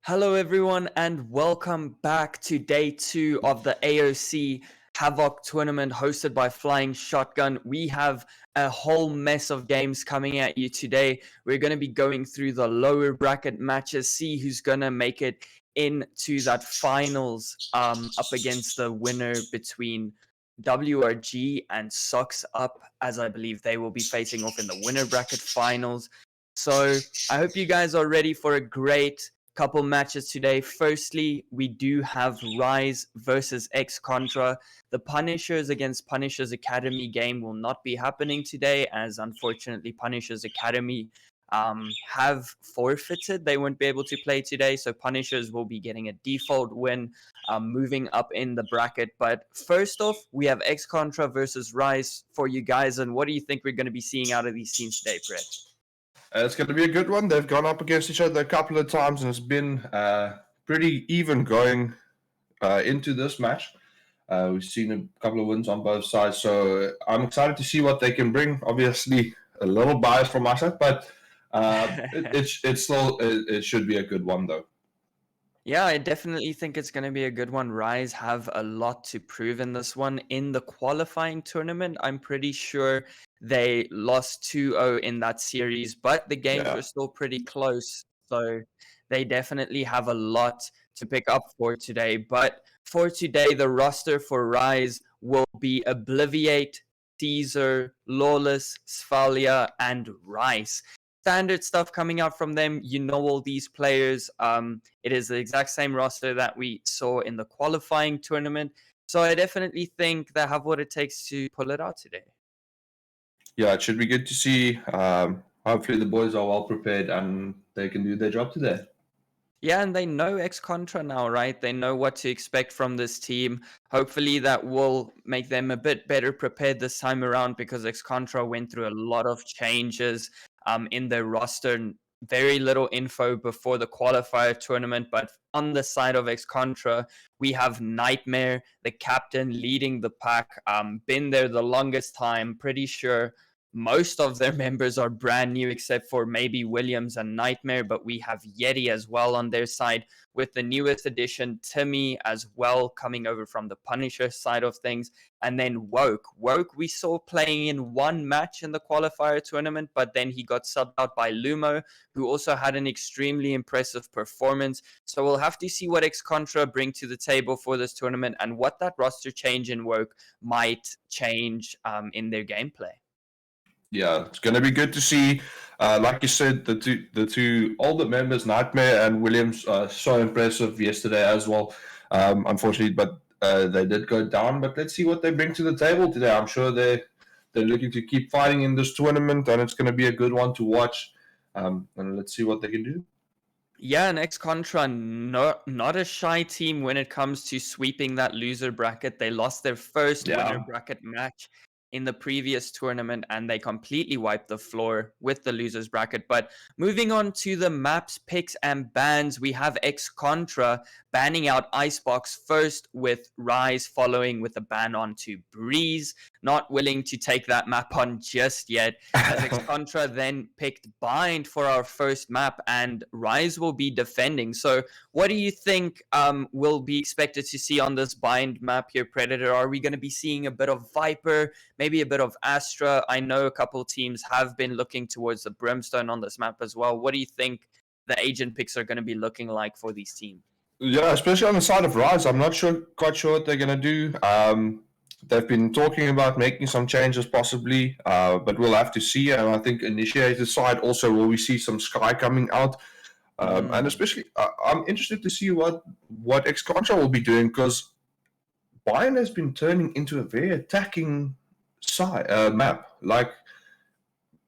Hello, everyone, and welcome back to day 2 of the AOC HAVOK tournament hosted by Flying Shotgun. We have a whole mess of games coming at you today. We're going to be going through the lower bracket matches, see who's going to make it into that finals up against the winner between WRG and Socks Up, as I believe they will be facing off in the winner bracket finals. So I hope you guys are ready for a great couple matches today. Firstly, we do have Rise versus X Contra. The Punishers against Punishers Academy game will not be happening today, as unfortunately Punishers Academy have forfeited. They won't be able to play today, so Punishers will be getting a default win, moving up in the bracket. But first off, we have X Contra versus Rise for you guys, and what do you think we're going to be seeing out of these teams today, Brett? It's going to be a good one. They've gone up against each other a couple of times, and it's been pretty even going into this match. We've seen a couple of wins on both sides, so I'm excited to see what they can bring. Obviously, a little biased from my side, but it should be a good one, though. Yeah, I definitely think it's going to be a good one. Rise have a lot to prove in this one. In the qualifying tournament, I'm pretty sure they lost 2-0 in that series, but the games were still pretty close. So they definitely have a lot to pick up for today. But for today, the roster for Rise will be Obliviate, Caesar, Lawless, Sphalia, and Rice. Standard stuff coming out from them. You know all these players. It is the exact same roster that we saw in the qualifying tournament. So I definitely think they have what it takes to pull it out today. Yeah, it should be good to see. Hopefully the boys are well prepared and they can do their job today. Yeah, and they know X Contra now, right? They know what to expect from this team. Hopefully that will make them a bit better prepared this time around, because X Contra went through a lot of changes in their roster. Very little info before the qualifier tournament, but on the side of X Contra, we have Nightmare, the captain leading the pack, been there the longest time. Pretty sure most of their members are brand new, except for maybe Williams and Nightmare, but we have Yeti as well on their side, with the newest addition, Timmy, as well, coming over from the Punisher side of things. And then Woke. Woke we saw playing in one match in the qualifier tournament, but then he got subbed out by Lumo, who also had an extremely impressive performance. So we'll have to see what X Contra bring to the table for this tournament, and what that roster change in Woke might change in their gameplay. Yeah, it's going to be good to see. Like you said, the two older members, Nightmare and Williams, so impressive yesterday as well. Unfortunately, but they did go down. But let's see what they bring to the table today. I'm sure they're looking to keep fighting in this tournament, and it's going to be a good one to watch. And let's see what they can do. Yeah, and X Contra, not a shy team when it comes to sweeping that loser bracket. They lost their first winner bracket match in the previous tournament, and they completely wiped the floor with the losers bracket. But moving on to the maps, picks, and bans, we have X Contra banning out Icebox first, with Rise following with a ban onto Breeze. Not willing to take that map on just yet, as X Contra then picked Bind for our first map, and Rise will be defending. So what do you think will be expected to see on this Bind map here, Predator? Are we going to be seeing a bit of Viper, maybe a bit of Astra? I know a couple teams have been looking towards the Brimstone on this map as well. What do you think the agent picks are going to be looking like for these teams? Yeah, especially on the side of Rise, I'm not quite sure what they're going to do. They've been talking about making some changes possibly, but we'll have to see. And I think Initiated side also, will we see some Sky coming out? And especially, I'm interested to see what X Contra will be doing, because Bayern has been turning into a very attacking map. Like,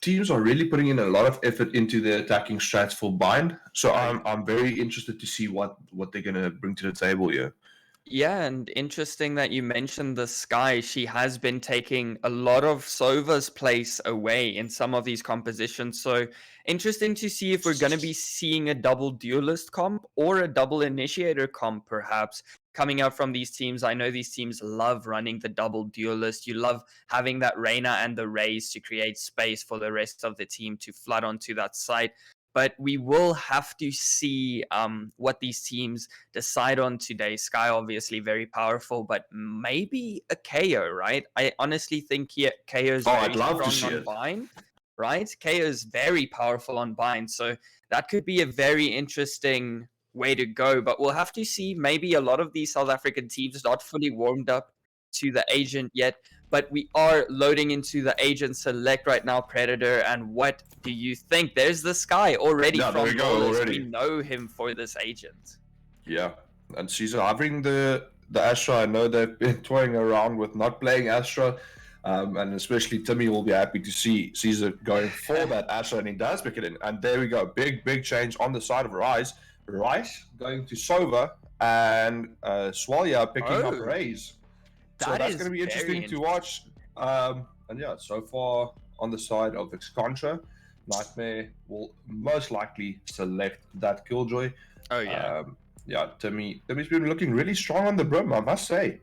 teams are really putting in a lot of effort into their attacking strats for Bind. So I'm very interested to see what they're going to bring to the table here. Yeah, and interesting that you mentioned the Sky. She has been taking a lot of Sova's place away in some of these compositions. So interesting to see if we're going to be seeing a double duelist comp or a double initiator comp, perhaps, coming out from these teams. I know these teams love running the double duelist. You love having that Reyna and the Raze to create space for the rest of the team to flood onto that site. but we will have to see what these teams decide on today. Sky obviously very powerful, but maybe a KO, right? I honestly think KO is very I'd love to strong see on it. bind, right? KO is very powerful on bind, so that could be a very interesting way to go. But we'll have to see. Maybe a lot of these South African teams not fully warmed up to the agent yet, but we are loading into the agent select right now, Predator. And what do you think? There's this guy already Yeah, there from we go, Lawless. already. We know him for this agent. Yeah, and Caesar having the Astra. I know they've been toying around with not playing Astra, and especially Timmy will be happy to see Caesar going for that Astra, and he does pick it in. And there we go, big change on the side of Rise. Rice going to Sova, and Swalya picking up Oh, Raze. So that that's is going to be very interesting to watch. And yeah, so far on the side of Contra, Nightmare will most likely select that Killjoy. Oh yeah. Yeah, Timmy's been looking really strong on the brim, I must say.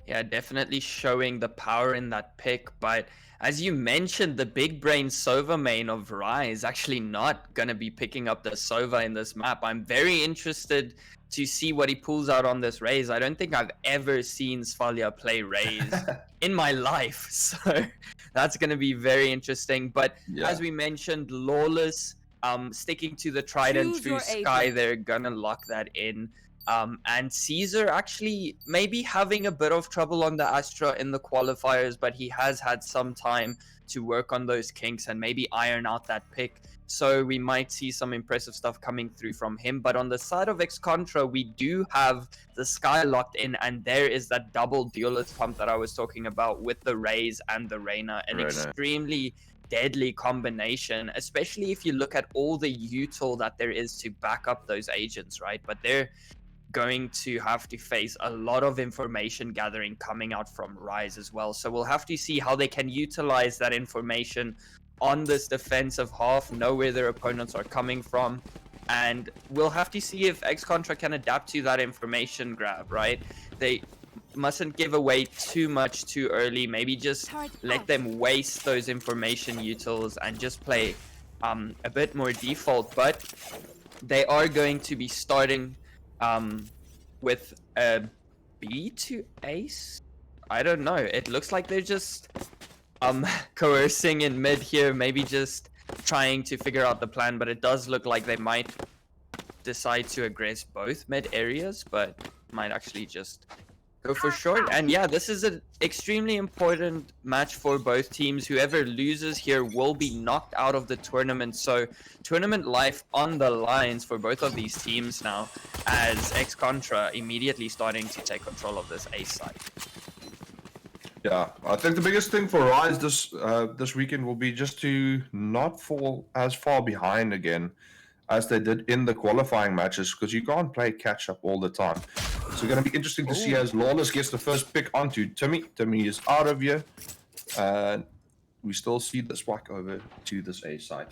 Yeah, definitely showing the power in that pick. But as you mentioned, the big brain Sova main of Rise actually not going to be picking up the Sova in this map. I'm very interested to see what he pulls out on this Raze. I don't think I've ever seen Svalya play Raze in my life. So that's going to be very interesting. But Yeah. as we mentioned, Lawless sticking to the Trident Choose through your Sky, agent. they're going to lock that in. And Caesar actually maybe having a bit of trouble on the Astra in the qualifiers, but he has had some time to work on those kinks and maybe iron out that pick. So we might see some impressive stuff coming through from him. But on the side of X-Contra, we do have the Sky locked in, and there is that double duelist pump that I was talking about with the Raze and the Reyna. An extremely deadly combination, especially if you look at all the util that there is to back up those agents, right? But they're going to have to face a lot of information gathering coming out from Rise as well. So we'll have to see how they can utilize that information on this defensive half, know where their opponents are coming from, and we'll have to see if X-Contra can adapt to that information grab, right? They mustn't give away too much too early. Maybe just let them waste those information utils and just play a bit more default. But they are going to be starting with a B to ace. I don't know. It looks like they're just coercing in mid here, maybe just trying to figure out the plan, but it does look like they might decide to aggress both mid areas, but might actually just go for short. And yeah, this is an extremely important match for both teams. Whoever loses here will be knocked out of the tournament, so tournament life on the lines for both of these teams now, as X-Contra immediately starting to take control of this ace side. Yeah, I think the biggest thing for Rise this weekend will be just to not fall as far behind again as they did in the qualifying matches, because you can't play catch up all the time. So it's going to be interesting to see as Lawless gets the first pick onto Timmy. Timmy is out of here, and we still see the spike over to this A side.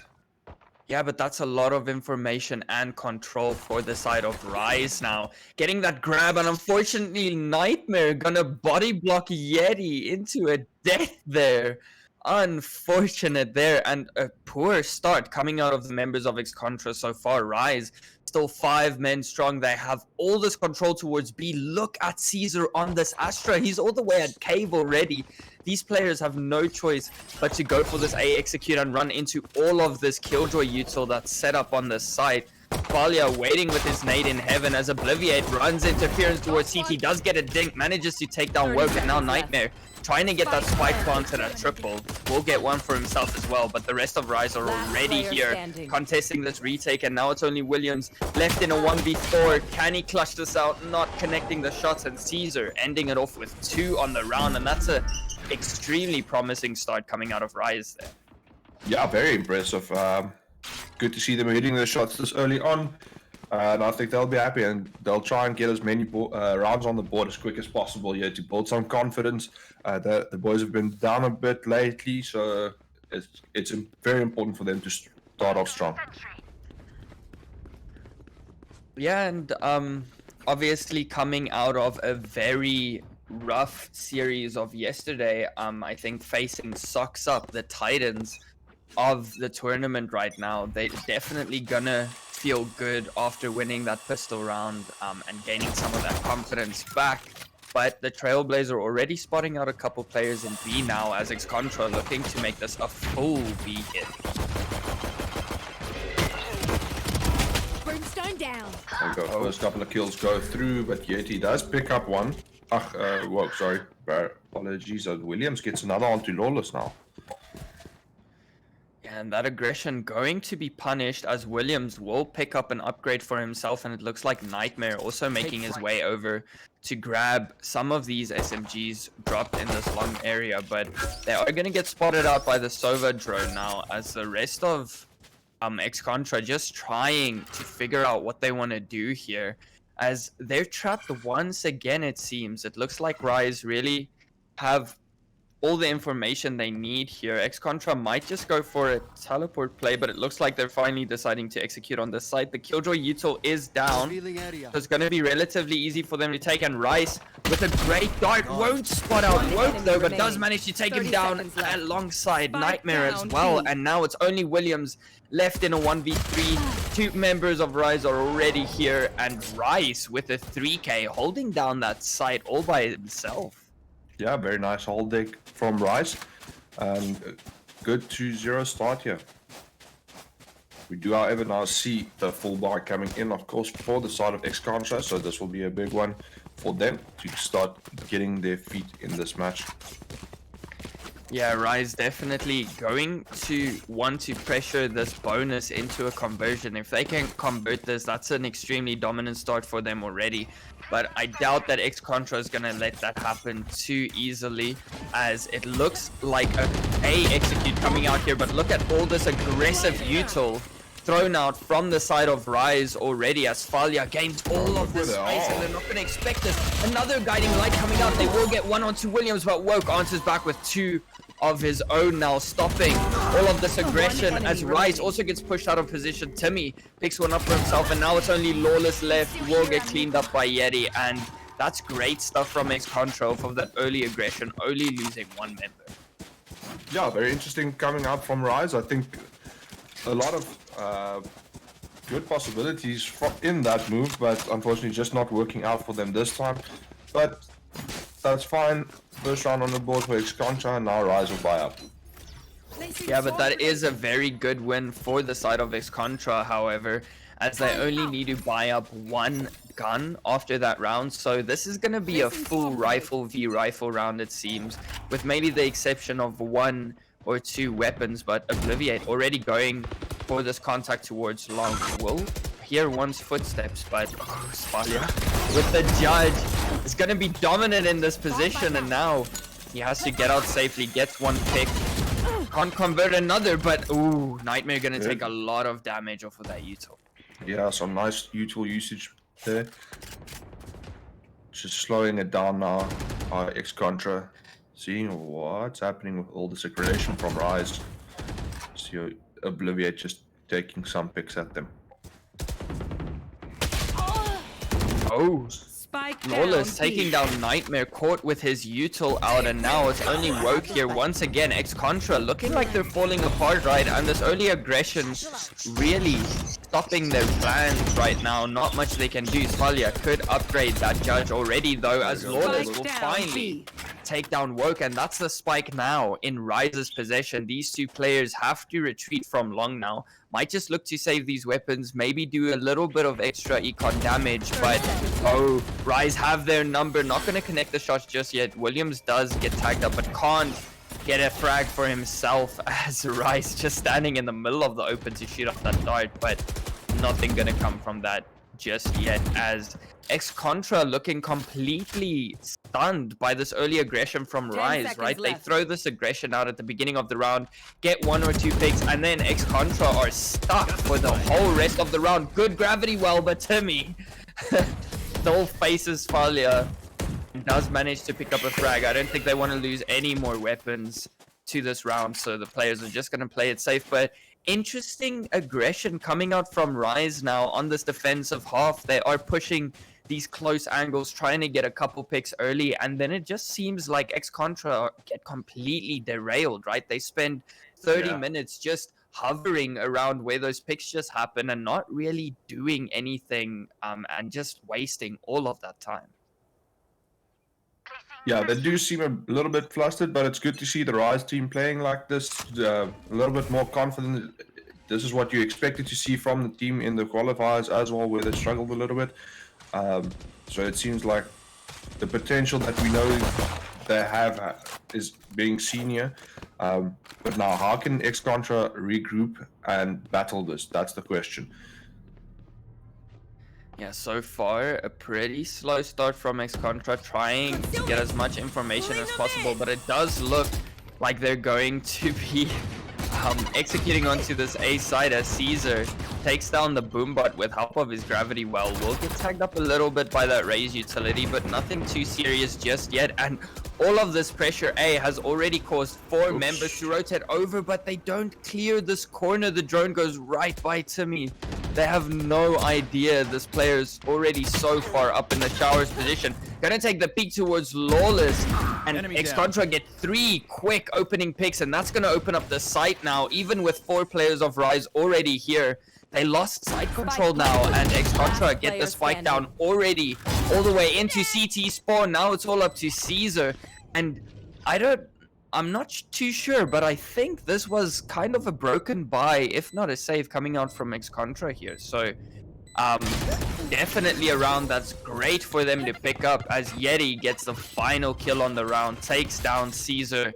Yeah, but that's a lot of information and control for the side of Rise now. Getting that grab, and unfortunately Nightmare gonna body block Yeti into a death there. Unfortunate there, and a poor start coming out of the members of X-Contra so far. Rise still 5 men strong. They have all this control towards B. Look at Caesar on this Astra. He's all the way at Cave already. These players have no choice but to go for this A, execute, and run into all of this Killjoy util that's set up on this site. Falia waiting with his nade in heaven as Obliviate runs interference towards CT, does get a dink, manages to take down Woke, and now Nightmare trying to get that spike planted at triple. Will get one for himself as well, but the rest of Rise are already here contesting this retake, and now it's only Williams left in a 1v4. Can he clutch this out? Not connecting the shots, and Caesar ending it off with 2 on the round, and that's a extremely promising start coming out of Rise there. Yeah, very impressive. Good to see them hitting the shots this early on. And I think they'll be happy, and they'll try and get as many rounds on the board as quick as possible here to build some confidence. The boys have been down a bit lately, so it's very important for them to start off strong. Yeah, and obviously coming out of a very rough series of yesterday, I think facing Socks Up, the Titans, of the tournament right now. They're definitely gonna feel good after winning that pistol round and gaining some of that confidence back. But the Trailblazer already spotting out a couple players in B now as X-Contra looking to make this a full B hit. Brimstone down. First couple of kills go through, but yet he does pick up one. Whoa, sorry. Apologies. Williams gets another onto Lawless now. And that aggression going to be punished as Williams will pick up an upgrade for himself, and it looks like Nightmare also making his way over to grab some of these SMGs dropped in this long area, but they are going to get spotted out by the Sova drone now as the rest of X-Contra just trying to figure out what they want to do here as they're trapped once again. It seems it looks like Rise really have all the information they need here. X-Contra might just go for a teleport play, but it looks like they're finally deciding to execute on this side. The Killjoy util is down, so it's going to be relatively easy for them to take, and Rice with a great dart won't spot out Woke though, but does manage to take him down alongside Nightmare as well. And now it's only Williams left in a 1v3. Two members of Rise are already here, and Rice with a 3k holding down that site all by himself. Yeah, very nice hold deck from Rice. Good 2-0 start here. We do, however, now see the full bar coming in, of course, for the side of X-Contra, so this will be a big one for them to start getting their feet in this match. Yeah, Rise definitely going to want to pressure this bonus into a conversion. If they can convert this, that's an extremely dominant start for them already. But I doubt that X-Contra is going to let that happen too easily, as it looks like a execute coming out here. But look at all this aggressive util thrown out from the side of Rise already, as Falia gains all of this space, and they're not going to expect this. Another guiding light coming out. They will get one onto Williams, but Woke answers back with two of his own now, stopping all of this aggression as Rice also gets pushed out of position. Timmy picks one up for himself, and now it's only Lawless left. Will get cleaned up by Yeti, and that's great stuff from X-Contra off of that early aggression, only losing one member. Yeah, very interesting coming out from Rise. I think a lot of good possibilities in that move, but unfortunately just not working out for them this time. But that's fine. First round on the board for X-Contra, and now Rise will buy up. Yeah, but that is a very good win for the side of X-Contra, however, as they only need to buy up one gun after that round. So this is going to be a full rifle v rifle round, it seems, with maybe the exception of one or two weapons. But Obliviate already going for this contact towards long. Will hear one's footsteps, but Spalia with the judge is going to be dominant in this position, and now he has to get out safely, gets one pick, can't convert another, but ooh, Nightmare going to take a lot of damage off of that util. Yeah, some nice util usage there. Just slowing it down now. X-Contra seeing what's happening with all this aggression from Rise. See Obliviate just taking some picks at them. Oh, Lawless taking down Nightmare, caught with his util out, and now it's only Woke here once again. X-Contra looking like they're falling apart, right? And this early aggression really stopping their plans right now. Not much they can do. Spalia could upgrade that judge already though, as Lawless will finally take down Woke, and that's the spike now in Rise's possession. These two players have to retreat from long now. Might just look to save these weapons, maybe do a little bit of extra econ damage, but oh, Rise have their number. Not going to connect the shots just yet. Williams does get tagged up, but can't get a frag for himself, as Rise just standing in the middle of the open to shoot off that dart, but nothing going to come from that just yet, as X-Contra looking completely stunned by this early aggression from Rise, right? They throw this aggression out at the beginning of the round, get one or two picks, and then X-Contra are stuck for the whole rest of the round. Good gravity well, but Timmy still faces failure and does manage to pick up a frag. I don't think they want to lose any more weapons to this round, so the players are just going to play it safe, but interesting aggression coming out from Rise now on this defensive half. They are pushing these close angles, trying to get a couple picks early, and then it just seems like X-Contra get completely derailed, right? They spend 30 minutes just hovering around where those picks just happen and not really doing anything, and just wasting all of that time. Yeah, they do seem a little bit flustered, but it's good to see the Rise team playing like this, a little bit more confident. This is what you expected to see from the team in the qualifiers as well, where they struggled a little bit. So it seems like the potential that we know they have is being seen here. But now, how can X-Contra regroup and battle this? That's the question. Yeah, so far, a pretty slow start from X-Contra, trying to get as much information as possible, but it does look like they're going to be executing onto this A side as Caesar takes down the Boombot with help of his gravity well. Will get tagged up a little bit by that Raze utility, but nothing too serious just yet. And all of this pressure A has already caused 4 members to rotate over, but they don't clear this corner. The drone goes right by Timmy. They have no idea this player is already so far up in the Showers position. Gonna take the peek towards Lawless, and X-Contra get 3 quick opening picks, and that's gonna open up the site now. Even with 4 players of Rise already here, they lost site control now, and X-Contra get the spike down already all the way into CT spawn. Now it's all up to Caesar, and I'm not too sure, but I think this was kind of a broken buy, if not a save, coming out from X-Contra here. So definitely a round that's great for them to pick up, as Yeti gets the final kill on the round, takes down Caesar,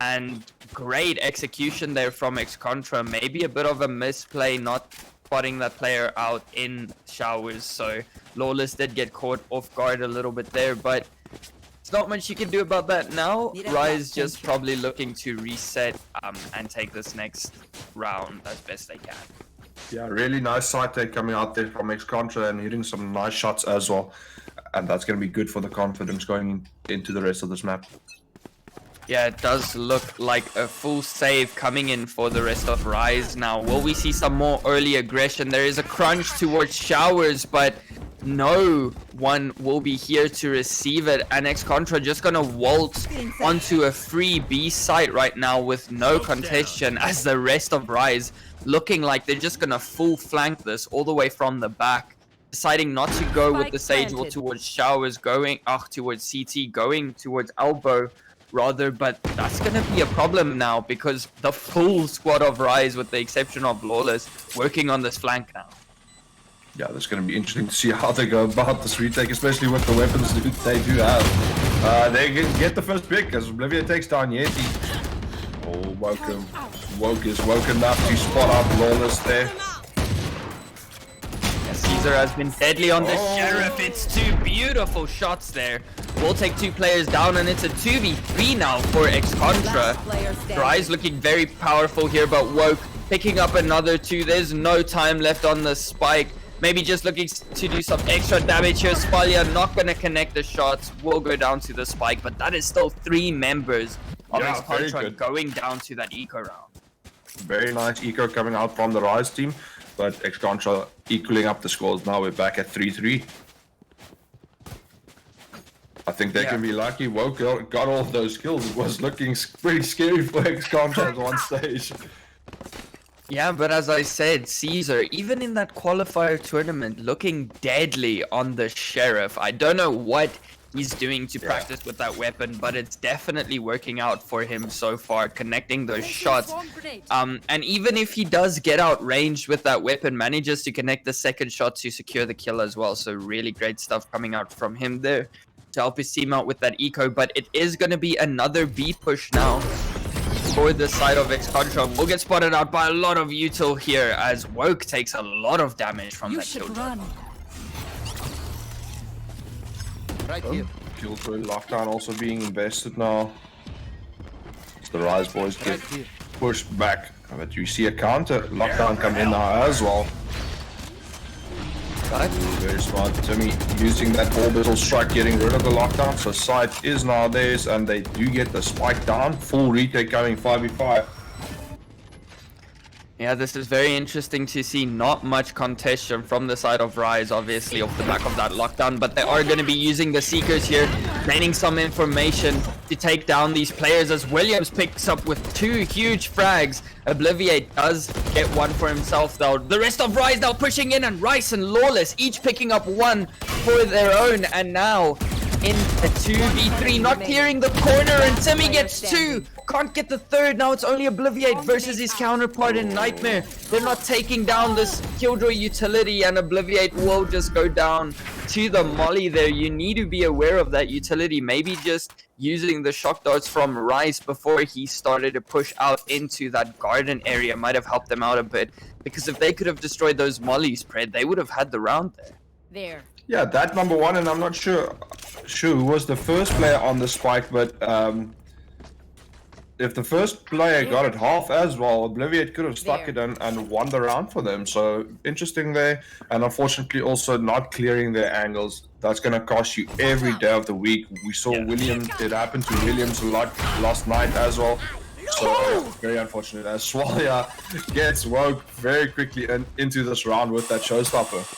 and great execution there from X-Contra. Maybe a bit of a misplay, not spotting that player out in Showers. So Lawless did get caught off guard a little bit there, but not much you can do about that now. Rise just probably looking to reset and take this next round as best they can. Yeah, really nice side take coming out there from X-Contra and hitting some nice shots as well. And that's going to be good for the confidence going into the rest of this map. Yeah, it does look like a full save coming in for the rest of Rise now. Will we see some more early aggression? There is a crunch towards Showers, but no one will be here to receive it, and X-Contra just gonna waltz onto a free B site right now with no contention, as the rest of Rise looking like they're just gonna full flank this all the way from the back, deciding not to go with the Sage Wall towards Showers, going towards CT, going towards Elbow rather, but that's gonna be a problem now because the full squad of Rise, with the exception of Lawless, working on this flank now. Yeah, that's going to be interesting to see how they go about this retake, especially with the weapons they do have. They get the first pick as Oblivion takes down Yeti. Oh, Woke is woken enough to spot out Lawless there. Yeah, Caesar has been deadly on the Sheriff. It's 2 beautiful shots there. We'll take 2 players down, and it's a 2v3 now for X-Contra. Rise looking very powerful here, but Woke picking up another 2. There's no time left on the spike. Maybe just looking to do some extra damage here. Spalia not going to connect the shots. Will go down to the spike, but that is still 3 members of X-Contra going down to that eco round. Very nice eco coming out from the Rise team, but X-Contra equaling up the scores. Now we're back at 3-3. I think they can be lucky. Woke got all of those kills. It was looking pretty scary for X-Contra at one stage. Yeah, but as I said, Caesar, even in that qualifier tournament, looking deadly on the Sheriff. I don't know what he's doing to practice with that weapon, but it's definitely working out for him so far, connecting those shots. And even if he does get outranged with that weapon, manages to connect the second shot to secure the kill as well. So really great stuff coming out from him there to help his team out with that eco. But it is going to be another B push now for the side of X-Contra. Will get spotted out by a lot of util here, as Woke takes a lot of damage from that kill. Right here. Kill for lockdown also being invested now. As the Rise boys get pushed back. But you see a counter lockdown come in now as well. Very smart Timmy using that orbital strike, getting rid of the lockdown. So site is now theirs, and they do get the spike down. Full retake coming 5v5. Yeah, this is very interesting to see. Not much contestation from the side of Rise, obviously, off the back of that lockdown. But they are going to be using the Seekers here, gaining some information to take down these players as Williams picks up with 2 huge frags. Obliviate does get one for himself, though. The rest of Rise now pushing in, and Rice and Lawless each picking up 1 for their own. And now in a 2v3, not clearing the corner, and Timmy gets 2. Can't get the 3rd. Now it's only Obliviate versus his counterpart in Nightmare. They're not taking down this Killjoy utility, and Obliviate will just go down to the molly there. You need to be aware of that utility. Maybe just using the shock darts from Rice before he started to push out into that garden area might have helped them out a bit. Because if they could have destroyed those mollies, Pred, they would have had the round there. Yeah, that number 1, and I'm not sure who was the first player on the spike, but if the first player got it half as well, Obliviate could have stuck it and won the round for them. So interesting there, and unfortunately also not clearing their angles. That's going to cost you every day of the week. We saw Williams, it happened to Williams a lot last night as well. So very unfortunate as Swalia gets woke very quickly into this round with that showstopper.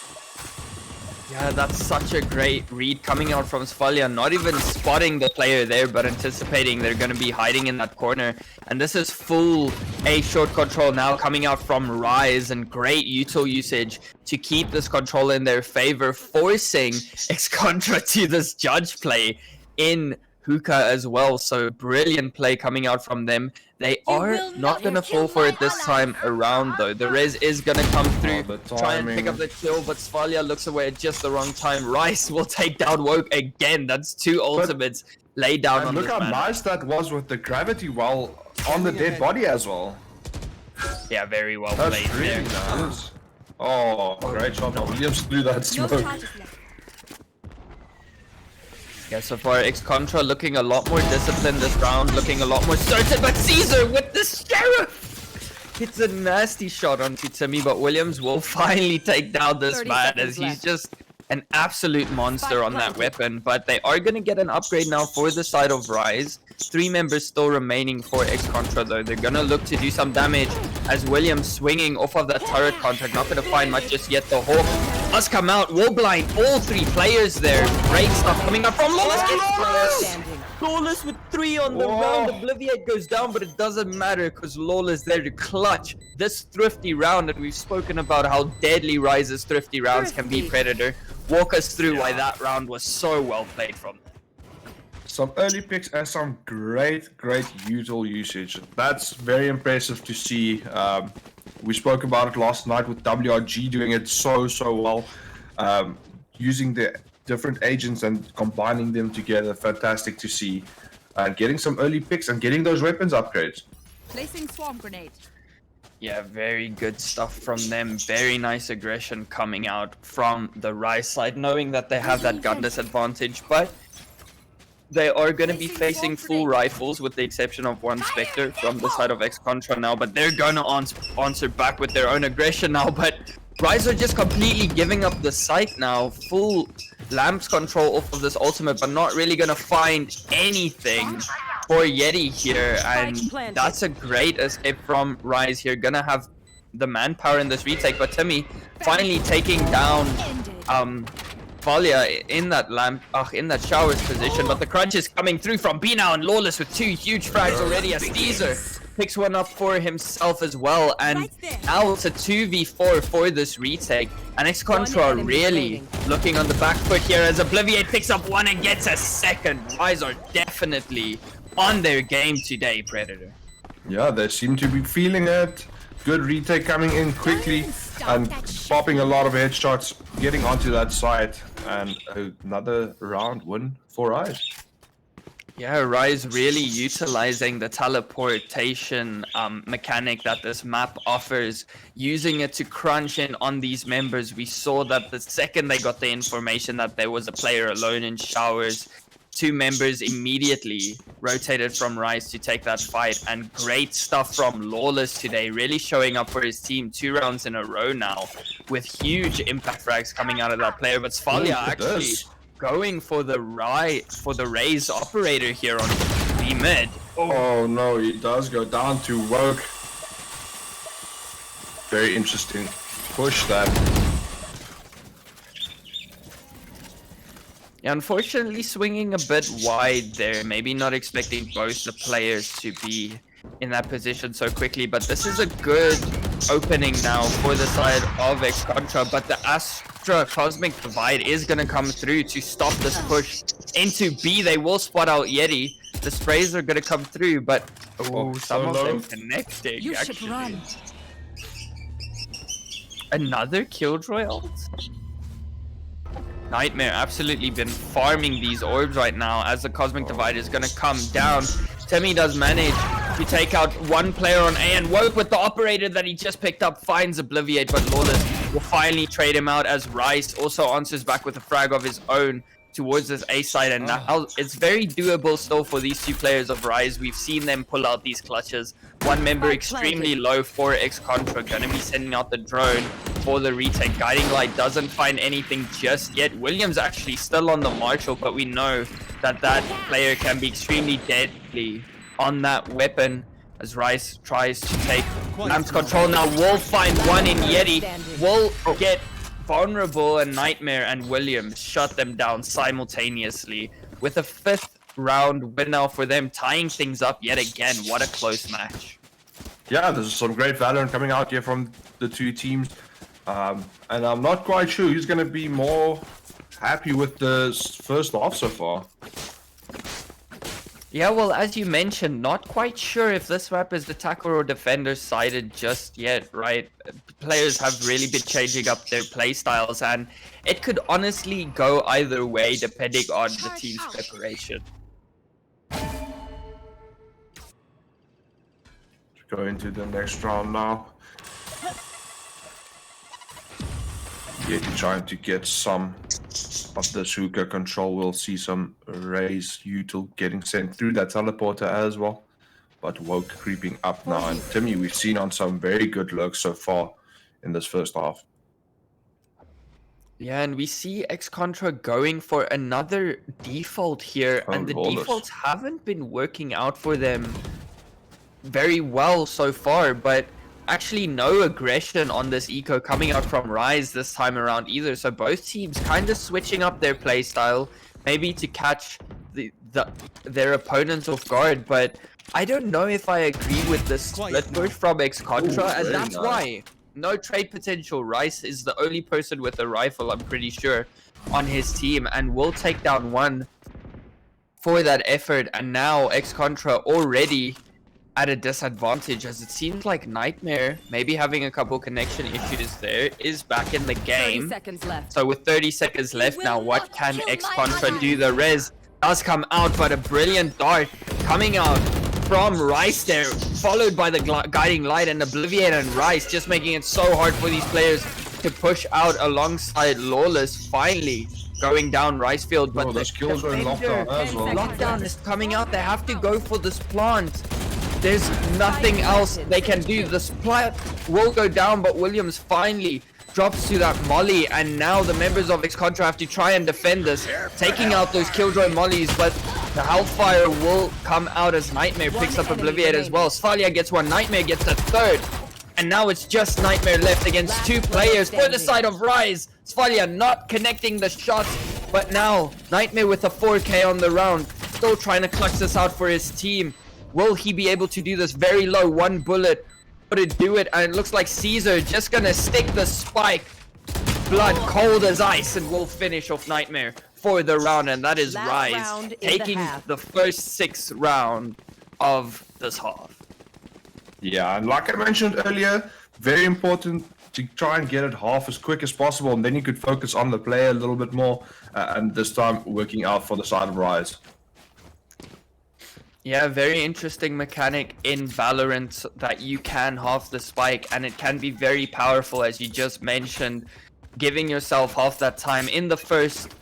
Yeah, that's such a great read coming out from Svalia, not even spotting the player there, but anticipating they're going to be hiding in that corner. And this is full A short control now coming out from Rise, and great util usage to keep this control in their favor, forcing X-Contra to this judge play in Hookah as well. So brilliant play coming out from them. They are not going to fall for it this time around, though. The res is going to come through, try and pick up the kill, but Svalia looks away at just the wrong time. Rice will take down Woke again. That's 2 ultimates laid down on this man. Look how nice that was with the gravity well on the dead body as well. Yeah, very well That's played really there. nice. Oh, great shot. Williams threw that smoke. Yeah, so far X-Contra looking a lot more disciplined this round, looking a lot more certain, but Caesar with the Sheriff! Hits a nasty shot onto Timmy, but Williams will finally take down this man as he's just an absolute monster on that weapon. But they are going to get an upgrade now for the side of Rise. 3 members still remaining for X-Contra though. They're going to look to do some damage as Williams swinging off of that turret contact. Not going to find much just yet. The Hawk does come out, will blind all 3 players there. Great stuff coming up from Lawless. Lawless with 3 on the round. Obliviate goes down, but it doesn't matter because Lawless there to clutch this thrifty round. And we've spoken about how deadly Rise's thrifty rounds can be, Predator. Walk us through why that round was so well played from them. Some early picks and some great util usage. That's very impressive to see. We spoke about it last night with WRG doing it so well. Using the different agents and combining them together, fantastic to see. And getting some early picks and getting those weapons upgrades. Placing swarm grenade. Yeah, very good stuff from them. Very nice aggression coming out from the Rise side, knowing that they have that gun disadvantage, but they are going to be facing full rifles with the exception of 1 Spectre from the side of X-Contra now, but they're going to answer back with their own aggression now. But Rise are just completely giving up the site now. Full lamps control off of this ultimate, but not really going to find anything for Yeti here. And that's a great escape from Rise here. Going to have the manpower in this retake, but Timmy finally taking down Valia in that showers position, but the crunch is coming through from Binao, and Lawless with 2 huge frags already as Caesar picks one up for himself as well. And now it's a 2v4 for this retake, and X-Contra really looking on the back foot here as Obliviate picks up 1 and gets a 2nd. Rise are definitely on their game today, Predator. Yeah, they seem to be feeling it. Good retake coming in quickly and popping a lot of headshots, getting onto that side, and another round win for Rise. Yeah, Rise really utilizing the teleportation mechanic that this map offers, using it to crunch in on these members. We saw that the second they got the information that there was a player alone in showers, 2 members immediately rotated from Rise to take that fight. And great stuff from Lawless today, really showing up for his team 2 rounds in a row now with huge impact frags coming out of that player. But Svalia actually going for the raise operator here on B mid. Oh no, he does go down to Woke. Very interesting push that. Yeah, unfortunately, swinging a bit wide there. Maybe not expecting both the players to be in that position so quickly. But this is a good opening now for the side of X-Contra. But the Astra Cosmic Divide is going to come through to stop this push into B. They will spot out Yeti. The sprays are going to come through. But some of them connecting, You should actually. run. Another Killjoy ult? Nightmare absolutely been farming these orbs right now as the Cosmic Divide is going to come down. Temi does manage to take out one player on A, and Woke with the operator that he just picked up finds Obliviate, but Lawless will finally trade him out as Rice also answers back with a frag of his own towards this A side, and now it's very doable still for these two players of Rise. We've seen them pull out these clutches. One member extremely low for X-Contra, gonna be sending out the drone for the retake. Guiding Light doesn't find anything just yet. Williams actually still on the Marshall, but we know that that player can be extremely deadly on that weapon as Rice tries to take Lamp's control. Now will find one in Yeti, will get vulnerable, and Nightmare and Williams shut them down simultaneously with a 5th round win now for them, tying things up yet again. What a close match. Yeah, there's some great Valorant coming out here from the two teams. And I'm not quite sure who's going to be more happy with the first half so far. Yeah, well, as you mentioned, not quite sure if this map is attacker or defender sided just yet, right? Players have really been changing up their play styles, and it could honestly go either way depending on the team's preparation. Go into the next round now. Yeti trying to get some of the Suka control. We'll see some Raze util getting sent through that teleporter as well. But Woke creeping up now, and Timmy we've seen on some very good looks so far in this first half. Yeah, and we see X-Contra going for another default here, and the Lawless. defaults haven't been working out for them very well so far, but actually no aggression on this eco coming out from Rise this time around either. So both teams kind of switching up their play style, maybe to catch their opponents off guard, but I don't know if I agree with the split push from X-Contra, and that's why. No trade potential. Rice is the only person with a rifle, I'm pretty sure, on his team, and will take down one for that effort. And now X-Contra already at a disadvantage, as it seems like Nightmare, maybe having a couple connection issues there, is back in the 30 game. seconds left. So with 30 seconds left now, what can X-Contra do? The res does come out, but a brilliant dart coming out from Rice there, followed by the Guiding Light, and Obliviate and Rice just making it so hard for these players to push out alongside Lawless finally going down Rice Field. But the skills are in lockdown as well. Lockdown is coming out. They have to go for this plant. There's nothing else they can do. The plant will go down, but Williams finally drops to that molly, and now the members of X-Contra have to try and defend this, taking out those Killjoy mollies, but the Hellfire will come out as Nightmare picks up Obliviate as well. Svalia gets one, Nightmare gets the third, and now it's just Nightmare left against two players for the side of Rise. Svalia not connecting the shots, but now Nightmare with a 4K on the round, still trying to clutch this out for his team. Will he be able to do this? Very low, one bullet to do it, and it looks like Caesar just gonna stick the spike. Blood cold as ice, and will finish off Nightmare for the round, and that is Rise taking the first 6th round of this half. Yeah, and like I mentioned earlier, very important to try and get it half as quick as possible, and then you could focus on the player a little bit more, and this time working out for the side of Rise. Yeah, very interesting mechanic in Valorant that you can half the spike, and it can be very powerful, as you just mentioned, giving yourself half that time in the first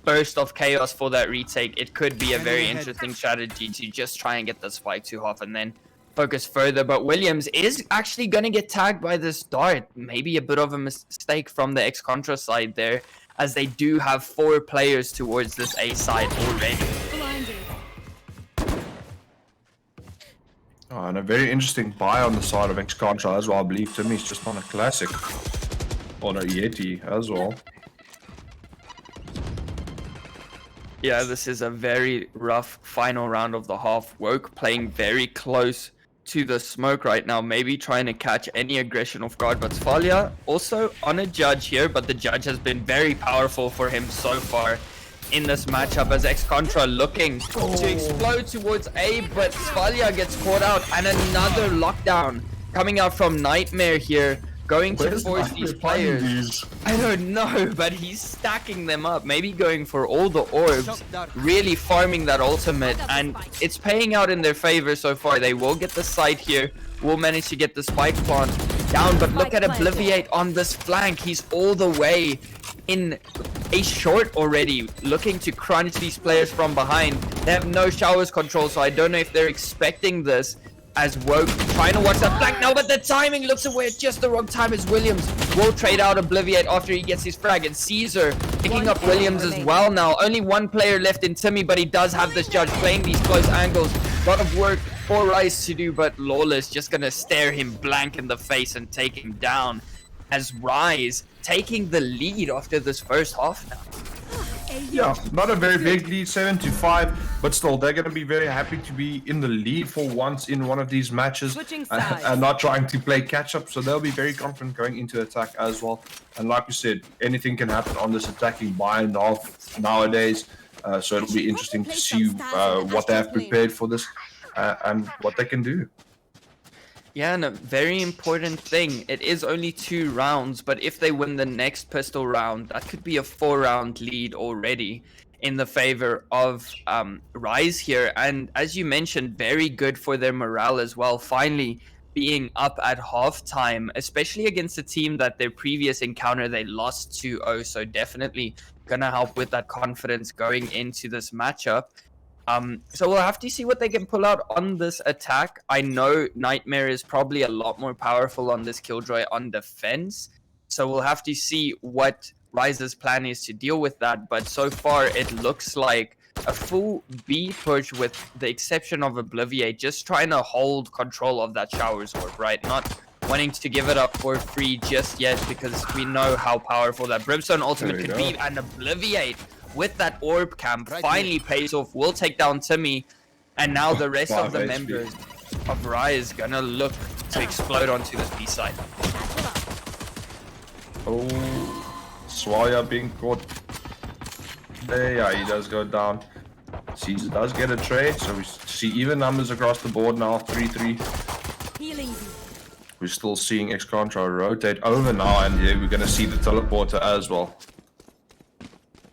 burst of chaos for that retake. It could be a very interesting strategy to just try and get the spike to half and then focus further. But Williams is actually going to get tagged by this dart. Maybe a bit of a mistake from the X-Contra side there, as they do have 4 players towards this A side already. Oh, and a very interesting buy on the side of X-Contra as well. I believe Timmy's just on a classic. Or a Yeti as well. Yeah, this is a very rough final round of the half. Woke playing very close to the smoke right now, maybe trying to catch any aggression off guard, but Svalia also on a judge here, but the judge has been very powerful for him so far in this matchup as X-Contra looking to explode towards A, but Svalia gets caught out, and another lockdown coming out from Nightmare here, going to force these players. I don't know, but he's stacking them up, maybe going for all the orbs, really farming that ultimate, and it's paying out in their favor so far. They will get the site here, will manage to get the spike plant down, but look at Obliviate on this flank. He's all the way in a short already, looking to crunch these players from behind. They have no showers control, so I don't know if they're expecting this, as Woke trying to watch that flank now, but the timing looks away at just the wrong time as Williams will trade out Obliviate after he gets his frag, and Caesar picking up Williams as well now. Only one player left in Timmy, but he does have this judge playing these close angles. A lot of work for Rice to do, but Lawless just gonna stare him blank in the face and take him down, as Rise taking the lead after this first half now. Yeah, not a very big lead, 7-5, but still, they're going to be very happy to be in the lead for once in one of these matches and not trying to play catch-up, so they'll be very confident going into attack as well. And like we said, anything can happen on this attacking buy and half nowadays, so it'll be interesting to see what they have prepared for this and what they can do. Yeah, and a very important thing, it is only 2 rounds, but if they win the next pistol round, that could be a 4-round lead already in the favor of Rise here. And as you mentioned, very good for their morale as well, finally being up at halftime, especially against a team that their previous encounter they lost 2-0, so definitely gonna help with that confidence going into this matchup. So we'll have to see what they can pull out on this attack. I know Nightmare is probably a lot more powerful on this Killjoy on defense, so we'll have to see what Rise's plan is to deal with that, but so far it looks like a full B push with the exception of Obliviate, just trying to hold control of that Showers Orb, right? Not wanting to give it up for free just yet, because we know how powerful that Brimstone ultimate could be, and Obliviate with that orb camp finally pays off, will take down Timmy, and now the rest of the members of Rise gonna look to explode onto this B side. Oh, Swaya being caught there. Yeah, he does go down. Caesar does get a trade, so we see even numbers across the board now, 3-3. We're still seeing X-Contra rotate over now, and yeah, we're gonna see the teleporter as well.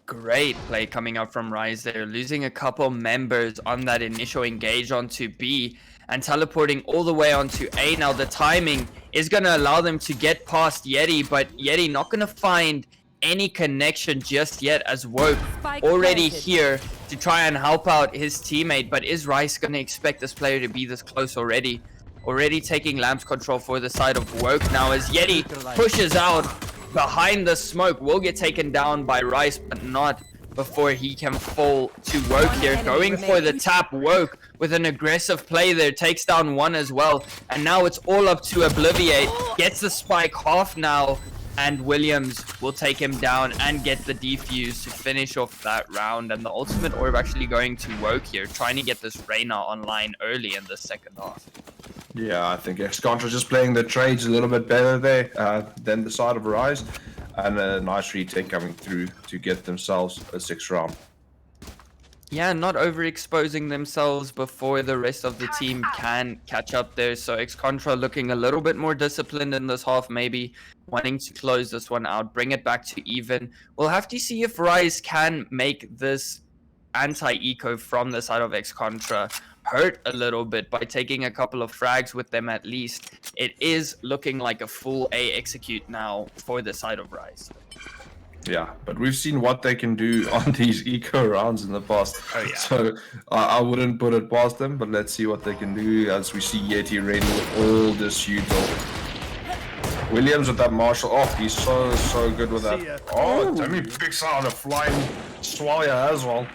Great play coming up from Rise there, losing a couple members on that initial engage onto B and teleporting all the way onto A. Now the timing is going to allow them to get past Yeti, but Yeti not going to find any connection just yet, as Woke already here to try and help out his teammate. But is Rice going to expect this player to be this close already? Already taking Lamp's control for the side of Woke now, as Yeti pushes out behind the smoke, will get taken down by Rice, but not before he can fall to Woke here. Going for the tap, Woke with an aggressive play there, takes down one as well, and now it's all up to Obliviate. Gets the spike half now, and Williams will take him down and get the defuse to finish off that round. And the ultimate orb actually going to Woke here, trying to get this Reyna online early in the second half. Yeah, I think X-Contra just playing the trades a little bit better there than the side of Rise, and a nice retake coming through to get themselves a 6th round. Yeah, not overexposing themselves before the rest of the team can catch up there. So X-Contra looking a little bit more disciplined in this half, maybe wanting to close this one out, bring it back to even. We'll have to see if Rise can make this anti-eco from the side of X-Contra hurt a little bit by taking a couple of frags with them at least. It is looking like a full A execute now for the side of Rise. Yeah, but we've seen what they can do on these eco rounds in the past. Oh, yeah. So I wouldn't put it past them, but let's see what they can do as we see Yeti ready with all this util. Williams with that Marshall. Oh, he's so good with that. Oh, Timmy picks out a flying Swalya as well.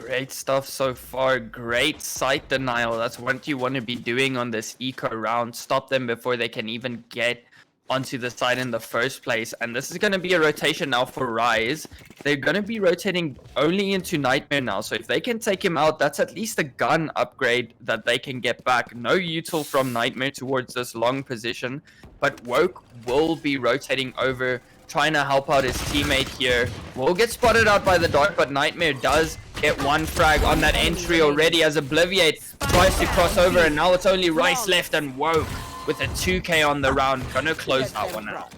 Great stuff so far. Great site denial. That's what you want to be doing on this eco round. Stop them before they can even get onto the side in the first place. And this is going to be a rotation now for Rise. They're going to be rotating only into Nightmare now. So if they can take him out, that's at least a gun upgrade that they can get back. No util from Nightmare towards this long position. But Woke will be rotating over, trying to help out his teammate here. Will get spotted out by the Dark, but Nightmare does get one frag on that entry already as Obliviate tries to cross over, and now it's only Rice left and Woke with a 2k on the round. Gonna close that one out.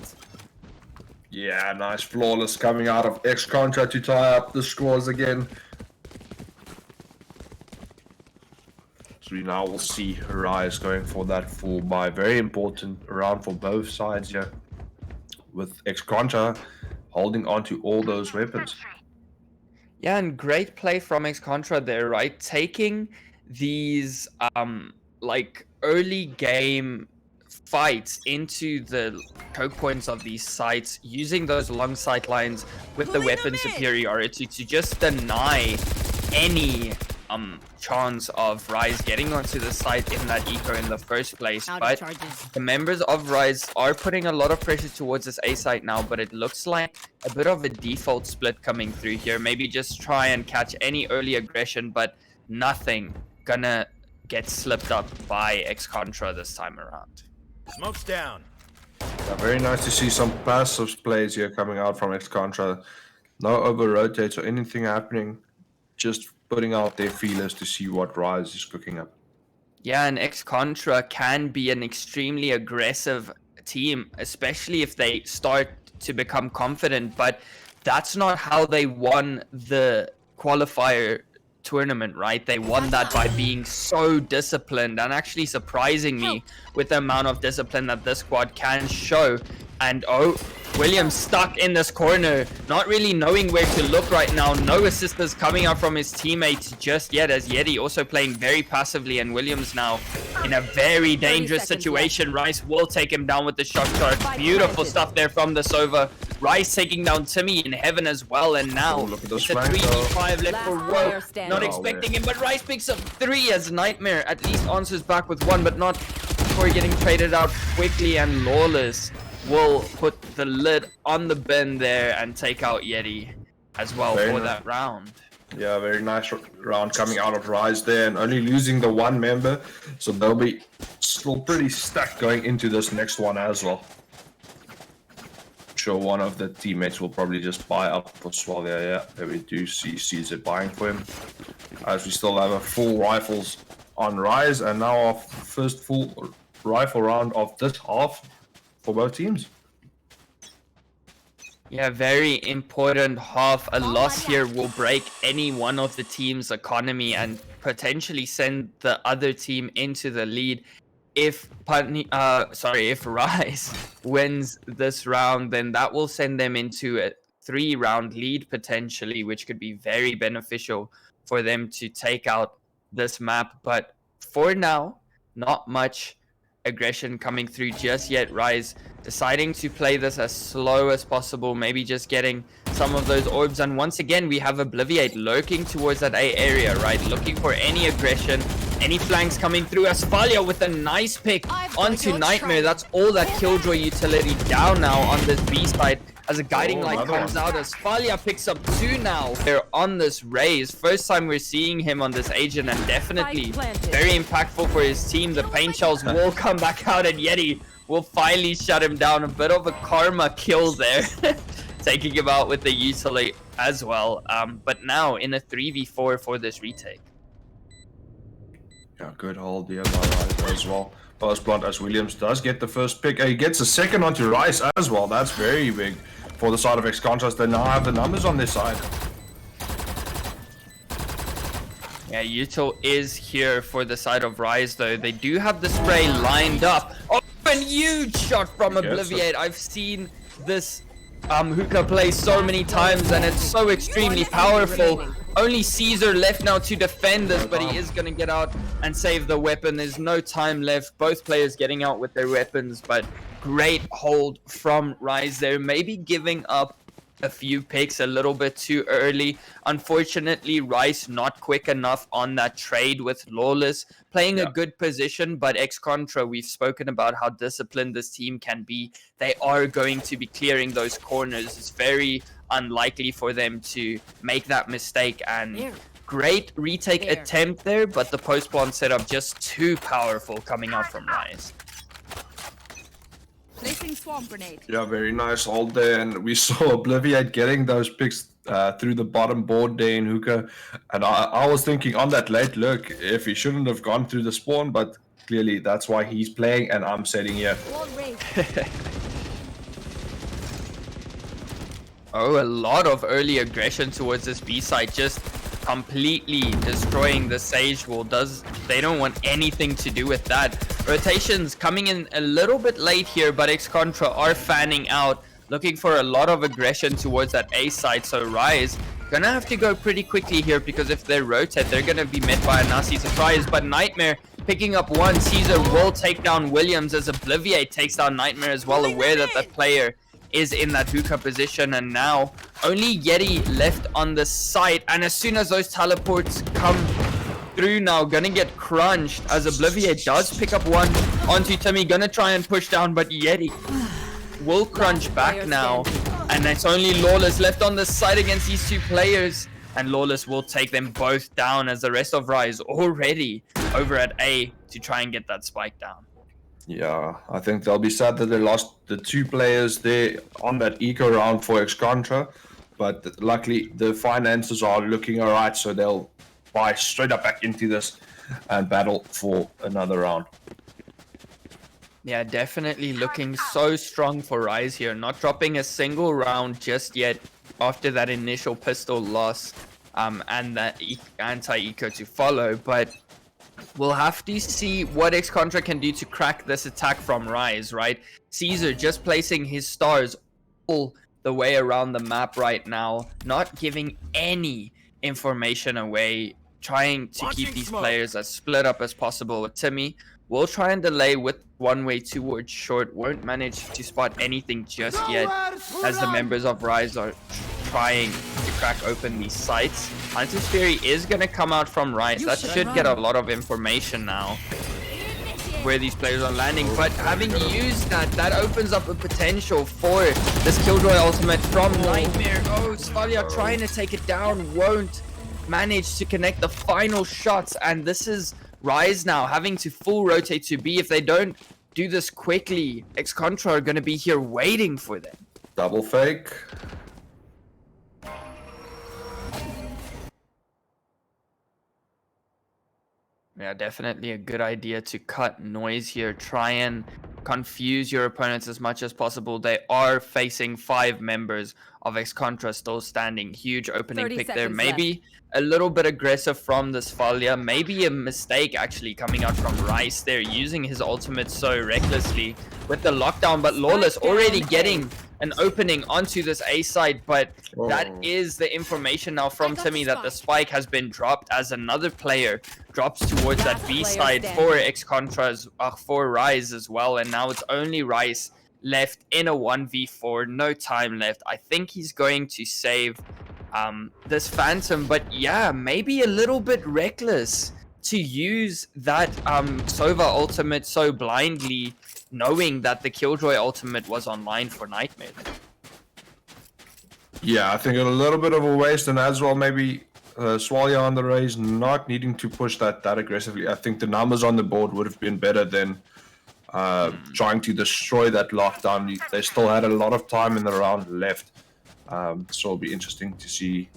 Yeah, nice flawless coming out of X-Contra to tie up the scores again. So we now will see Rise going for that full buy. Very important round for both sides here, with X-Contra holding on to all those weapons. Yeah, and great play from X-Contra there, right? Taking these like early game fights into the choke points of these sites, using those long sight lines with the weapon superiority to just deny any chance of Rise getting onto the site in that eco in the first place. But the members of Rise are putting a lot of pressure towards this A site now, but it looks like a bit of a default split coming through here. Maybe just try and catch any early aggression, but nothing gonna get slipped up by X-Contra this time around. Smoke's down. Yeah, very nice to see some passive plays here coming out from X-Contra. No over rotates or anything happening, just putting out their feelers to see what Rise is cooking up. Yeah, and X-Contra can be an extremely aggressive team, especially if they start to become confident, but that's not how they won the qualifier tournament, right? They won that by being so disciplined, and actually surprising me with the amount of discipline that this squad can show. And oh, Williams stuck in this corner, not really knowing where to look right now. No assistance coming out from his teammates just yet, as Yeti also playing very passively, and Williams now in a very dangerous situation. Rice will take him down with the shock charge. Beautiful stuff there from the Sova. Rice taking down Timmy in heaven as well, and now it's a 3v5 left for Woke. Not expecting him, but Rice picks up 3 as Nightmare at least answers back with 1, but not before getting traded out quickly, and Lawless will put the lid on the bin there and take out Yeti as well for that round. Yeah, very nice round coming out of Rise there, and only losing the one member, so they'll be still pretty stacked going into this next one as well. Sure, one of the teammates will probably just buy up for Swell there. Yeah, there we do see Caesar buying for him, as we still have a full rifles on Rise, and now our first full rifle round of this half for both teams. Yeah, very important half. A loss here will break any one of the team's economy and potentially send the other team into the lead. If Rise wins this round, then that will send them into a 3-round lead potentially, which could be very beneficial for them to take out this map. But for now, not much aggression coming through just yet. Rise deciding to play this as slow as possible, maybe just getting some of those orbs, and once again we have Obliviate lurking towards that A area, right, looking for any aggression, any flanks coming through. Asfalia with a nice pick onto Nightmare. That's all that Killjoy utility down now on this B side as a guiding light comes out. Asfalia picks up 2 now. They're on this raise. First time we're seeing him on this agent, and definitely very impactful for his team. The paint shells will come back out, and Yeti will finally shut him down. A bit of a karma kill there. Taking him out with the utility as well. But now in a 3v4 for this retake. Yeah, good hold here by Rice as well. First blood as Williams does get the first pick. He gets a second onto Rice as well. That's very big for the side of X-Contrast. They now have the numbers on their side. Yeah, Util is here for the side of Rise though. They do have the spray lined up. Oh, a huge shot from Obliviate. I've seen this hookah play so many times, and it's so extremely powerful. Only Caesar left now to defend this, but he is going to get out and save the weapon. There's no time left. Both players getting out with their weapons, but great hold from Rise there. Maybe giving up a few picks a little bit too early. Unfortunately, Rice not quick enough on that trade with Lawless. Playing a good position, but ex-Contra, we've spoken about how disciplined this team can be. They are going to be clearing those corners. It's very unlikely for them to make that mistake. And great retake attempt there, but the post-plant setup just too powerful coming out from Rice. Placing swarm grenade. Yeah, very nice hold there, and we saw Obliviate getting those picks through the bottom board there in hookah, and I was thinking on that late look if he shouldn't have gone through the spawn, but clearly that's why he's playing and I'm sitting here. Oh, a lot of early aggression towards this B side, just completely destroying the Sage wall. They don't want anything to do with that. Rotations coming in a little bit late here, but ex-Contra are fanning out, looking for a lot of aggression towards that A side. So Rise gonna have to go pretty quickly here, because if they rotate, they're gonna be met by a nasty surprise. But Nightmare picking up one. Caesar will take down Williams as Obliviate takes down Nightmare as well, aware that the player is in that hookah position. And now only Yeti left on the site, and as soon as those teleports come through now, gonna get crunched as Obliviate does pick up one onto Timmy, gonna try and push down, but Yeti will crunch back now, and it's only Lawless left on the side against these two players, and Lawless will take them both down as the rest of Rise already over at A to try and get that spike down. Yeah, I think they'll be sad that they lost the two players there on that eco round for ex-Contra, but luckily the finances are looking alright, so they'll buy straight up back into this and battle for another round. Yeah, definitely looking so strong for Rise here, not dropping a single round just yet after that initial pistol loss, and that anti-eco to follow, but we'll have to see what ex-Contra can do to crack this attack from Rise, right? Caesar just placing his stars all the way around the map right now, not giving any information away, trying to keep these players as split up as possible. With Timmy, we'll try and delay with one way towards short, won't manage to spot anything just yet as the members of Rise are trying to crack open these sites. Hunter's Fury is going to come out from Rise. That should get a lot of information now where these players are landing, but having used that opens up a potential for this Killjoy ultimate from Nightmare. Oh, Svalia trying to take it down, won't manage to connect the final shots, and this is Rise now having to full rotate to B. If they don't do this quickly, ex-Contra are going to be here waiting for them. Double fake. Yeah, definitely a good idea to cut noise here. Try and confuse your opponents as much as possible. They are facing 5 members of ex-Contra still standing. Huge opening pick there. Maybe a little bit aggressive from this Falia. Maybe a mistake actually coming out from Rice there, using his ultimate so recklessly with the lockdown. But Lawless already getting an opening onto this A side, but that is the information now from Timmy that the spike has been dropped as another player drops towards that B side for ex-Contras, for Rise as well. And now it's only Rice left in a 1v4, no time left. I think he's going to save this Phantom, but yeah, maybe a little bit reckless to use that Sova ultimate so blindly, knowing that the Killjoy ultimate was online for Nightmare. Yeah, I think a little bit of a waste, and as well maybe Swalia on the raise, not needing to push that aggressively. I think the numbers on the board would have been better than trying to destroy that lockdown. They still had a lot of time in the round left, so it'll be interesting to see.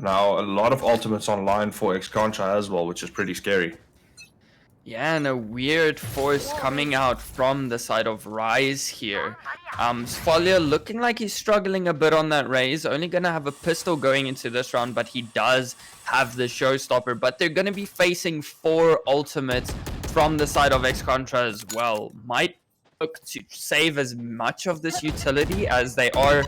Now a lot of ultimates online for ex-Contra as well, which is pretty scary. Yeah, and a weird force coming out from the side of Rise here. Svalia looking like he's struggling a bit on that raise. Only gonna have a pistol going into this round, but he does have the showstopper. But they're gonna be facing 4 ultimates from the side of ex-Contra as well. Might look to save as much of this utility as they are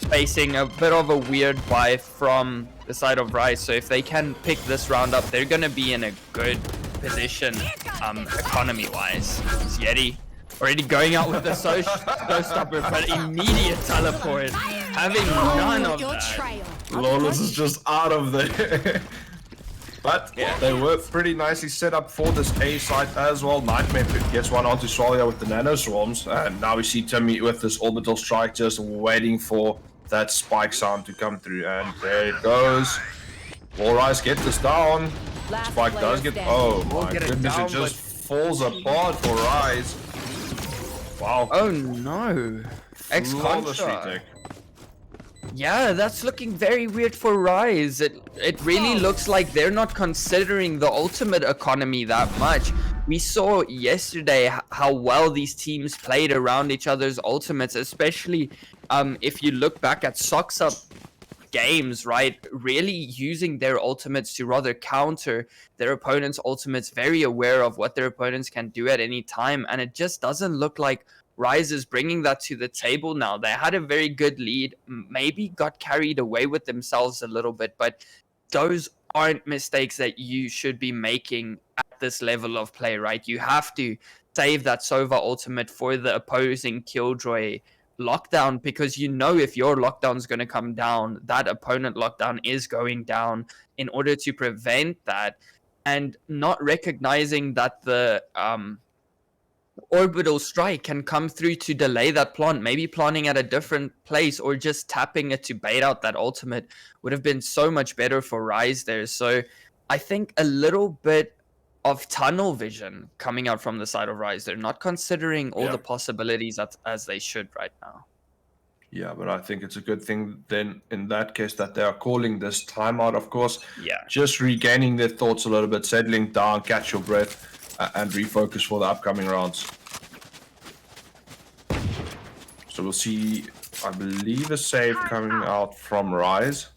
facing a bit of a weird buy from the side of Rise. So if they can pick this round up, they're gonna be in a good position economy wise. Yeti Already going out with the showstopper, but immediate teleport. Having none of that. Lawless is just out of there. But they were pretty nicely set up for this A site as well. Nightmare gets one onto Swalia with the nano swarms, and now we see Timmy with this orbital strike just waiting for that spike sound to come through, and there it goes. All Rise get this down. Spike does get. Oh my goodness! It just falls apart for Rise. Wow. Oh no. X-Contra. Yeah, that's looking very weird for Rise. It really looks like they're not considering the ultimate economy that much. We saw yesterday how well these teams played around each other's ultimates, especially if you look back at Socks Up games, right? Really using their ultimates to rather counter their opponent's ultimates, very aware of what their opponents can do at any time, and it just doesn't look like Rise is bringing that to the table now. They had a very good lead, maybe got carried away with themselves a little bit, but those aren't mistakes that you should be making at this level of play, right? You have to save that Sova ultimate for the opposing Killjoy lockdown, because you know if your lockdown is going to come down, that opponent lockdown is going down, in order to prevent that. And not recognizing that the orbital strike can come through to delay that plant, maybe planting at a different place or just tapping it to bait out that ultimate would have been so much better for Rise there. So I think a little bit of tunnel vision coming out from the side of Rise. They're not considering all the possibilities as they should right now. Yeah, but I think it's a good thing then in that case that they are calling this timeout, of course. Yeah. Just regaining their thoughts a little bit, settling down, catch your breath, and refocus for the upcoming rounds. So we'll see, I believe, a save coming out from Rise.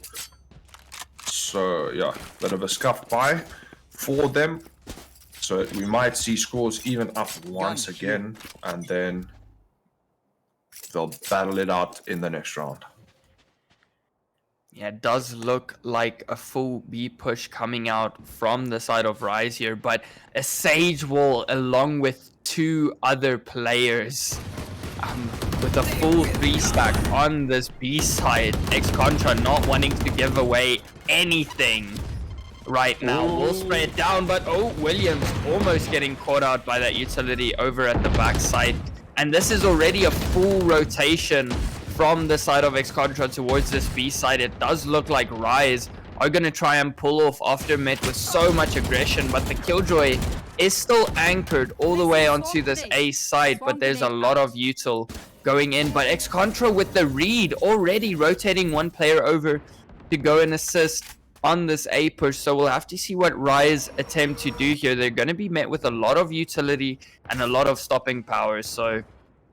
So yeah, bit of a scuff by for them. So we might see scores even up once again, and then they'll battle it out in the next round. Yeah, it does look like a full B push coming out from the side of Rise here, but a Sage Wall along with two other players with a full 3-stack on this B side. X-Contra not wanting to give away anything right now. We'll spray it down, but Williams almost getting caught out by that utility over at the backside. And this is already a full rotation from the side of X-Contra towards this B side. It does look like Rise are going to try and pull off after met with so much aggression, but the Killjoy is still anchored all the way onto this A side, but there's a lot of util going in. But X-Contra with the read already rotating one player over to go and assist on this A push, so we'll have to see what Rise attempt to do here. They're going to be met with a lot of utility and a lot of stopping power, so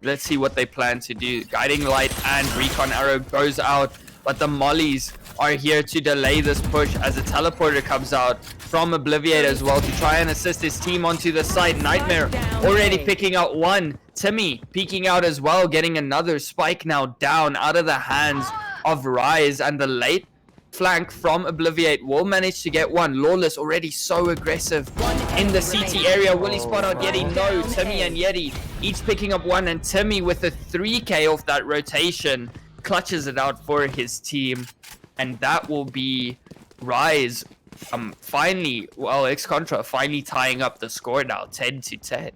let's see what they plan to do. Guiding Light and Recon Arrow goes out, but the Mollies are here to delay this push as a teleporter comes out from Obliviate as well to try and assist his team onto the side. Nightmare already picking out one. Timmy peeking out as well, getting another spike now down out of the hands of Rise, and the late flank from Obliviate will manage to get one. Lawless already so aggressive in the CT area. Will he spot out Yeti? No. Timmy and Yeti each picking up one, and Timmy with a 3k off that rotation clutches it out for his team, and that will be Rise finally, well, X-Contra finally tying up the score now, 10-10.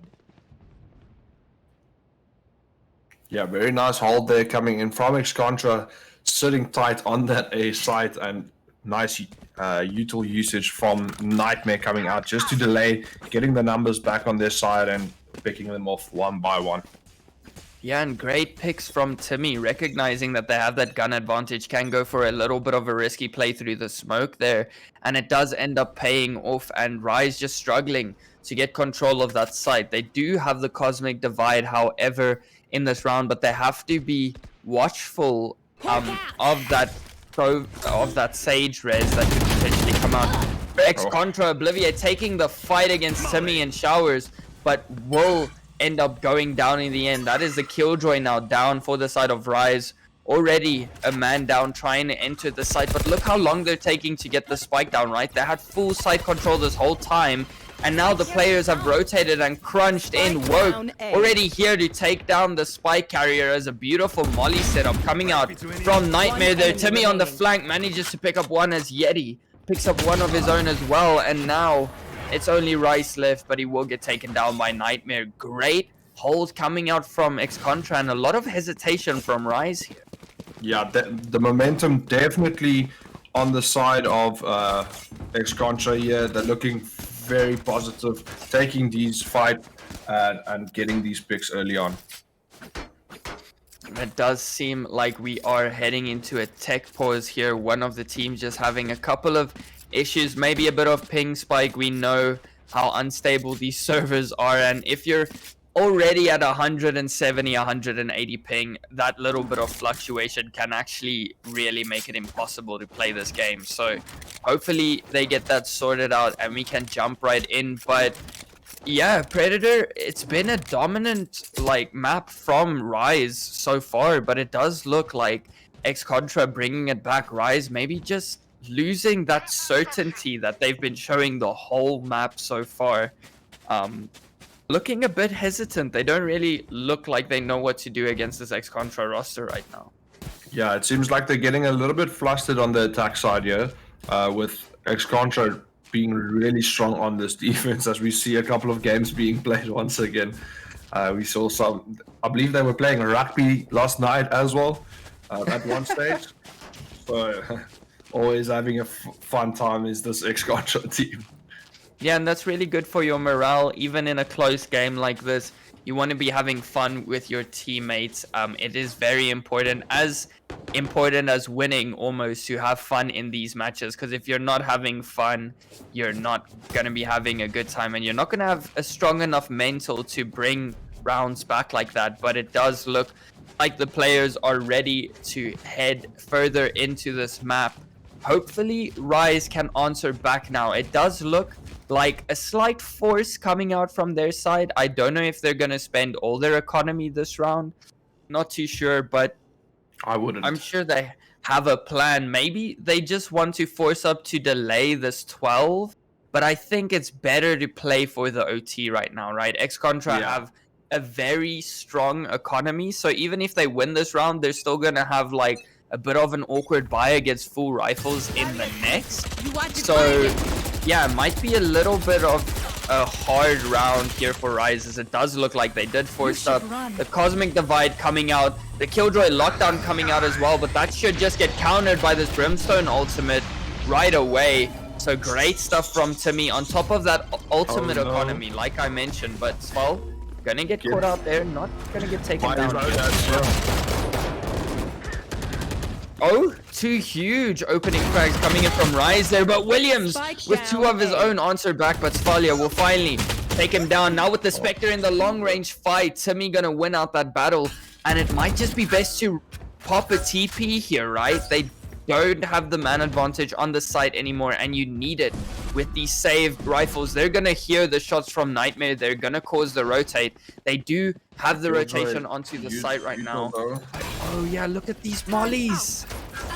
Yeah, very nice hold there coming in from X-Contra, sitting tight on that A site, and nice util usage from Nightmare coming out just to delay, getting the numbers back on their side and picking them off one by one. Yeah, and great picks from Timmy, recognizing that they have that gun advantage, can go for a little bit of a risky play through the smoke there, and it does end up paying off, and Rise just struggling to get control of that site. They do have the Cosmic Divide, however, in this round, but they have to be watchful of that Sage res that could potentially come out. X-Contra Obliviate taking the fight against Timmy and Showers, but will end up going down in the end. That is the Killjoy now down for the side of Rise. already a man down trying to enter the site, but look how long they're taking to get the spike down, right? They had full site control this whole time, and now the players have rotated and crunched in. Woke already here to take down the spike carrier as a beautiful molly setup coming out from Nightmare there. Timmy on the flank manages to pick up one as Yeti picks up one of his own as well, and now it's only Rice left, but he will get taken down by Nightmare. Great hold coming out from X-Contra and a lot of hesitation from Rise here. Yeah, the momentum definitely on the side of X-Contra here. They're looking very positive, taking these fights and getting these picks early on. It does seem like we are heading into a tech pause here. One of the teams just having a couple of issues, maybe a bit of ping spike. We know how unstable these servers are, and if you're already at 170, 180 ping, that little bit of fluctuation can actually really make it impossible to play this game. So hopefully they get that sorted out and we can jump right in. But yeah, Predator, it's been a dominant map from Rise so far, but it does look like X-Contra bringing it back. Rise maybe just losing that certainty that they've been showing the whole map so far. Looking a bit hesitant. They don't really look like they know what to do against this X-Contra roster right now. Yeah, it seems like they're getting a little bit flustered on the attack side here, with X-Contra being really strong on this defense, as we see a couple of games being played once again. We saw some, I believe they were playing rugby last night as well, at one stage. So always having a fun time is this X-Contra team. Yeah, and that's really good for your morale. Even in a close game like this, you want to be having fun with your teammates. It is very important as winning almost, to have fun in these matches, because if you're not having fun, you're not going to be having a good time, and you're not going to have a strong enough mental to bring rounds back like that. But it does look like the players are ready to head further into this map. Hopefully Rise can answer back now. It does look like a slight force coming out from their side. I don't know if they're going to spend all their economy this round. Not too sure, but I wouldn't. I'm sure they have a plan. Maybe they just want to force up to delay this 12, but I think it's better to play for the OT right now, right? X-Contra have a very strong economy, so even if they win this round, they're still going to have a bit of an awkward buy against full rifles in the next. So yeah, it might be a little bit of a hard round here for Rise, as it does look like they did force up. The Cosmic Divide coming out, the Killjoy Lockdown coming out as well, but that should just get countered by this Brimstone ultimate right away. So great stuff from Timmy on top of that ultimate economy, like I mentioned. But Sval gonna get caught out there, not gonna get taken down. Oh, two huge opening frags coming in from Rise there, but Williams with two of his own answered back, but Svalia will finally take him down. Now with the Spectre in the long range fight, Timmy gonna win out that battle, and it might just be best to pop a TP here, right? They don't have the man advantage on the site anymore, and you need it with these saved rifles. They're gonna hear the shots from Nightmare. They're gonna cause the rotate. They do have the rotation onto the site right now. Oh yeah, look at these mollies.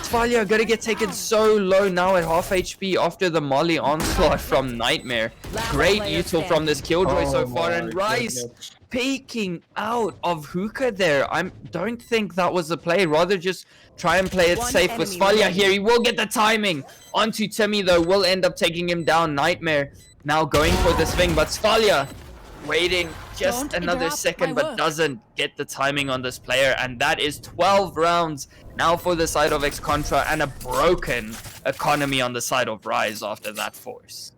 Svalia gonna get taken so low now at half HP after the molly onslaught from Nightmare. Great util from this Killjoy so far, and Rise peeking out of hookah there. I don't think that was the play. Rather just try and play it safe with Svalia here. He will get the timing onto Timmy though. Will end up taking him down. Nightmare now going for the swing, but Svalia waiting just another second, but doesn't get the timing on this player, and that is 12 rounds now for the side of X-Contra, and a broken economy on the side of Rise after that force.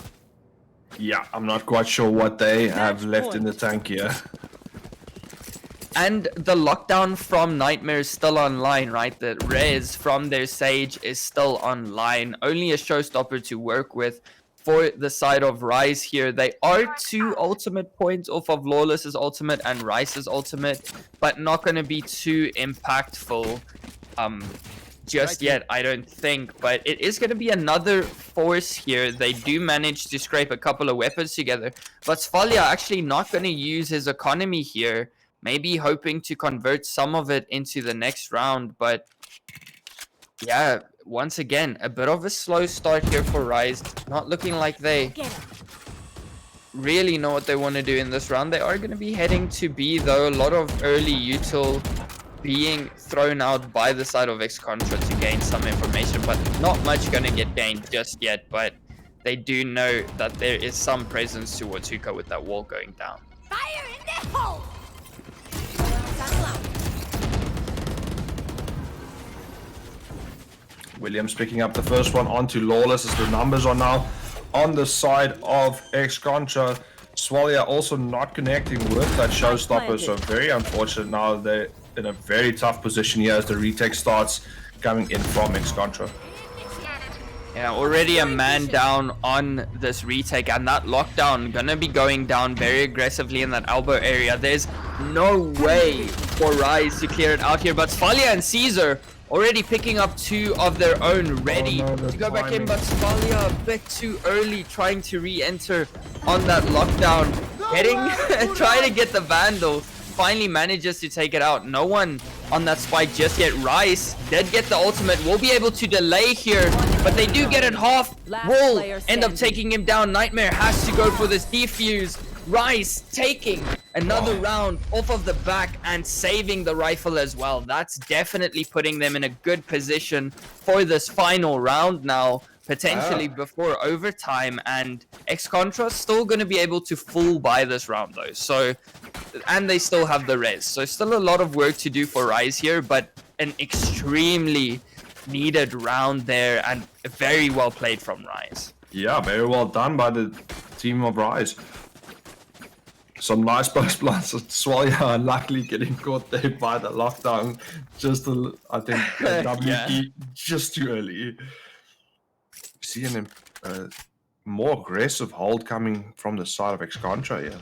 Yeah, I'm not quite sure what they have left in the tank here. And the lockdown from Nightmare is still online, right? The res from their Sage is still online. Only a showstopper to work with for the side of Rise here. They are 2 ultimate points off of Lawless's ultimate and Rice's ultimate, but not going to be too impactful just yet, I don't think. But it is going to be another force here. They do manage to scrape a couple of weapons together, but Svalia actually not going to use his economy here. Maybe hoping to convert some of it into the next round, but Yeah, once again, a bit of a slow start here for Rise. Not looking like they really know what they want to do in this round. They are going to be heading to B, though. A lot of early util being thrown out by the side of X-Contra to gain some information, but not much going to get gained just yet. But they do know that there is some presence towards Hookah with that wall going down. Fire in the hole! Williams picking up the first one onto Lawless as the numbers are now on the side of X-Contra. Swalia also not connecting with that showstopper, so very unfortunate. Now they're in a very tough position here as the retake starts coming in from X-Contra. Yeah, already a man down on this retake, and that lockdown gonna be going down very aggressively in that elbow area. There's no way for Rise to clear it out here, but Svalia and Caesar already picking up two of their own, ready to go back in, but Svalia a bit too early, trying to re-enter on that lockdown, trying to get the Vandal. Finally manages to take it out. No one on that spike just yet. Rice did get the ultimate. Will be able to delay here, but they do get it half. Will end up taking him down. Nightmare has to go for this defuse. Rice taking another round off of the back and saving the rifle as well. That's definitely putting them in a good position for this final round now, potentially before overtime. And X-Contra still going to be able to full buy this round though. So, and they still have the res. So still a lot of work to do for Rise here, but an extremely needed round there and very well played from Rise. Yeah, very well done by the team of Rise. Some nice post plants. Swalia unluckily getting caught there by the lockdown. Just, I think, WP just too early. Seeing a more aggressive hold coming from the side of X-Contra, yeah.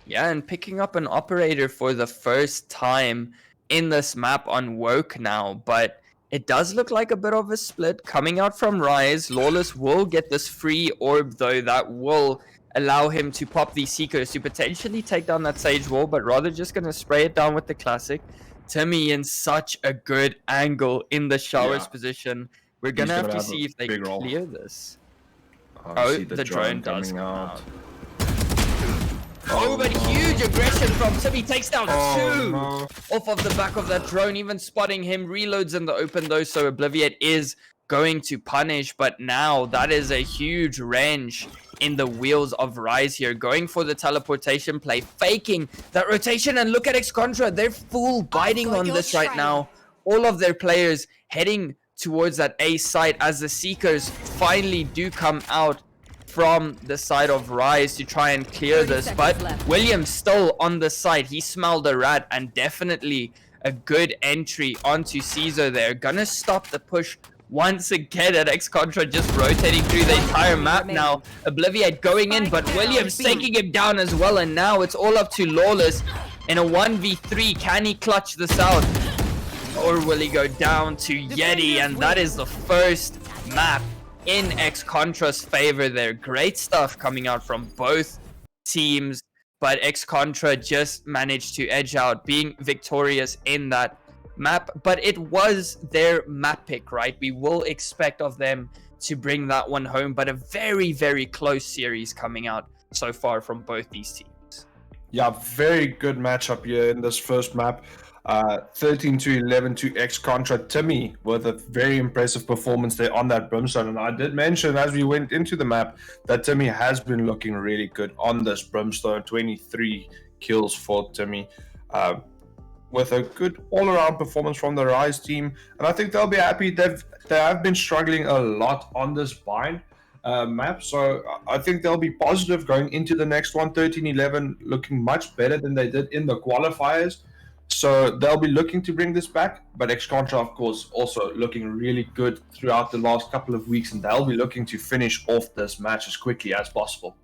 Yeah, and picking up an operator for the first time in this map on Woke now, but it does look like a bit of a split coming out from Rise. Lawless will get this free orb though, that will allow him to pop these Seekers to potentially take down that Sage wall, but rather just going to spray it down with the Classic. Timmy in such a good angle in the showers position. We're going to have to see if they clear this. Oh, the drone does come out. Oh, but huge aggression from Timmy, takes down two off of the back of that drone, even spotting him. Reloads in the open though, so Obliviate is going to punish, but now that is a huge wrench in the wheels of Rise here, going for the teleportation play, faking that rotation, and look at X-Contra, they're full biting on this right now. All of their players heading towards that A site as the Seekers finally do come out from the side of Rise to try and clear this, but Williams still on the side. He smelled a rat, and definitely a good entry onto Caesar there. Gonna stop the push once again at X-Contra, just rotating through the entire map now. Obliviate going in, but Williams taking him down as well, and now it's all up to Lawless in a 1v3. Can he clutch this out, or will he go down to Yeti? And that is the first map in X-Contra's favor there. Great stuff coming out from both teams, but X-Contra just managed to edge out, being victorious in that map. But it was their map pick, right? We will expect of them to bring that one home, but a very, very close series coming out so far from both these teams. Yeah, very good matchup here in this first map. 13-11 to X-Contra. Timmy with a very impressive performance there on that Brimstone. And I did mention as we went into the map that Timmy has been looking really good on this Brimstone. 23 kills for Timmy. With a good all-around performance from the Rise team. And I think they'll be happy. They have been struggling a lot on this bind map. So I think they'll be positive going into the next one. 13-11 looking much better than they did in the qualifiers. So they'll be looking to bring this back, but X-Contra, of course, also looking really good throughout the last couple of weeks, and they'll be looking to finish off this match as quickly as possible.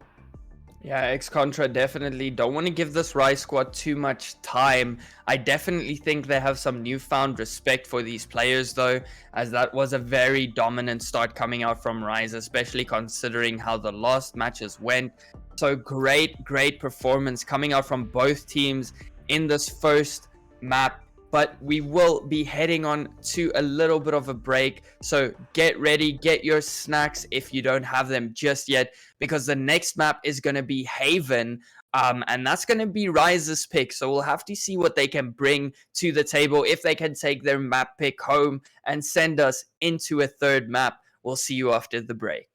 Yeah, X-Contra definitely don't want to give this Rise squad too much time. I definitely think they have some newfound respect for these players though, as that was a very dominant start coming out from Rise, especially considering how the last matches went. So great performance coming out from both teams in this first map but we will be heading on to a little bit of a break. So get ready, get your snacks if you don't have them just yet, because the next map is going to be Haven. And that's going to be Rise's pick. So we'll have to see what they can bring to the table, if they can take their map pick home and send us into a third map. We'll see you after the break.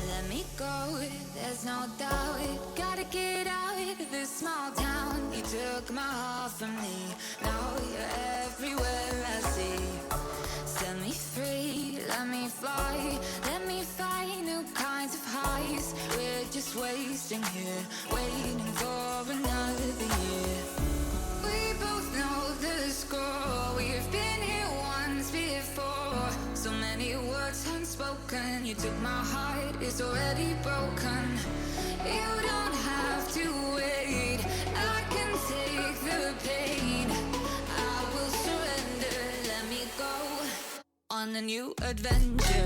Let me go, there's no doubt. Gotta get out of this small town. You took my heart from me, now you're everywhere I see. Set me free, let me fly. Let me find new kinds of highs. We're just wasting here, waiting for another year. We both know the score, we've been here once before. So many words unspoken, you took my heart, it's already broken. You don't have to wait, I can take the pain. I will surrender, let me go on a new adventure.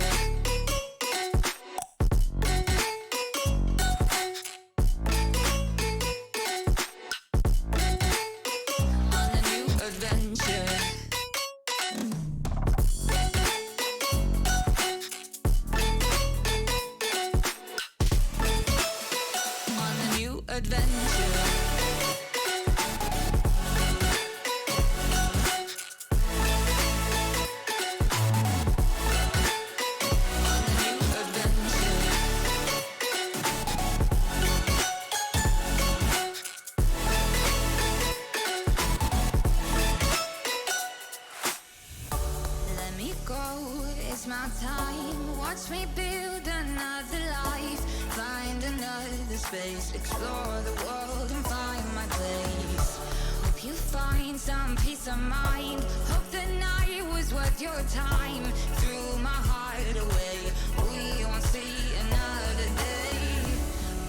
It's my time, watch me build another life. Find another space, explore the world and find my place. Hope you find some peace of mind. Hope the night was worth your time. Threw my heart away, we won't see another day.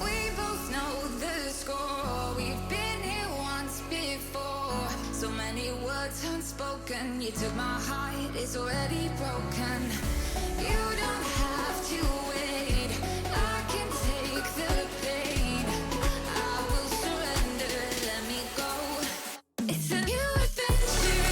We both know the score, we've been here once before. So many words unspoken, you took my heart, it's already broken. You don't have to wait, I can take the pain. I will surrender, let me go. It's a new adventure.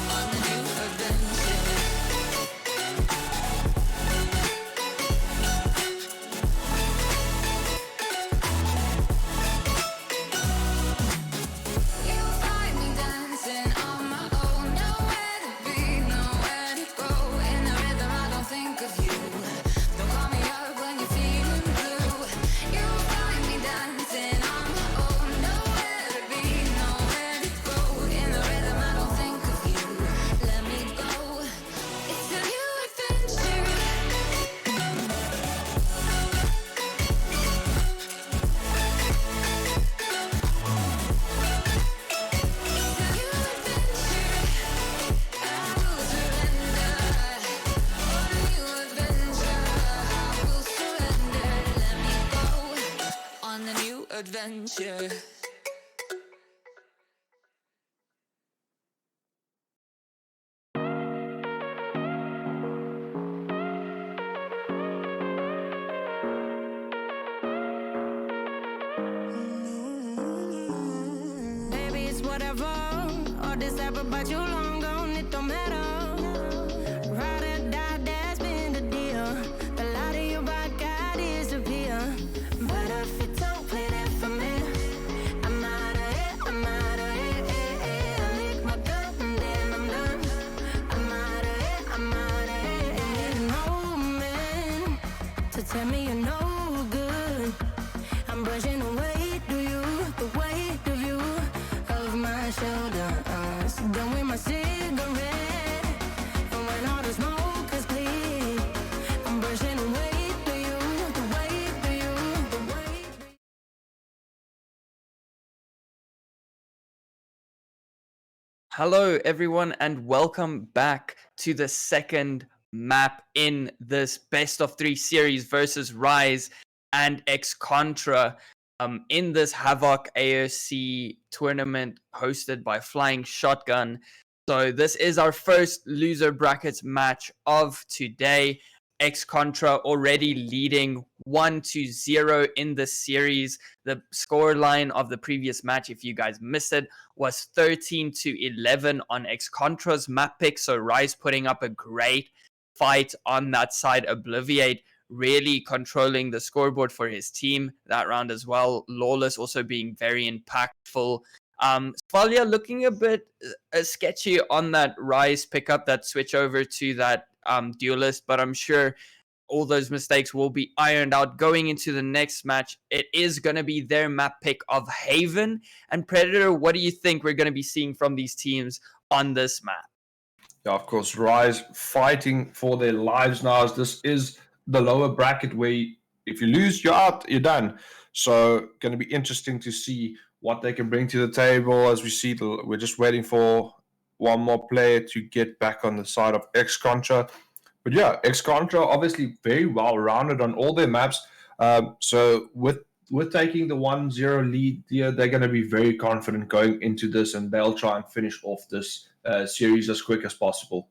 On a new adventure. Adventure. whatever. All this ever about you long gone, it don't matter. Ride or die, that's been the deal. The light of your back, I disappear. But if you don't play that for me, I'm out of it, I'm out of it. I lick my gun and then I'm done. I'm out of it, I'm out of it. And no man to tell me you're no good. I'm brushing the weight of you, the weight of you, of my shoulders. Done with my cigarette, and when all the smoke is clear, I'm brushing the weight of you, the weight of you, the weight of you. Hello, everyone, and welcome back to the second map in this best of 3 series versus Rise and X Contra in this HAVOK AOC tournament hosted by Flying Shotgun. So this is our first loser brackets match of today. X Contra already leading 1-0 in the series. The scoreline of the previous match, if you guys missed it, was 13-11 on X Contra's map pick. So Rise putting up a great fight on that side. Obliviate really controlling the scoreboard for his team that round as well. Lawless also being very impactful. Svalia looking a bit sketchy on that Rise pickup, that switch over to that duelist, but I'm sure all those mistakes will be ironed out going into the next match. It is going to be their map pick of Haven and Predator. What do you think we're going to be seeing from these teams on this map? Yeah, of course, Rise fighting for their lives now, as this is the lower bracket where if you lose, you're out, you're done. So going to be interesting to see what they can bring to the table. As we see, we're just waiting for one more player to get back on the side of X Contra. But yeah, X Contra obviously very well rounded on all their maps. So with taking the 1-0 lead here, they're going to be very confident going into this, and they'll try and finish off this series as quick as possible.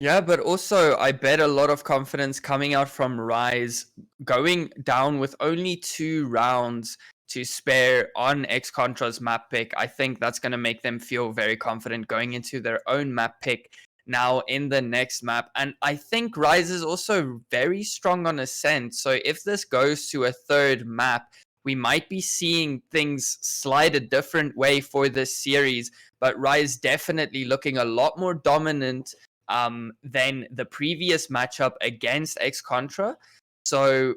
Yeah, but also I bet a lot of confidence coming out from Rise, going down with only 2 rounds to spare on X Contra's map pick. I think that's going to make them feel very confident going into their own map pick now in the next map. And I think Rise is also very strong on Ascent. So if this goes to a third map, we might be seeing things slide a different way for this series. But Rise definitely looking a lot more dominant than the previous matchup against X Contra. So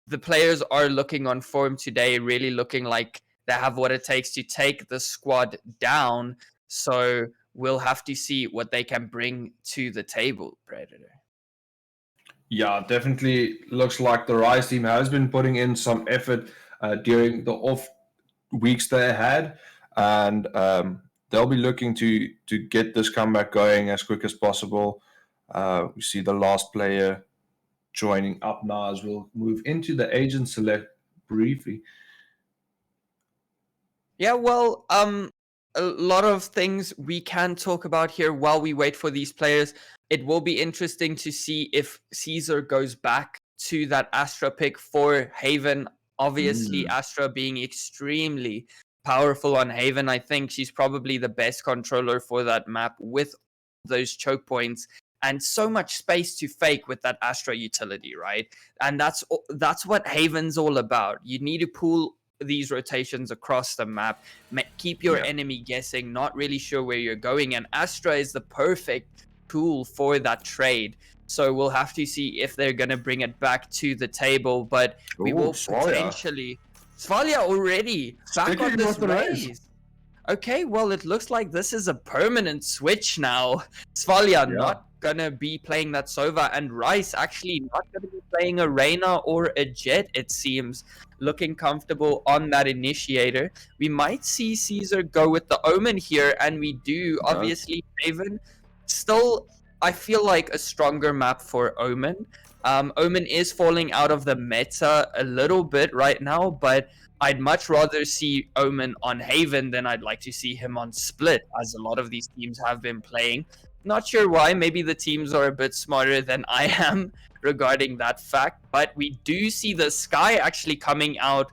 the players are looking on form today, really looking like they have what it takes to take the squad down. So we'll have to see what they can bring to the table, Predator. Yeah, definitely looks like the Rise team has been putting in some effort during the off weeks they had, and they'll be looking to get this comeback going as quick as possible. We see the last player joining up now as we'll move into the agent select briefly. Yeah, well, a lot of things we can talk about here while we wait for these players. It will be interesting to see if Caesar goes back to that Astra pick for Haven. Obviously, Astra being extremely powerful on Haven. I think she's probably the best controller for that map with those choke points and so much space to fake with that Astra utility, right? And that's what Haven's all about. You need to pull these rotations across the map, keep your enemy guessing, not really sure where you're going, and Astra is the perfect tool for that trade. So we'll have to see if they're going to bring it back to the table, but we will potentially... Svalia already back on this race. Okay, well, it looks like this is a permanent switch now. Svalia not gonna be playing that Sova, and Rice actually not gonna be playing a Reyna or a Jet, it seems. Looking comfortable on that initiator. We might see Caesar go with the Omen here, and we do. Obviously, Raven still, I feel like, a stronger map for Omen. Omen is falling out of the meta a little bit right now, but I'd much rather see Omen on Haven than I'd like to see him on Split, as a lot of these teams have been playing. Not sure why. Maybe the teams are a bit smarter than I am regarding that fact, but we do see the Sky actually coming out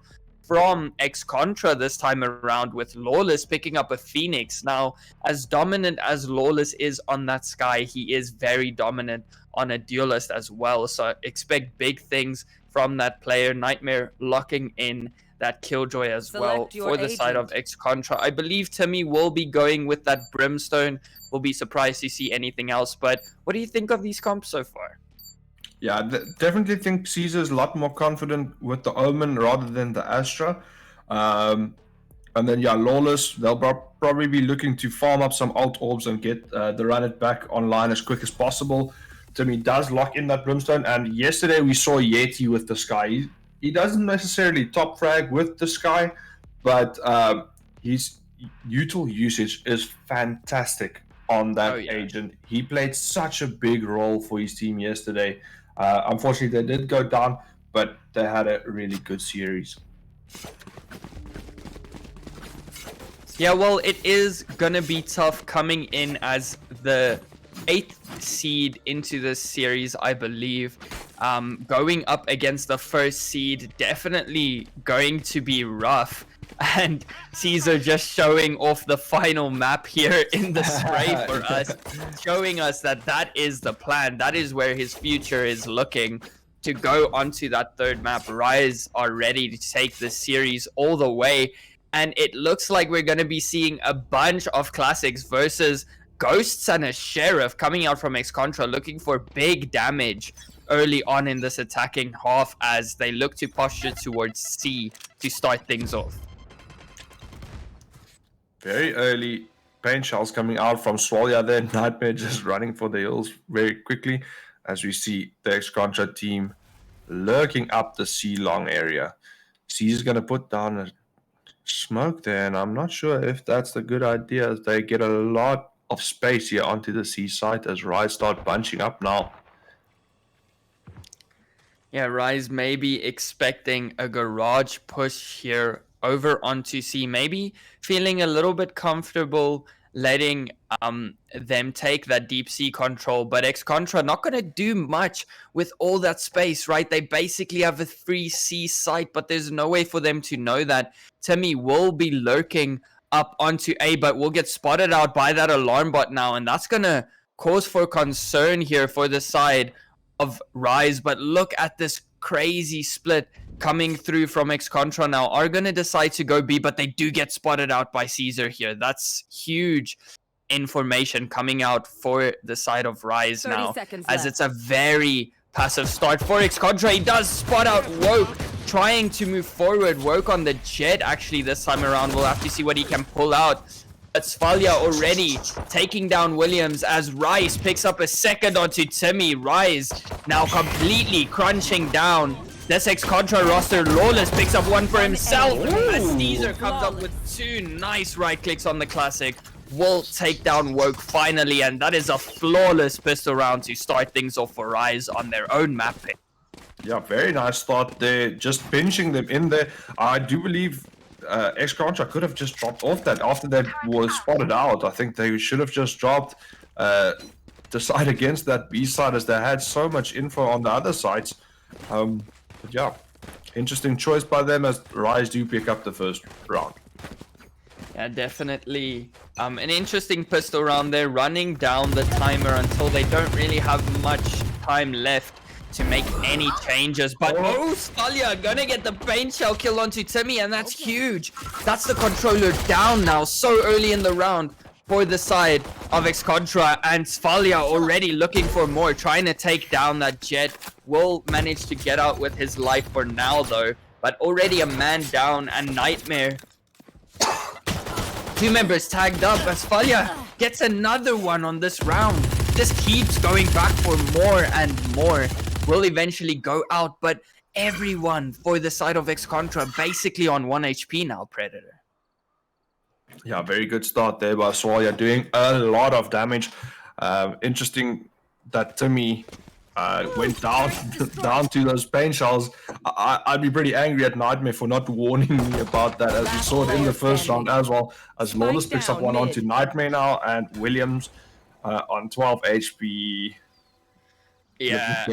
from X-Contra this time around, with Lawless picking up a Phoenix. Now, as dominant as Lawless is on that Sky, he is very dominant on a Duelist as well. So expect big things from that player. Nightmare locking in that Killjoy as well Select your for the side of agent. X-Contra. I believe Timmy will be going with that Brimstone. We'll be surprised to see anything else. But what do you think of these comps so far? Yeah, definitely think Caesar's a lot more confident with the Omen rather than the Astra. And then, yeah, Lawless, they'll probably be looking to farm up some alt orbs and get the run it back online as quick as possible. Timmy does lock in that Brimstone, and yesterday we saw Yeti with the Sky. He doesn't necessarily top frag with the Sky, but his util usage is fantastic on that agent. He played such a big role for his team yesterday. Unfortunately, they did go down, but they had a really good series. Yeah, well, it is gonna be tough coming in as the 8th seed into this series, I believe. Going up against the 1st seed, definitely going to be rough. And Caesar just showing off the final map here in the spray for us, showing us that that is the plan. That is where his future is looking, to go onto that 3rd map. Rise are ready to take the series all the way. And it looks like we're going to be seeing a bunch of classics versus Ghosts and a Sheriff coming out from X-Contra, looking for big damage early on in this attacking half as they look to posture towards C to start things off. Very early paint shells coming out from Swalya there. Nightmare just running for the hills very quickly as we see the X-Contra team lurking up the C long area. C is going to put down a smoke there, and I'm not sure if that's the good idea as they get a lot of space here onto the C side as Rise start bunching up now. Yeah, Rise may be expecting a garage push here over onto C, maybe feeling a little bit comfortable letting them take that deep sea control, but X-Contra not going to do much with all that space, right? They basically have a free C site, but there's no way for them to know that. Timmy will be lurking up onto A, but will get spotted out by that alarm bot now, and that's going to cause for concern here for the side of Rise. But look at this crazy split coming through from X-Contra now. Are going to decide to go B, but they do get spotted out by Caesar here. That's huge information coming out for the side of Rise now, as it's a very passive start for X-Contra. He does spot out Woke, trying to move forward. Woke on the jet actually this time around. We'll have to see what he can pull out. But Svalya already taking down Williams as Rise picks up a second onto Timmy. Rise now completely crunching down this X-Contra roster. Lawless picks up one for himself as Caesar comes up with 2 nice right clicks on the classic. Will take down Woke finally, and that is a flawless pistol round to start things off for Rise on their own map pick. Yeah, very nice start there, just pinching them in there. I do believe X-Contra could have just dropped off that after that was spotted out. I think they should have just dropped the side against that B side, as they had so much info on the other sides. But yeah, interesting choice by them as Rise do pick up the first round. Yeah, definitely. An interesting pistol round there, running down the timer until they don't really have much time left to make any changes. But Svalya gonna get the paint shell kill onto Timmy, and that's huge. That's the controller down now so early in the round for the side of X-Contra, and Svalya already looking for more, trying to take down that jet. Will manage to get out with his life for now though, but already a man down, and Nightmare 2 members tagged up as Svalya gets another one on this round. Just keeps going back for more and more. Will eventually go out, but everyone for the side of X-Contra basically on 1 HP now, Predator. Yeah, very good start there by Swalya, doing a lot of damage. Interesting that Timmy went down to those paint shells. I'd be pretty angry at Nightmare for not warning me about that, as we saw it in the first round as well. As Lawless picks up one onto Nightmare now, and Williams on 12 HP. Yeah.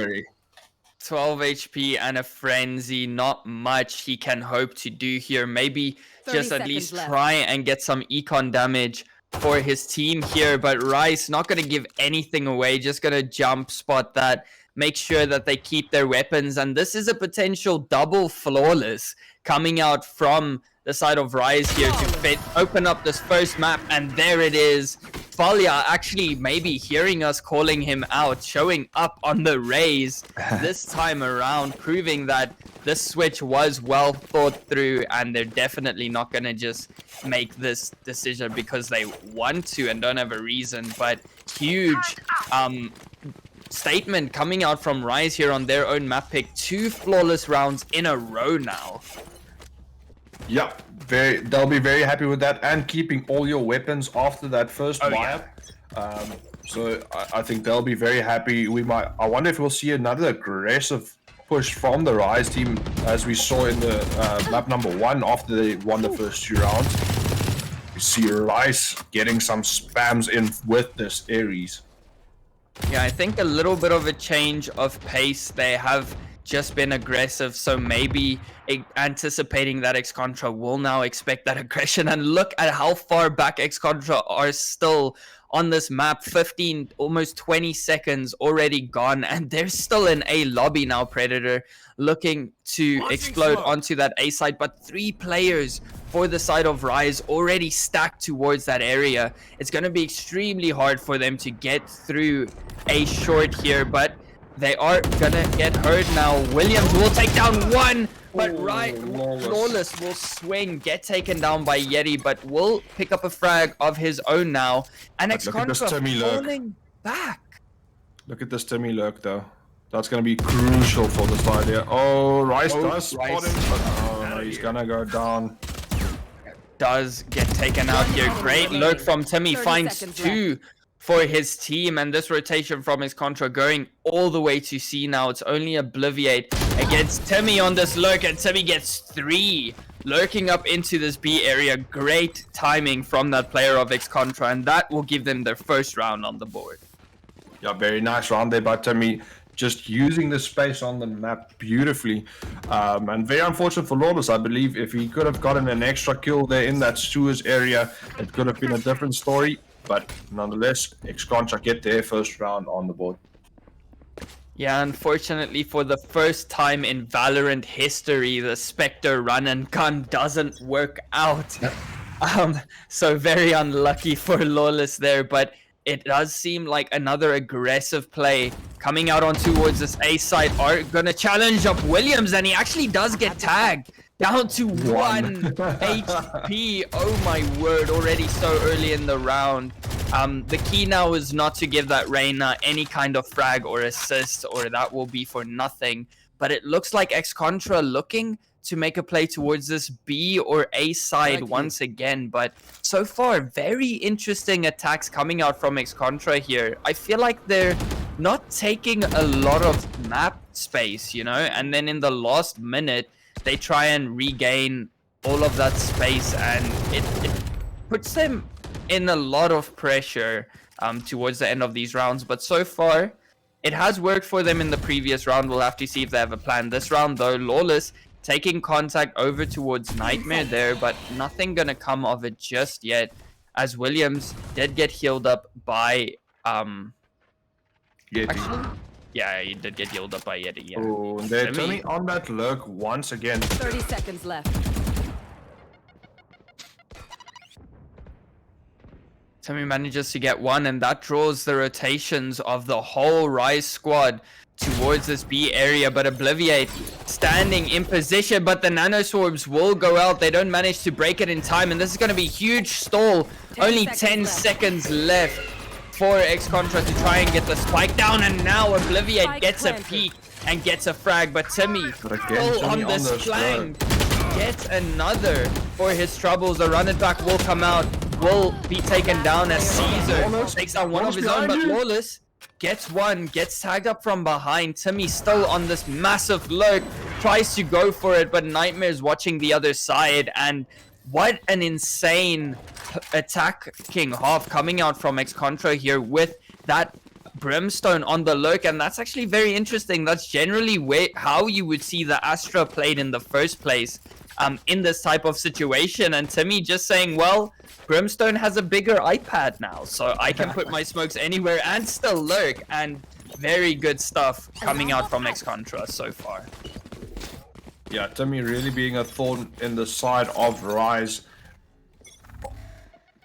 12 HP and a frenzy. Not much he can hope to do here. Maybe 30 just at seconds least left. try and get some econ damage for his team here. But Rice not going to give anything away. Just going to jump spot that. Make sure that they keep their weapons. And this is a potential double flawless coming out from the side of Rise here to open up this first map. And there it is. Falia actually maybe hearing us calling him out, showing up on the Raze this time around, proving that this switch was well thought through, and they're definitely not going to just make this decision because they want to and don't have a reason. But huge statement coming out from Rise here on their own map pick. 2 flawless rounds in a row now. Yeah, they'll be very happy with that, and keeping all your weapons after that first wire. So I think they'll be very happy. I wonder if we'll see another aggressive push from the Rise team, as we saw in the map number 1 after they won the first 2 rounds. We see Rise getting some spams in with this Ares. Yeah, I think a little bit of a change of pace. They have just been aggressive, so maybe anticipating that X-Contra will now expect that aggression. And look at how far back X-Contra are still on this map. 15, almost 20 seconds already gone, and they're still in A lobby now. Predator looking to explode onto that A side, but 3 players for the side of Rise already stacked towards that area. It's going to be extremely hard for them to get through A short here, but they are gonna get hurt now. Williams will take down 1, but Flawless will swing, get taken down by Yeti, but will pick up a frag of his own now. And X-Contra falling back. Look at this Timmy lurk though. That's gonna be crucial for the side here. Oh, Rice does spot him, but oh no, he's gonna go down. Does get taken out here. Great lurk from Timmy, finds 2 for his team, and this rotation from his Contra going all the way to C now. It's only Obliviate against Timmy on this lurk, and Timmy gets 3 lurking up into this B area. Great timing from that player of X-Contra, and that will give them their first round on the board. Yeah, very nice round there by Timmy, just using the space on the map beautifully. And very unfortunate for Lawless, I believe. If he could have gotten an extra kill there in that Stewards area, it could have been a different story. But nonetheless, X-Contra get their first round on the board. Yeah, unfortunately for the first time in Valorant history, the Spectre run and gun doesn't work out. So very unlucky for Lawless there, but it does seem like another aggressive play coming out on towards this A side. Are gonna challenge up Williams, and he actually does get tagged. Down to 1 HP. Oh my word, already so early in the round. The key now is not to give that Reyna any kind of frag or assist, or that will be for nothing. But it looks like X-Contra looking to make a play towards this B or A side once again. But so far, very interesting attacks coming out from X-Contra here. I feel like they're not taking a lot of map space, you know, and then in the last minute, they try and regain all of that space, and it puts them in a lot of pressure towards the end of these rounds. But so far, it has worked for them in the previous round. We'll have to see if they have a plan this round, though. Lawless taking contact over towards Nightmare there, but nothing gonna come of it just yet, as Williams did get healed up by Yeti. actually, yeah, he did get healed up by Yeti. Yeah. Oh, and they're turning on that lurk once again. 30 seconds left. Timmy manages to get 1, and that draws the rotations of the whole Rise squad towards this B area. But Obliviate standing in position, but the nanoswarms will go out. They don't manage to break it in time, and this is going to be huge stall. Only 10 seconds left for X-Contra to try and get the spike down, and now Obliviate gets a peek and gets a frag. But Timmy still on this flank gets another for his troubles. The run it back will come out, will be taken down as Caesar takes down one of his own, but Lawless gets 1, gets tagged up from behind. Timmy still on this massive lurk, tries to go for it, but Nightmare's watching the other side. And what an insane attacking half coming out from X-Contra here with that Brimstone on the lurk, and that's actually very interesting. That's generally how you would see the Astra played in the first place in this type of situation. And Timmy just saying, well, Brimstone has a bigger iPad now, so I can put my smokes anywhere and still lurk. And very good stuff coming out from X-Contra so far. Yeah, Timmy really being a thorn in the side of Rise.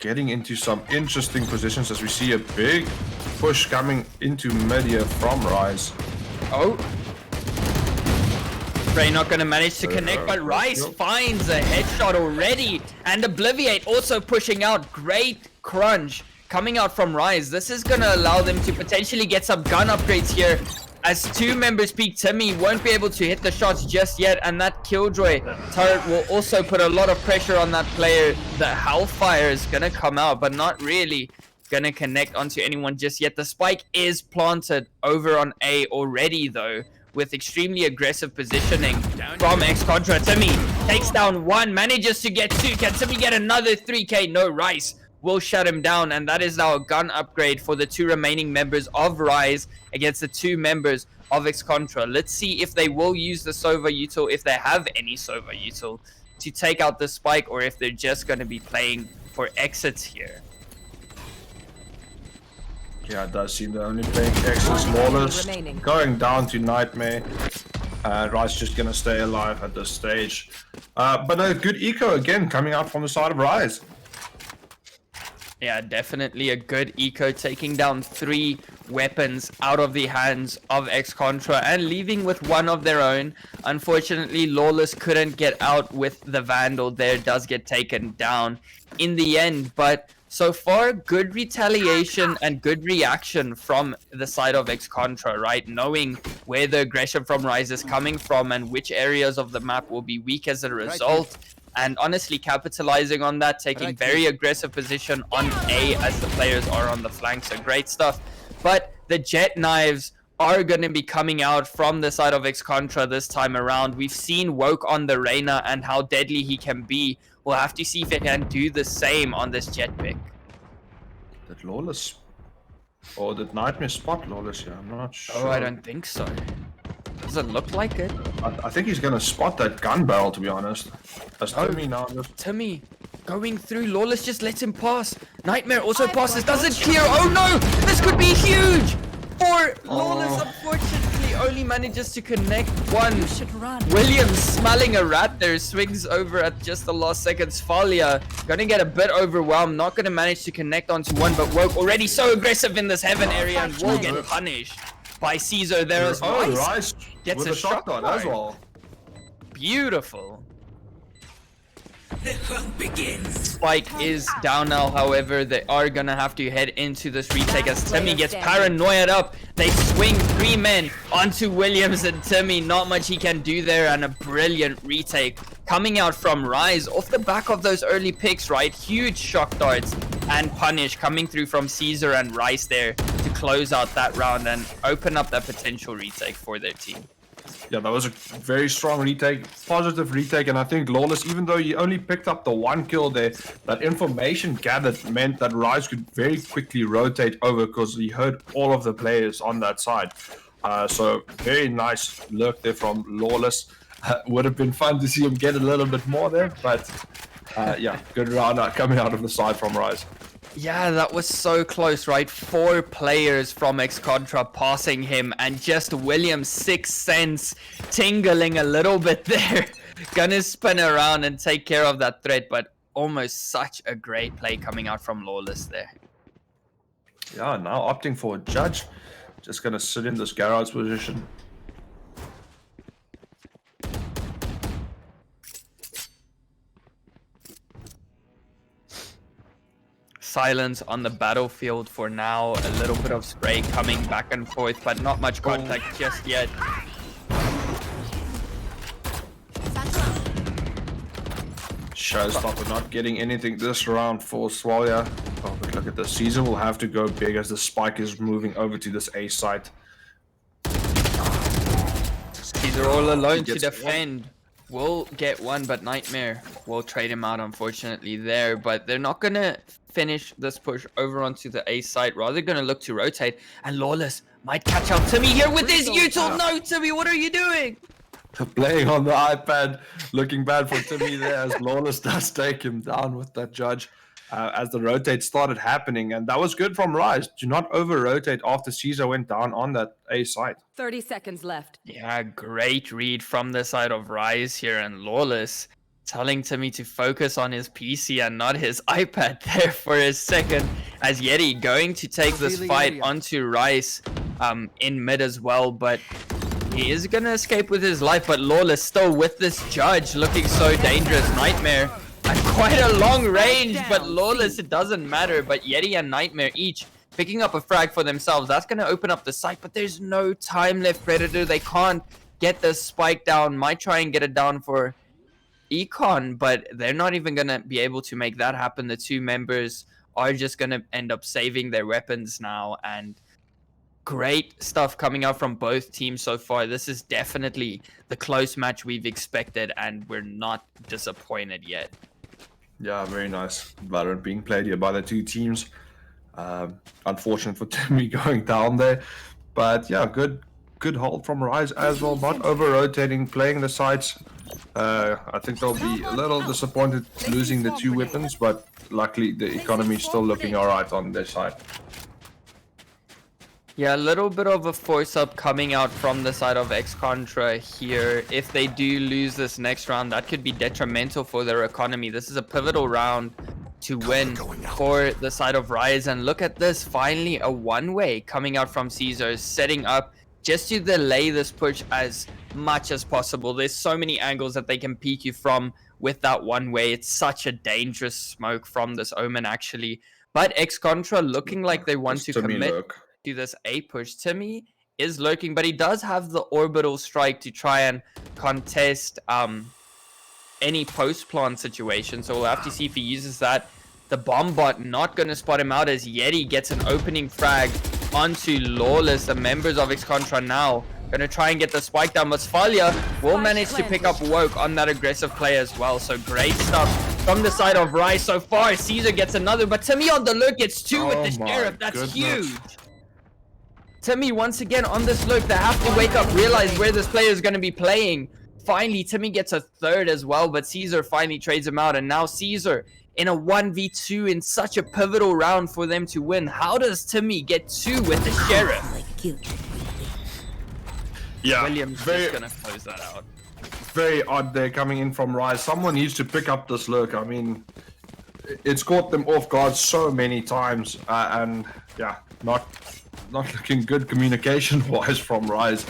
Getting into some interesting positions as we see a big push coming into mid here from Rise. Oh. Frey not going to manage to connect, but Rice finds a headshot already. And Obliviate also pushing out. Great crunch coming out from Rise. This is going to allow them to potentially get some gun upgrades here. As two members peek, Timmy won't be able to hit the shots just yet, and that Killjoy turret will also put a lot of pressure on that player. The Hellfire is gonna come out, but not really gonna connect onto anyone just yet. The spike is planted over on A already though, with extremely aggressive positioning from X-Contra. Timmy takes down one, manages to get two. Can Timmy get another 3K? No, Rice will shut him down, and that is now a gun upgrade for the two remaining members of Rise against the two members of X-Contra. Let's see if they will use the Sova util, if they have any Sova util, to take out the spike, or if they're just going to be playing for exits here. Yeah, it does seem they're only playing exits. Lawless going down to Nightmare. Rise just going to stay alive at this stage. But a good eco again coming out from the side of Rise. Yeah, definitely a good eco, taking down 3 weapons out of the hands of X-Contra and leaving with one of their own. Unfortunately, Lawless couldn't get out with the Vandal there, does get taken down in the end. But so far, good retaliation and good reaction from the side of X-Contra, right? Knowing where the aggression from Rise is coming from and which areas of the map will be weak as a result. And honestly, capitalizing on that, taking very aggressive position on A as the players are on the flank. So great stuff. But the jet knives are going to be coming out from the side of X-Contra this time around. We've seen Woke on the Reyna and how deadly he can be. We'll have to see if he can do the same on this jet pick. Did Lawless or did Nightmare spot Lawless here? I'm not sure. Oh, I don't think so. Doesn't look like it. I think he's gonna spot that gun barrel, to be honest. As Timmy now. Timmy going through. Lawless just lets him pass. Nightmare also passes. Doesn't clear. Oh no! This could be huge! For Lawless, unfortunately, only manages to connect one. Williams smelling a rat there. Swings over at just the last seconds. Falia gonna get a bit overwhelmed. Not gonna manage to connect onto one, but Woke already so aggressive in this heaven area and will get punished by Caesar there as well. Oh, Rice gets with a a shotgun as well. Beautiful. The hunt begins. Spike is down now, however, they are gonna have to head into this retake as Timmy gets paranoid up. They swing 3 men onto Williams, and Timmy, not much he can do there, and a brilliant retake coming out from Rise off the back of those early picks, right? Huge shock darts and punish coming through from Caesar and Rice there to close out that round and open up that potential retake for their team. Yeah, that was a very strong retake, positive retake, and I think Lawless, even though he only picked up the 1 kill there, that information gathered meant that Rise could very quickly rotate over because he heard all of the players on that side. So very nice lurk there from Lawless. Would have been fun to see him get a little bit more there, but yeah, good round coming out of the side from Rise. Yeah, that was so close, right? 4 players from X-Contra passing him, and just Williams' 6th sense tingling a little bit there. Gonna spin around and take care of that threat, but almost such a great play coming out from Lawless there. Yeah, now opting for a judge. Just gonna sit in this garage position. Silence on the battlefield for now. A little bit of spray coming back and forth, but not much contact just yet. Showstopper not getting anything this round for Swalia. Oh, but look at this. Caesar will have to go big as the spike is moving over to this A site. Caesar all alone to defend. will get one, but Nightmare will trade him out, unfortunately, there. But they're not going to finish this push over onto the A site. Rather going to look to rotate. And Lawless might catch out Timmy here with his util. No, Timmy, what are you doing? Playing on the iPad, looking bad for Timmy there as Lawless does take him down with that judge as the rotate started happening. And that was good from Rise. Do not over-rotate after Caesar went down on that A site. 30 seconds left. Yeah, great read from the side of Rise here. And Lawless telling Timmy to focus on his PC and not his iPad there for a second. As Yeti going to take this fight onto Rice in mid as well. But he is going to escape with his life. But Lawless still with this judge looking so dangerous. Nightmare at quite a long range. But Lawless, it doesn't matter. But Yeti and Nightmare each picking up a frag for themselves. That's going to open up the site. But there's no time left, Predator. They can't get the spike down. Might try and get it down for Econ. But they're not even going to be able to make that happen. The two members are just going to end up saving their weapons now. And great stuff coming out from both teams so far. This is definitely the close match we've expected, and we're not disappointed yet. Yeah, very nice Valorant being played here by the two teams. Unfortunate for Timmy going down there. But yeah, good hold from Rise as well. Not over-rotating, playing the sites. I think they'll be a little disappointed losing the two weapons, but luckily the economy is still looking alright on their side. Yeah, a little bit of a force up coming out from the side of X-Contra here. If they do lose this next round, that could be detrimental for their economy. This is a pivotal round to win for the side of Rise. And look at this, finally a one-way coming out from Caesar, setting up just to delay this push as much as possible. There's so many angles that they can peek you from with that one-way. It's such a dangerous smoke from this Omen, actually. But X-Contra looking like they want to commit to this A push. Timmy is lurking, but he does have the orbital strike to try and contest any post-plant situation. So we'll have to see if he uses that. The bomb bot not going to spot him out as Yeti gets an opening frag onto Lawless. The members of X-Contra now going to try and get the spike down. Masfalia will manage to pick up Woke on that aggressive play as well. So great stuff from the side of Rice so far. Caesar gets another, but Timmy on the lurk gets two with the Sheriff. That's huge. Timmy once again on this look. They have to wake up, realize where this player is going to be playing. Finally, Timmy gets a third as well, but Caesar finally trades him out. And now Caesar in a 1v2 in such a pivotal round for them to win. How does Timmy get two with the Sheriff? Yeah, Williams is going to close that out. Very odd there coming in from Rise. Someone needs to pick up this lurk. I mean, it's caught them off guard so many times. And yeah, not looking good communication-wise from Rise.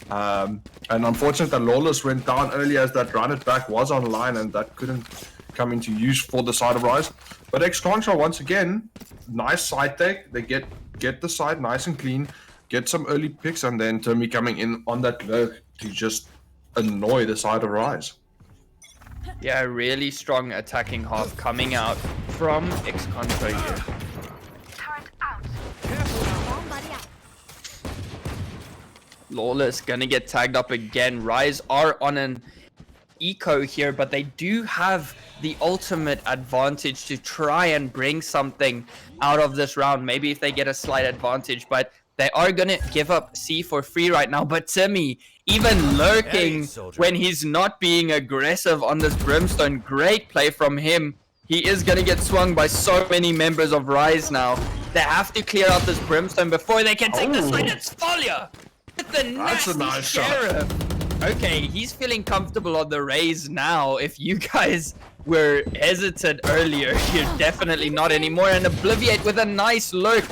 And unfortunately, that Lawless went down early as that run it back was online, and that couldn't come into use for the side of Rise. But X-Contra, once again, nice side take. They get the side nice and clean, get some early picks, and then Timmy coming in on that lurk to just annoy the side of Rise. Yeah, really strong attacking half coming out from X-Contra here. Lawless gonna get tagged up again. Rise are on an eco here, but they do have the ultimate advantage to try and bring something out of this round. Maybe if they get a slight advantage, but they are gonna give up C for free right now. But Timmy, even lurking when he's not being aggressive on this Brimstone. Great play from him. He is gonna get swung by so many members of Rise now. They have to clear out this Brimstone before they can take the side. It's Folia! That's a nice Sheriff. Shot. Okay, he's feeling comfortable on the raise now. If you guys were hesitant earlier, you're definitely not anymore. And Obliviate with a nice lurk.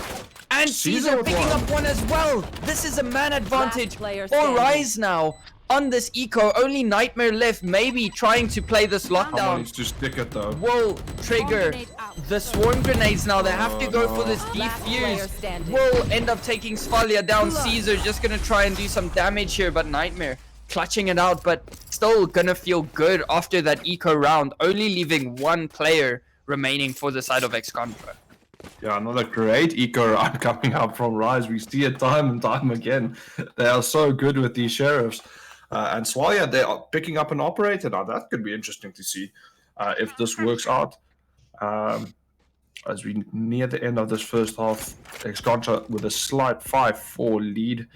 And Caesar picking up one as well. This is a man advantage for Rise now. On this eco, only Nightmare left, maybe trying to play this lockdown. Someone needs to stick it though. Will trigger the swarm grenades now. They have to go for this defuse. Will end up taking Svalia down. Caesar just gonna try and do some damage here, but Nightmare clutching it out, but still gonna feel good after that eco round, only leaving one player remaining for the side of X-Contra. Yeah, another great eco round coming up from Rise. We see it time and time again. They are so good with these Sheriffs. And Swalia, they are picking up an operator now. That could be interesting to see if this works out. As we near the end of this first half, Ex-Contra with a slight 5-4 lead.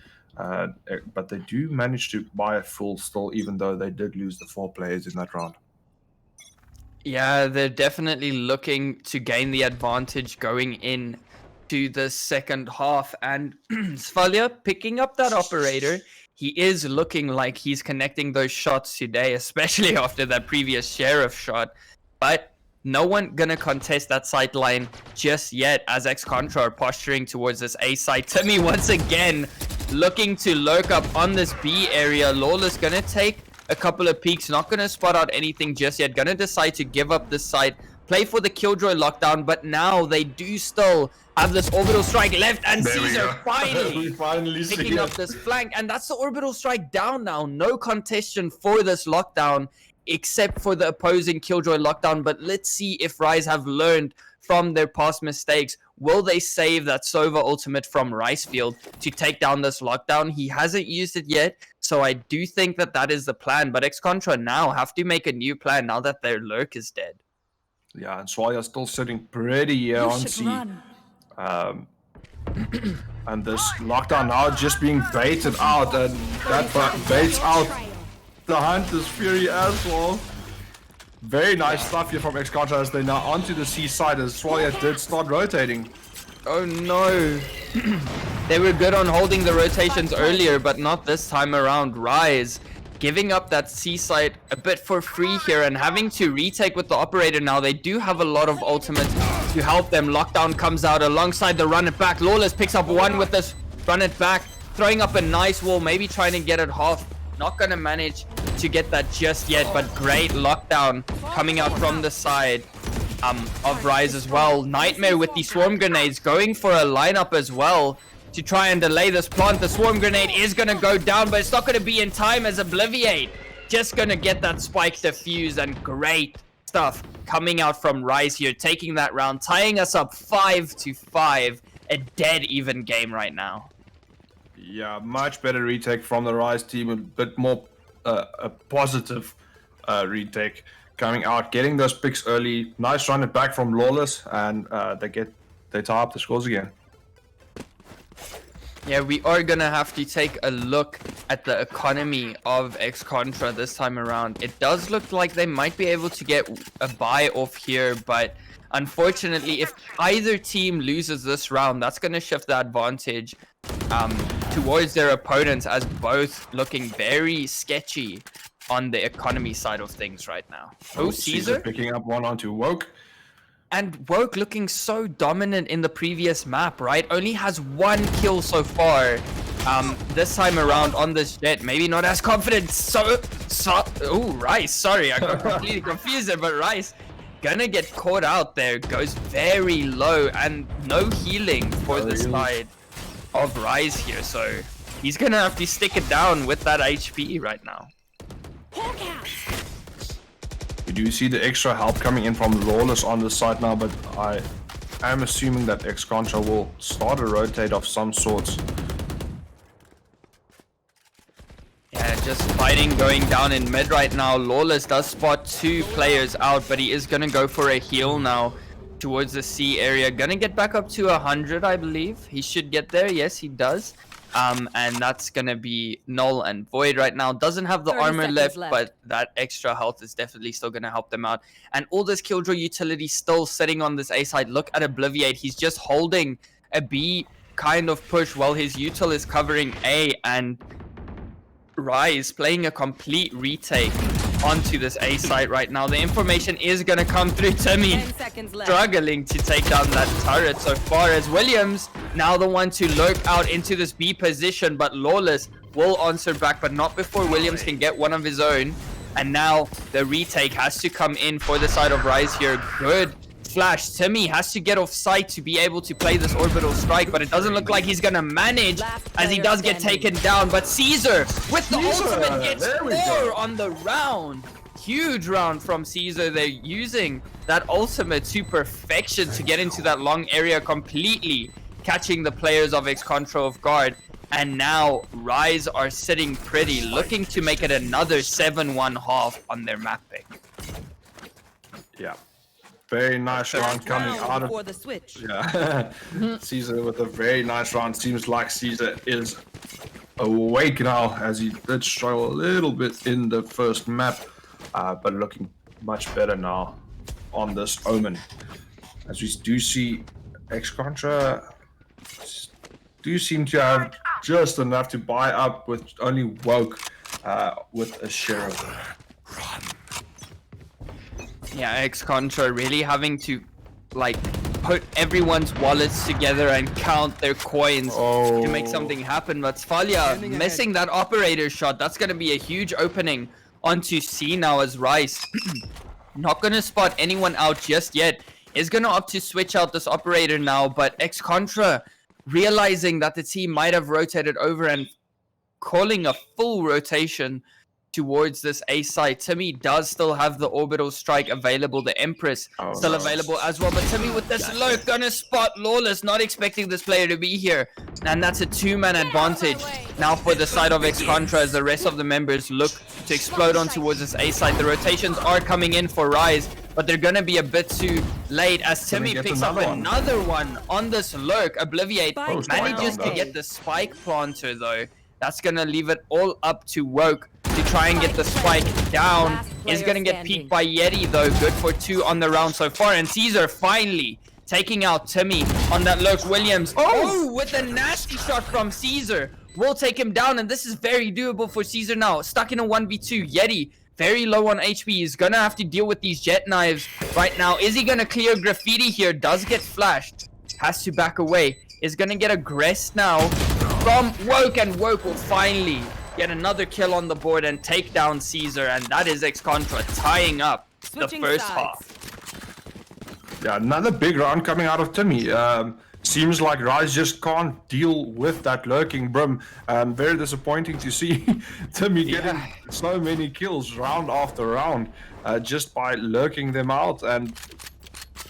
But they do manage to buy a full still, even though they did lose the 4 players in that round. Yeah, they're definitely looking to gain the advantage going in to the second half. And Svalia picking up that operator. He is looking like he's connecting those shots today, especially after that previous Sheriff shot. But no one gonna contest that sight line just yet, as Ex-Contra are posturing towards this A site. Timmy once again looking to lurk up on this B area. Lawless gonna take a couple of peeks, not gonna spot out anything just yet. Gonna decide to give up this site, play for the Killjoy lockdown, but now they do still have this orbital strike left, and There we Caesar go. finally We finally see picking up it. this flank, and that's the orbital strike down now. No contestation for this lockdown except for the opposing Killjoy lockdown. But let's see if Rise have learned from their past mistakes. Will they save that Sova ultimate from Ricefield to take down this lockdown? He hasn't used it yet, so I do think that that is the plan. But Ex-Contra now have to make a new plan now that their lurk is dead. Yeah, and Swalia still sitting pretty on C. And this lockdown now just being baited out, and that baits out the Hunter's Fury as well. Very nice stuff here from Ex-Contra as they're now onto the C side as Swalia did start rotating. Oh no. They were good on holding the rotations earlier, but not this time around. Rise giving up that C site a bit for free here and having to retake with the operator now. They do have a lot of ultimates to help them. Lockdown comes out alongside the run it back. Lawless picks up one with this run it back, throwing up a nice wall, maybe trying to get it half. Not gonna manage to get that just yet, but great lockdown coming out from the side of Rise as well. Nightmare with the swarm grenades going for a lineup as well to try and delay this plant. The swarm grenade is gonna go down, but it's not gonna be in time as Obliviate just gonna get that spike defused. And great stuff coming out from Rise here, taking that round, tying us up 5-5. A dead even game right now. Yeah, much better retake from the Rise team, a bit more a positive retake coming out, getting those picks early. Nice run it back from Lawless, and they tie up the scores again. Yeah, we are gonna have to take a look at the economy of Ex-Contra this time around. It does look like they might be able to get a buy off here, but unfortunately, if either team loses this round, that's gonna shift the advantage towards their opponents, as both looking very sketchy on the economy side of things right now. Oh, Caesar picking up one onto Woke. And Woke looking so dominant in the previous map, right? Only has 1 kill so far. This time around on this jet, maybe not as confident. Oh, Rice, sorry, I got completely confused there, but Rice gonna get caught out there, goes very low, and no healing for the side of Rise here, so he's gonna have to stick it down with that HP right now. We do see the extra help coming in from Lawless on the side now, but I am assuming that Ex-Contra will start a rotate of some sorts. Yeah, just fighting going down in mid right now. Lawless does spot 2 players out, but he is gonna go for a heal now towards the C area. Gonna get back up to 100, I believe. He should get there. Yes, he does. And that's gonna be null and void right now. Doesn't have the armor left, but that extra health is definitely still gonna help them out. And all this Killjoy utility still sitting on this A side. Look at Obliviate. He's just holding a B kind of push while his util is covering A, and Rise playing a complete retake onto this A site right now. The information is gonna come through. Timmy 10 seconds left. struggling to take down that turret so far, as Williams now the one to lurk out into this B position, but Lawless will answer back, but not before Williams can get one of his own. And now the retake has to come in for the side of Rise here. Good flash. Timmy has to get off site to be able to play this orbital strike, but it doesn't look like he's gonna manage, as he does get taken down. But Caesar with the ultimate gets 4 on the round. Huge round from Caesar. They're using that ultimate to perfection to get into that long area, completely catching the players of Ex-Contra off guard. And now Rise are sitting pretty, looking to make it another 7-1 half on their map pick. Yeah. Very nice round coming out of... for the switch. Yeah. Caesar with a very nice round. Seems like Caesar is awake now, as he did struggle a little bit in the first map, but looking much better now on this Omen. As we do see X-Contra do seem to have just enough to buy up with only Woke with a sheriff. Yeah, X-Contra really having to like put everyone's wallets together and count their coins to make something happen. But Svalya missing that operator shot. That's going to be a huge opening onto C now as Rice. Not going to spot anyone out just yet. Is going to opt to switch out this operator now, but X-Contra realizing that the team might have rotated over and calling a full rotation towards this A site. Timmy does still have the orbital strike available, the Empress still available as well, but Timmy with this lurk gonna spot Lawless, not expecting this player to be here, and that's a 2-man advantage now for the side of X-Contra as the rest of the members look to explode on towards this A site. The rotations are coming in for Rise, but they're gonna be a bit too late as Timmy picks up another one on this lurk. Obliviate manages to get the spike planter though. That's gonna leave it all up to Woke to try and get the spike down. Is gonna get peeked by Yeti though. Good for 2 on the round so far. And Caesar finally taking out Timmy on that lurk. Williams, with a nasty shot from Caesar, will take him down. And this is very doable for Caesar now. Stuck in a 1v2. Yeti very low on HP. He's gonna have to deal with these jet knives right now. Is he gonna clear graffiti here? Does get flashed. Has to back away. Is gonna get aggressed now from Woke, and Woke will finally get another kill on the board and take down Caesar, and that is X-Contra tying up the first half. Yeah, another big round coming out of Timmy. Seems like Rise just can't deal with that lurking Brim. Very disappointing to see Timmy getting so many kills round after round just by lurking them out and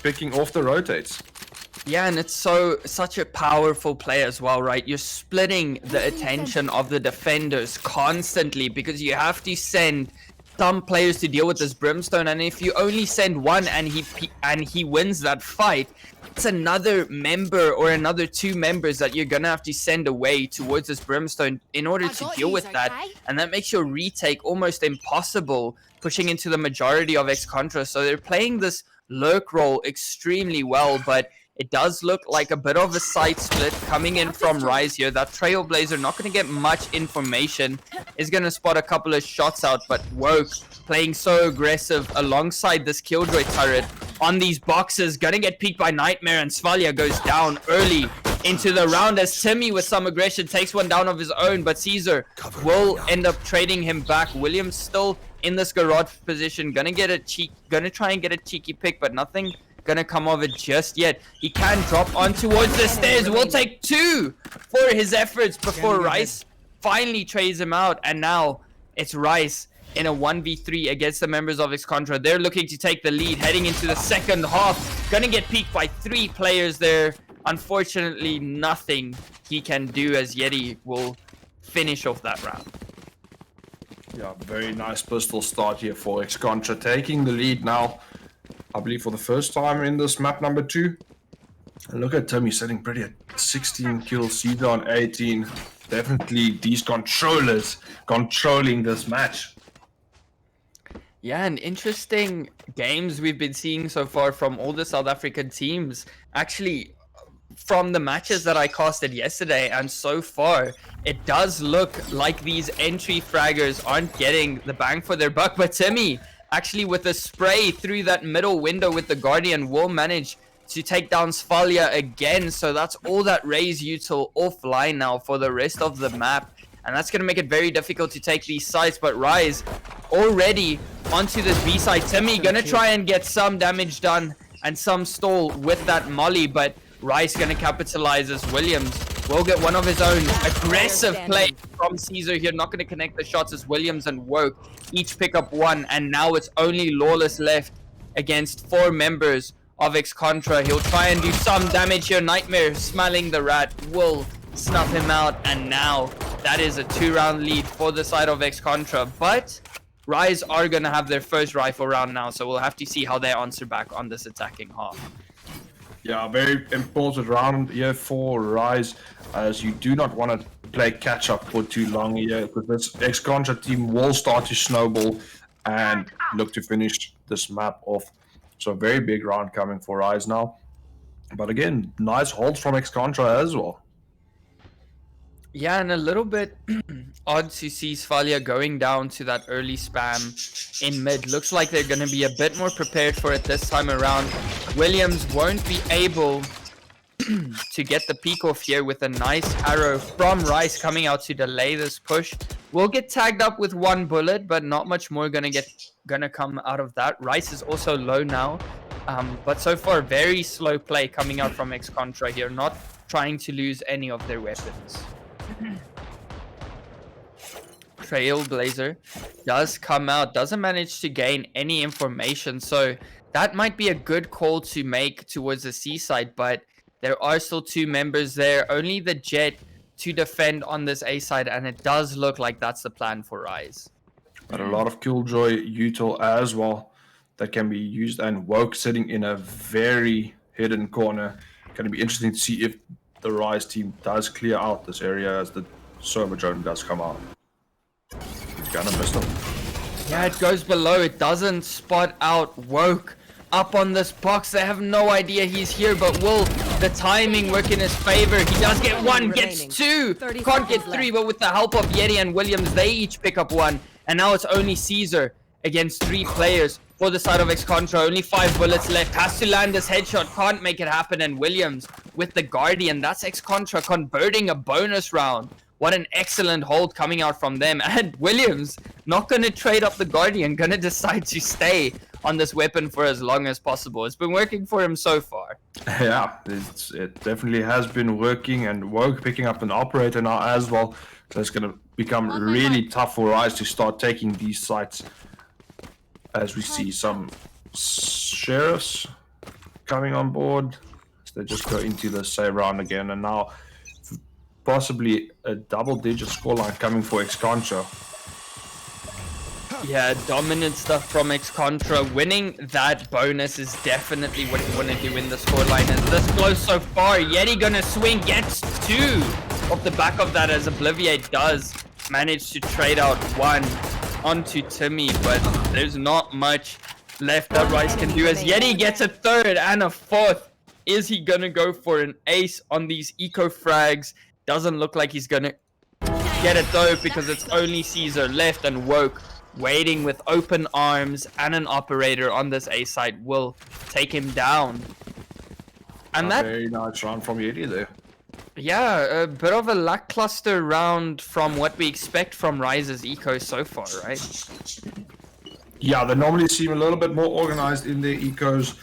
picking off the rotates. Yeah, and it's such a powerful play as well, right? You're splitting the attention of the defenders constantly because you have to send some players to deal with this Brimstone, and if you only send one and he wins that fight, it's another member or another 2 members that you're gonna have to send away towards this Brimstone in order to deal with that, and that makes your retake almost impossible, pushing into the majority of X-Contra. So they're playing this lurk role extremely well, but it does look like a bit of a side split coming in from Rise here. That Trailblazer not going to get much information. Is going to spot a couple of shots out, but Woke playing so aggressive alongside this Killjoy turret on these boxes. Going to get peeked by Nightmare, and Svalya goes down early into the round as Timmy with some aggression takes one down of his own, but Caesar will end up trading him back. Williams still in this garage position. Gonna try and get a cheeky pick, but nothing gonna come of it just yet. He can drop on towards the stairs. Will take 2 for his efforts before Rice finally trades him out, and now it's Rice in a 1v3 against the members of X-Contra. They're looking to take the lead heading into the second half. Gonna get peeked by 3 players there. Unfortunately, nothing he can do as Yeti will finish off that round. Yeah, very nice pistol start here for X-Contra, taking the lead now, I believe for the first time in this map number 2. And look at Timmy sitting pretty at 16 kills, Caesar on 18. Definitely these controllers controlling this match. Yeah, and interesting games we've been seeing so far from all the South African teams. Actually, from the matches that I casted yesterday and so far, it does look like these entry fraggers aren't getting the bang for their buck. But Timmy, actually with a spray through that middle window with the Guardian, will manage to take down Svalya again. So that's all that Raise Util offline now for the rest of the map. And that's going to make it very difficult to take these sites. But Rise already onto this B side. Timmy going to try and get some damage done and some stall with that molly. But Rice going to capitalize as Williams will get one of his own. Aggressive play from Caesar here. Not going to connect the shots as Williams and Woke each pick up 1. And now it's only Lawless left against 4 members of X-Contra. He'll try and do some damage here. Nightmare smelling the rat will snuff him out, and now that is a 2-round lead for the side of X-Contra. But Rise are going to have their first rifle round now, so we'll have to see how they answer back on this attacking half. Yeah, very important round here for Rise, as you do not want to play catch up for too long here, because this X-Contra team will start to snowball and look to finish this map off. So a very big round coming for Rise now. But again, nice holds from X-Contra as well. Yeah, and a little bit odd to see Svalia going down to that early spam in mid. Looks like they're going to be a bit more prepared for it this time around. Williams won't be able to get the peek off here with a nice arrow from Rice coming out to delay this push. Will get tagged up with 1 bullet, but not much more gonna come out of that. Rice is also low now, but so far very slow play coming out from X-Contra here, not trying to lose any of their weapons. Trailblazer does come out, doesn't manage to gain any information, so that might be a good call to make towards the C side, but there are still 2 members there, only the Jet to defend on this A side, and it does look like that's the plan for Rise. But a lot of Killjoy util as well that can be used, and Woke sitting in a very hidden corner. Going to be interesting to see if the Rise team does clear out this area as the server drone does come out. He's gonna miss them. Yeah, it goes below. It doesn't spot out Woke up on this box. They have no idea he's here, but will the timing work in his favor? He does get 1, gets 2, can't get 3, but with the help of Yeti and Williams, they each pick up 1. And now it's only Caesar against 3 players for the side of X-Contra. Only 5 bullets left. Has to land this headshot. Can't make it happen. And Williams with the Guardian. That's X-Contra converting a bonus round. What an excellent hold coming out from them. And Williams not going to trade up the Guardian. Going to decide to stay on this weapon for as long as possible. It's been working for him so far. Yeah, it definitely has been working. And Woke picking up an operator now as well. So it's going to become really tough for Rise to start taking these sites. As we see some sheriffs coming on board. So they just go into the save round again. And now possibly a double-digit scoreline coming for X-Contra. Yeah, dominant stuff from X-Contra. Winning that bonus is definitely what you want to do in the scoreline. And this close so far. Yeti gonna swing, gets 2 off the back of that, as Obliviate does manage to trade out 1 onto Timmy, but there's not much left that Rice can do, as Yeti gets a 3rd and a 4th. Is he gonna go for an ace on these eco frags? Doesn't look like he's gonna get it though, because it's only Caesar left, and Woke waiting with open arms and an operator on this A side will take him down. And that very nice round from Yeti there. Yeah, a bit of a lackluster round from what we expect from Rise's eco so far, right? Yeah, they normally seem a little bit more organized in their ecos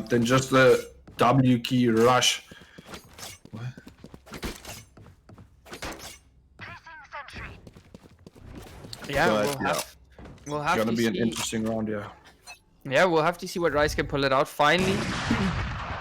than just the W key rush. Yeah, But, we'll have it's gonna to be an see. interesting round, yeah. Yeah, we'll have to see what Rice can pull it out. Finally,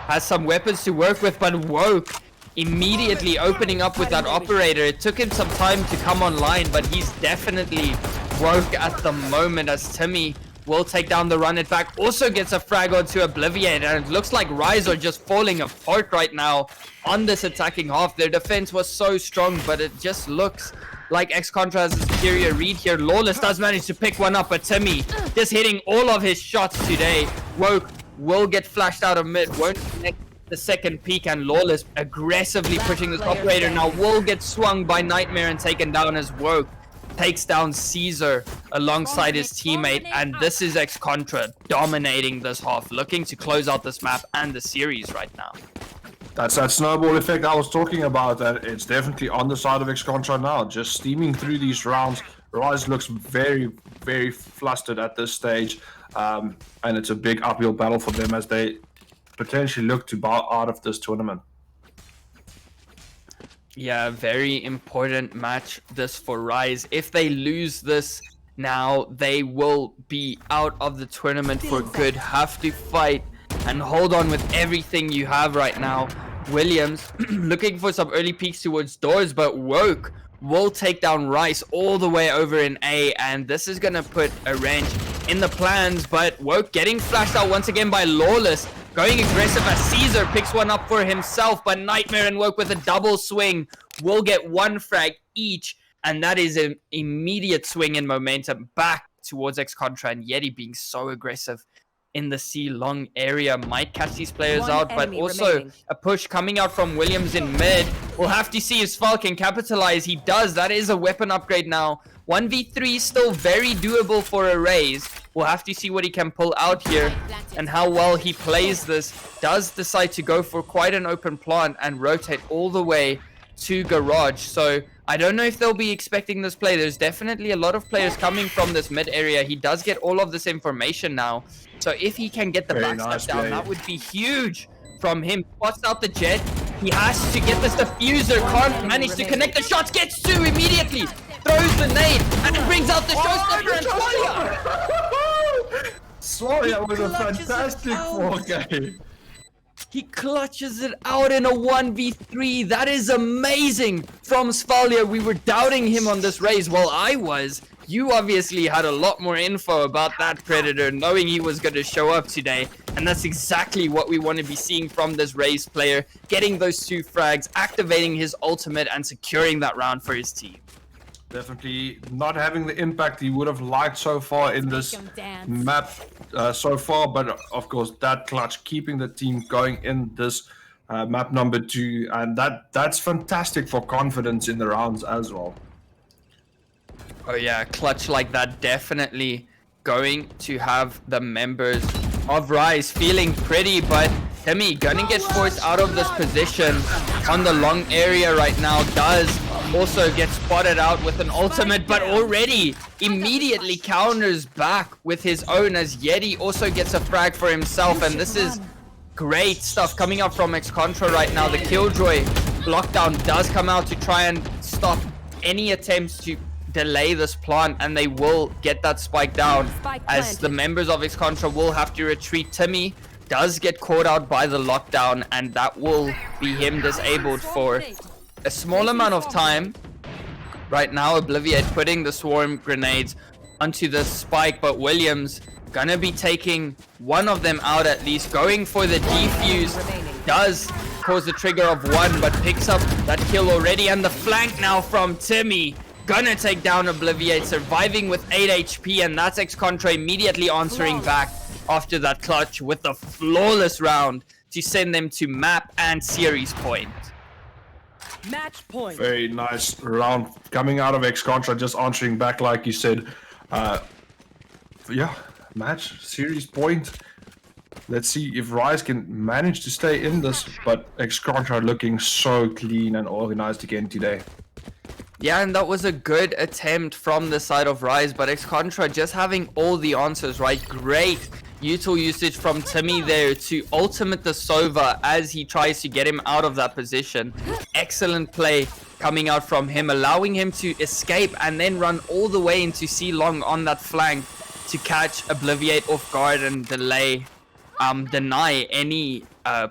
has some weapons to work with, but Woke immediately opening up with that operator. It took him some time to come online, but he's definitely Woke at the moment, as Timmy will take down the run it back. Also gets a frag onto Obliviate, and it looks like Rise are just falling apart right now on this attacking half. Their defense was so strong, but it just looks like X-Contra has a superior read here. Lawless does manage to pick 1 up, but Timmy just hitting all of his shots today. Woke will get flashed out of mid, won't connect the second peak, and Lawless aggressively pushing this operator. Now will get swung by Nightmare and taken down as Woke takes down Caesar alongside his teammate, and this is X-Contra dominating this half, looking to close out this map and the series right now. That's that snowball effect I was talking about, that it's definitely on the side of X-Contra now, just steaming through these rounds. Rise looks very, very flustered at this stage, and it's a big uphill battle for them as they potentially look to bow out of this tournament. Yeah, very important match this for Rise. If they lose this now, they will be out of the tournament for good. Have to fight and hold on with everything you have right now. Williams looking for some early peeks towards doors, but Woke will take down Rice all the way over in A, and this is going to put a wrench in the plans, but Woke getting flashed out once again by Lawless, going aggressive as Caesar picks one up for himself, but Nightmare and Woke with a double swing will get one frag each, and that is an immediate swing in momentum back towards X-Contra, and Yeti being so aggressive in the C long area might catch these players One out, but enemy also remaining. a push coming out from Williams in mid. We'll have to see if Sval can capitalize. He does. That is a weapon upgrade now. 1v3 still very doable for a raise. We'll have to see what he can pull out here and how well he plays this. Does decide to go for quite an open plant and rotate all the way to garage. So I don't know if they'll be expecting this play. There's definitely a lot of players coming from this mid area. He does get all of this information now. So if he can get the Very backstep nice down, play. that would be huge from him. Spots out the jet. He has to get this diffuser. Can't manage to connect the shots. Gets two immediately. Throws the nade and brings out the showstopper and Swalia. Swalia was a clutches it fantastic out. 4K. He clutches it out in a 1v3. That is amazing from Svalia. We were doubting him on this raise. Well, I was. You obviously had a lot more info about that Predator, knowing he was going to show up today. And that's exactly what we want to be seeing from this raise player. Getting those two frags, activating his ultimate, and securing that round for his team. Definitely not having the impact he would have liked so far in this Make 'em dance. map so far, but of course that clutch keeping the team going in this map number 2, and that's fantastic for confidence in the rounds as well. Oh yeah, clutch like that definitely going to have the members of Rise feeling pretty, but Timmy gonna get forced out of this position on the long area right now. Does also get spotted out with an ultimate, but already immediately counters back with his own as Yeti also gets a frag for himself, and this is great stuff coming up from X-Contra right now. The Killjoy lockdown does come out to try and stop any attempts to delay this plant, and they will get that spike down Spike as planted. the members of X-Contra will have to retreat. Timmy does get caught out by the lockdown, and that will be him disabled for a small amount of time. Right now, Obliviate putting the swarm grenades onto the spike, but Williams gonna be taking one of them out at least, going for the defuse. Does cause the trigger of one, but picks up that kill already, and the flank now from Timmy. Gonna take down Obliviate, surviving with 8 HP, and that's X-Contra immediately answering back after that clutch with the flawless round to send them to map and series point. Match point. Very nice round coming out of X-Contra, just answering back like you said. Yeah, match, series point. Let's see if Rise can manage to stay in this, but X-Contra looking so clean and organized again today. Yeah, and that was a good attempt from the side of Rise, but X-Contra just having all the answers right. Great util usage from Timmy there to ultimate the Sova as he tries to get him out of that position. Excellent play coming out from him, allowing him to escape and then run all the way into C-Long on that flank to catch Obliviate off guard and deny any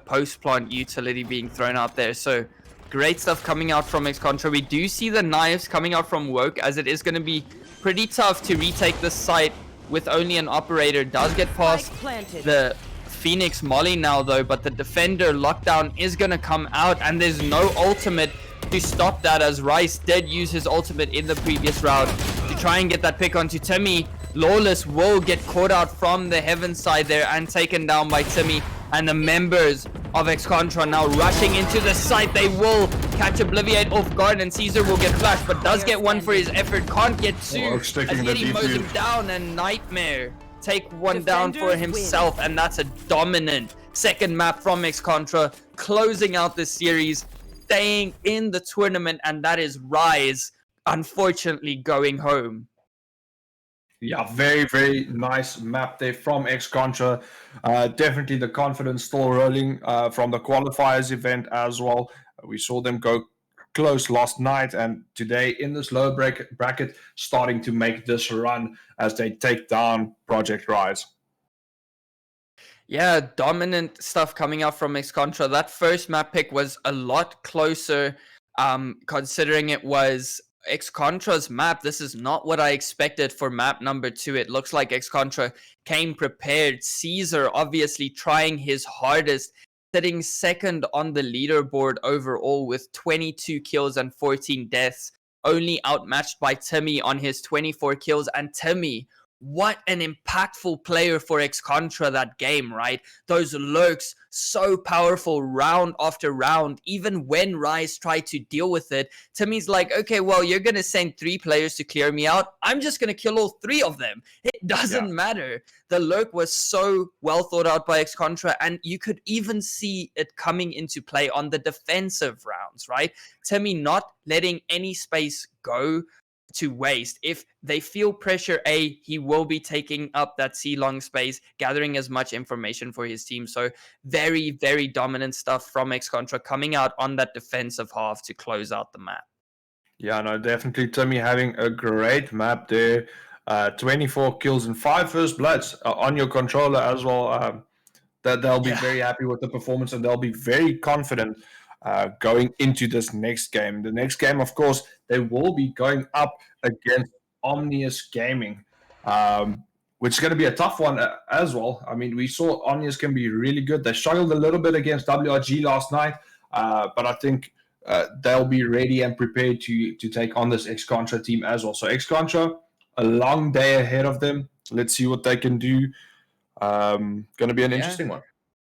post-plant utility being thrown out there. So great stuff coming out from X-Contra. We do see the knives coming out from Woke, as it is going to be pretty tough to retake this site with only an operator. Does get past the Phoenix Molly now though, but the defender lockdown is going to come out, and there's no ultimate to stop that, as Rice did use his ultimate in the previous round to try and get that pick onto Timmy. Lawless will get caught out from the heaven side there and taken down by Timmy, and the members of X-Contra now rushing into the site. They will catch Obliviate off guard, and Caesar will get flashed, but does get one for his effort. Can't get two Oh, as sticking the Yeti mows him defuse. down, and Nightmare take one down for himself, and that's a dominant second map from X-Contra, closing out the series, staying in the tournament, and that is Rise unfortunately going home. Yeah, very, very nice map there from X-Contra. Definitely the confidence still rolling from the qualifiers event as well. We saw them go close last night, and today in this low bracket starting to make this run as they take down Project Rise. Yeah, dominant stuff coming out from X-Contra. That first map pick was a lot closer, considering it was X-Contra's map. This is not what I expected for map number 2. It looks like X-Contra came prepared. Caesar obviously trying his hardest, sitting second on the leaderboard overall with 22 kills and 14 deaths, only outmatched by Timmy on his 24 kills. And Timmy, what an impactful player for X-Contra that game, right? Those lurks, so powerful round after round. Even when Rise tried to deal with it, Timmy's like, okay, well, you're going to send 3 players to clear me out. I'm just going to kill all 3 of them. It doesn't matter. The lurk was so well thought out by X-Contra, and you could even see it coming into play on the defensive rounds, right? Timmy not letting any space go to waste. If they feel pressure A, he will be taking up that C-long space, gathering as much information for his team. So very, very dominant stuff from X-Contra coming out on that defensive half to close out the map. Yeah, no, definitely Timmy having a great map there. 24 kills and 5 first bloods on your controller as well. That they'll be very happy with the performance, and they'll be very confident going into this next game. The next game, of course, they will be going up against Omnius Gaming, which is going to be a tough one as well. I mean, we saw Omnius can be really good. They struggled a little bit against WRG last night, but I think they'll be ready and prepared to take on this X-Contra team as well. So X-Contra, a long day ahead of them. Let's see what they can do. Going to be an interesting one.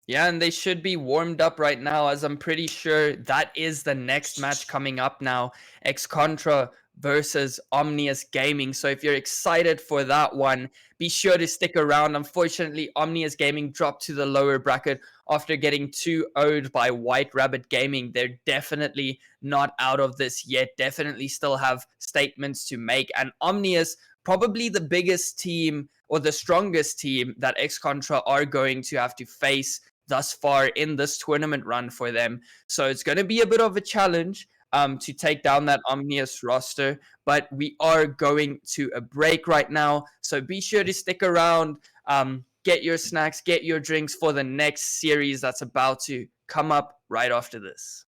Yeah, and they should be warmed up right now, as I'm pretty sure that is the next match coming up now. X-Contra versus Omnius Gaming. So if you're excited for that one, be sure to stick around. Unfortunately, Omnius Gaming dropped to the lower bracket after getting 2-0'd by White Rabbit Gaming. They're definitely not out of this yet. Definitely still have statements to make. And Omnius, probably the biggest team or the strongest team that X-Contra are going to have to face thus far in this tournament run for them. So it's going to be a bit of a challenge to take down that Omnius roster, but we are going to a break right now. So be sure to stick around, get your snacks, get your drinks for the next series that's about to come up right after this.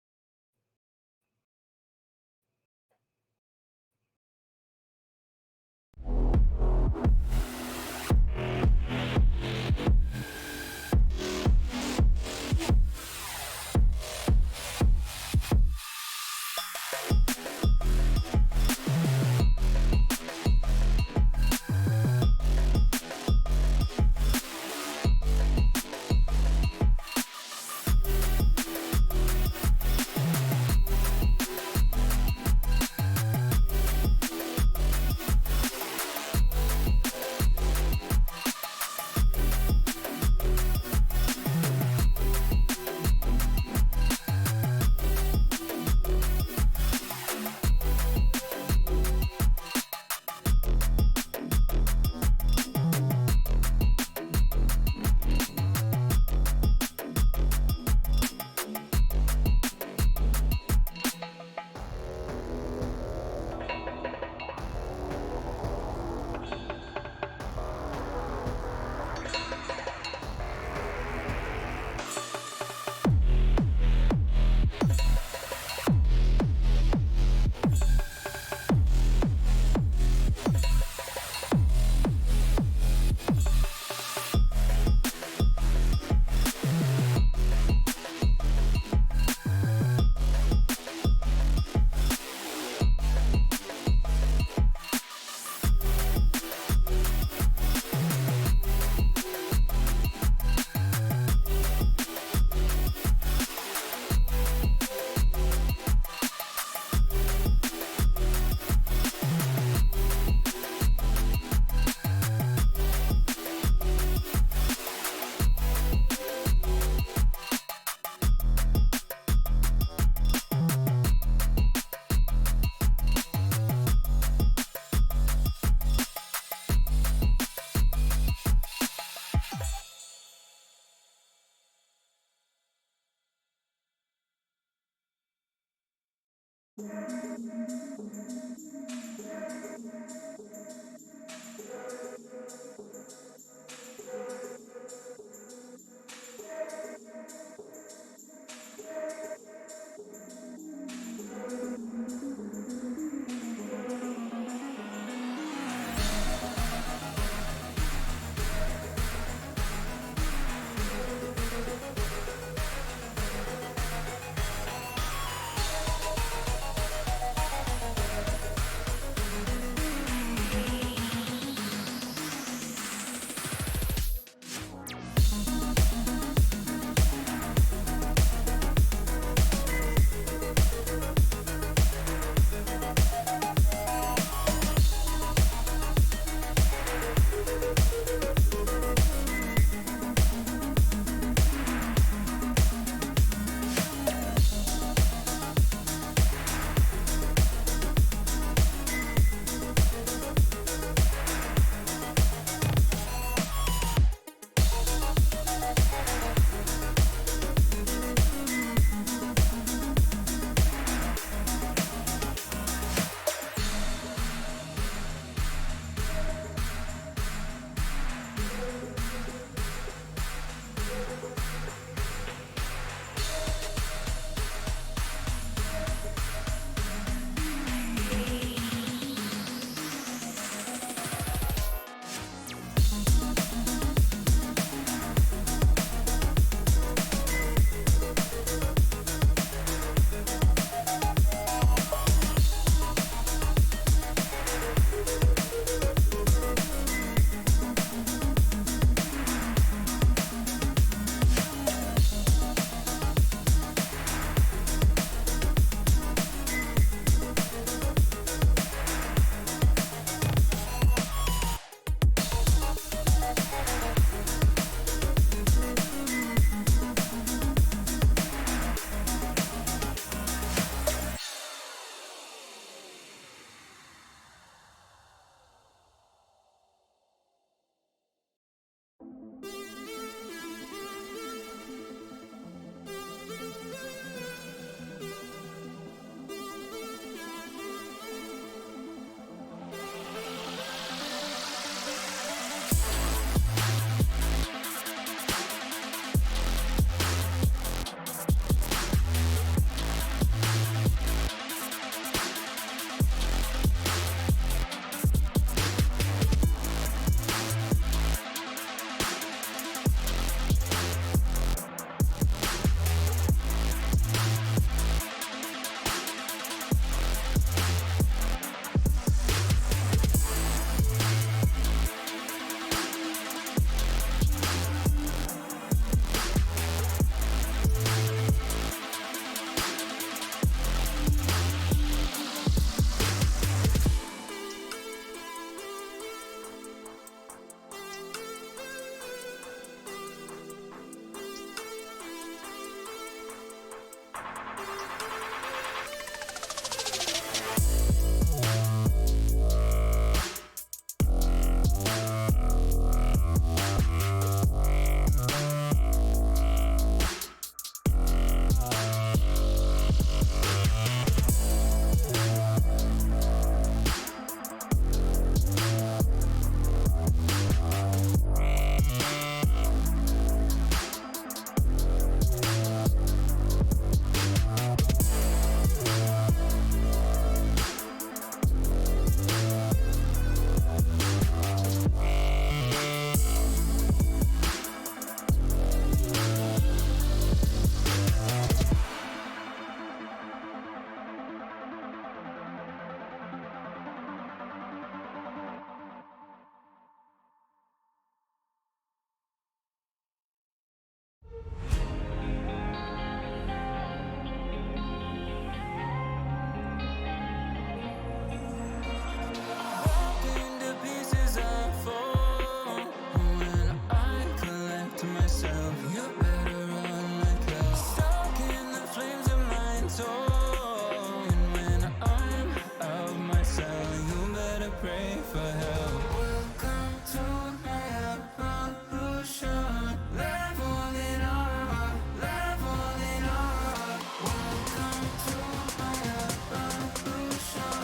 myself. You better run like hell. Stuck in the flames of my soul. And when I'm out of my cell, you better pray for help. Welcome to my evolution. Leveling up, leveling up. Welcome to my evolution.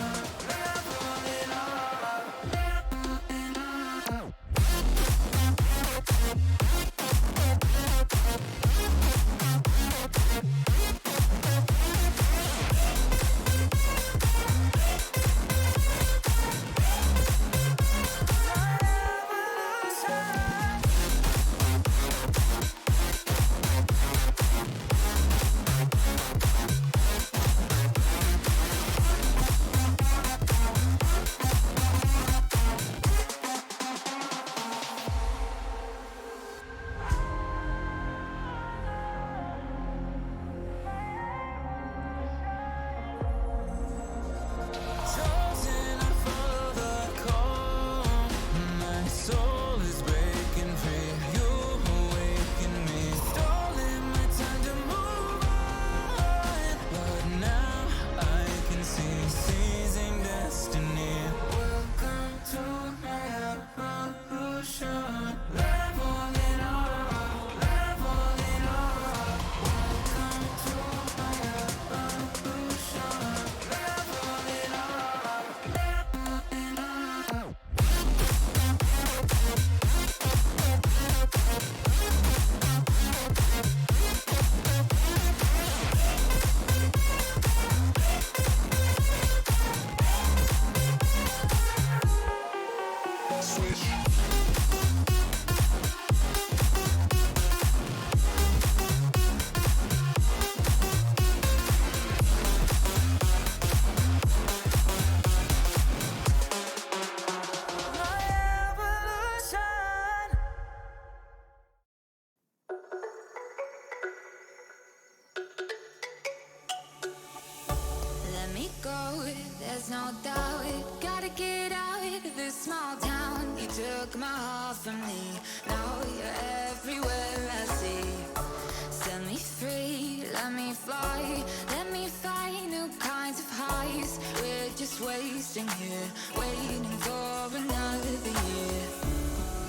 Leveling up, leveling up. Chosen, I follow the call. My soul is breaking free. You awaken me. Stolen my time to move on, but now I can see seizing destiny. Welcome to my evolution. Leveling up, leveling up. Welcome to my evolution. Leveling up, leveling up. My evolution. Let me go, there's no doubt. Gotta get out of this small town. You took my heart from me, now you're everywhere I see. Set me free, let me fly. Let me find new kinds of highs. We're just wasting here, waiting for another year.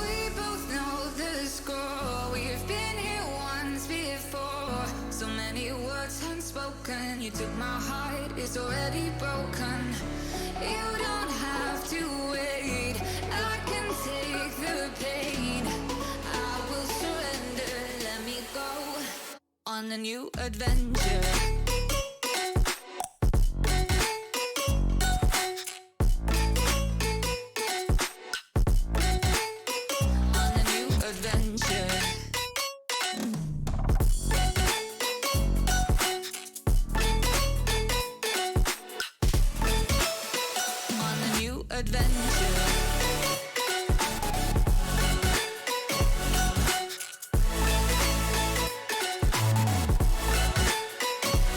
We both know the score. We've been here once before. So many words unspoken. You took my heart, it's already broken. You don't have to wait. I can take the pain. I will surrender. Let me go on a new adventure. On a new adventure. On a new adventure.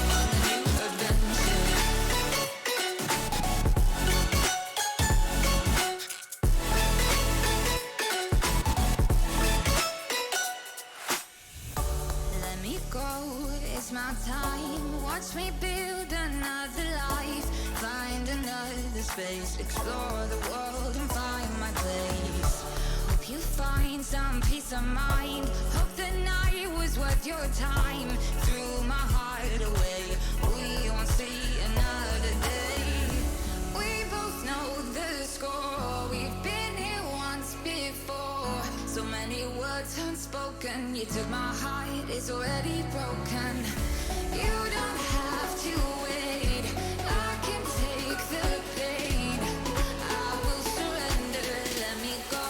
On a new adventure. Let me go, it's my time. Watch me build another life. Find another space. Explore the world and find my place. Hope you find some peace of mind. Hope the night was worth your time. Threw my heart away. We won't see another day. We both know the score. We've been here once before. So many words unspoken. You took my heart, it's already broken. You don't have to wait. I can take the pain. I will surrender. Let me go.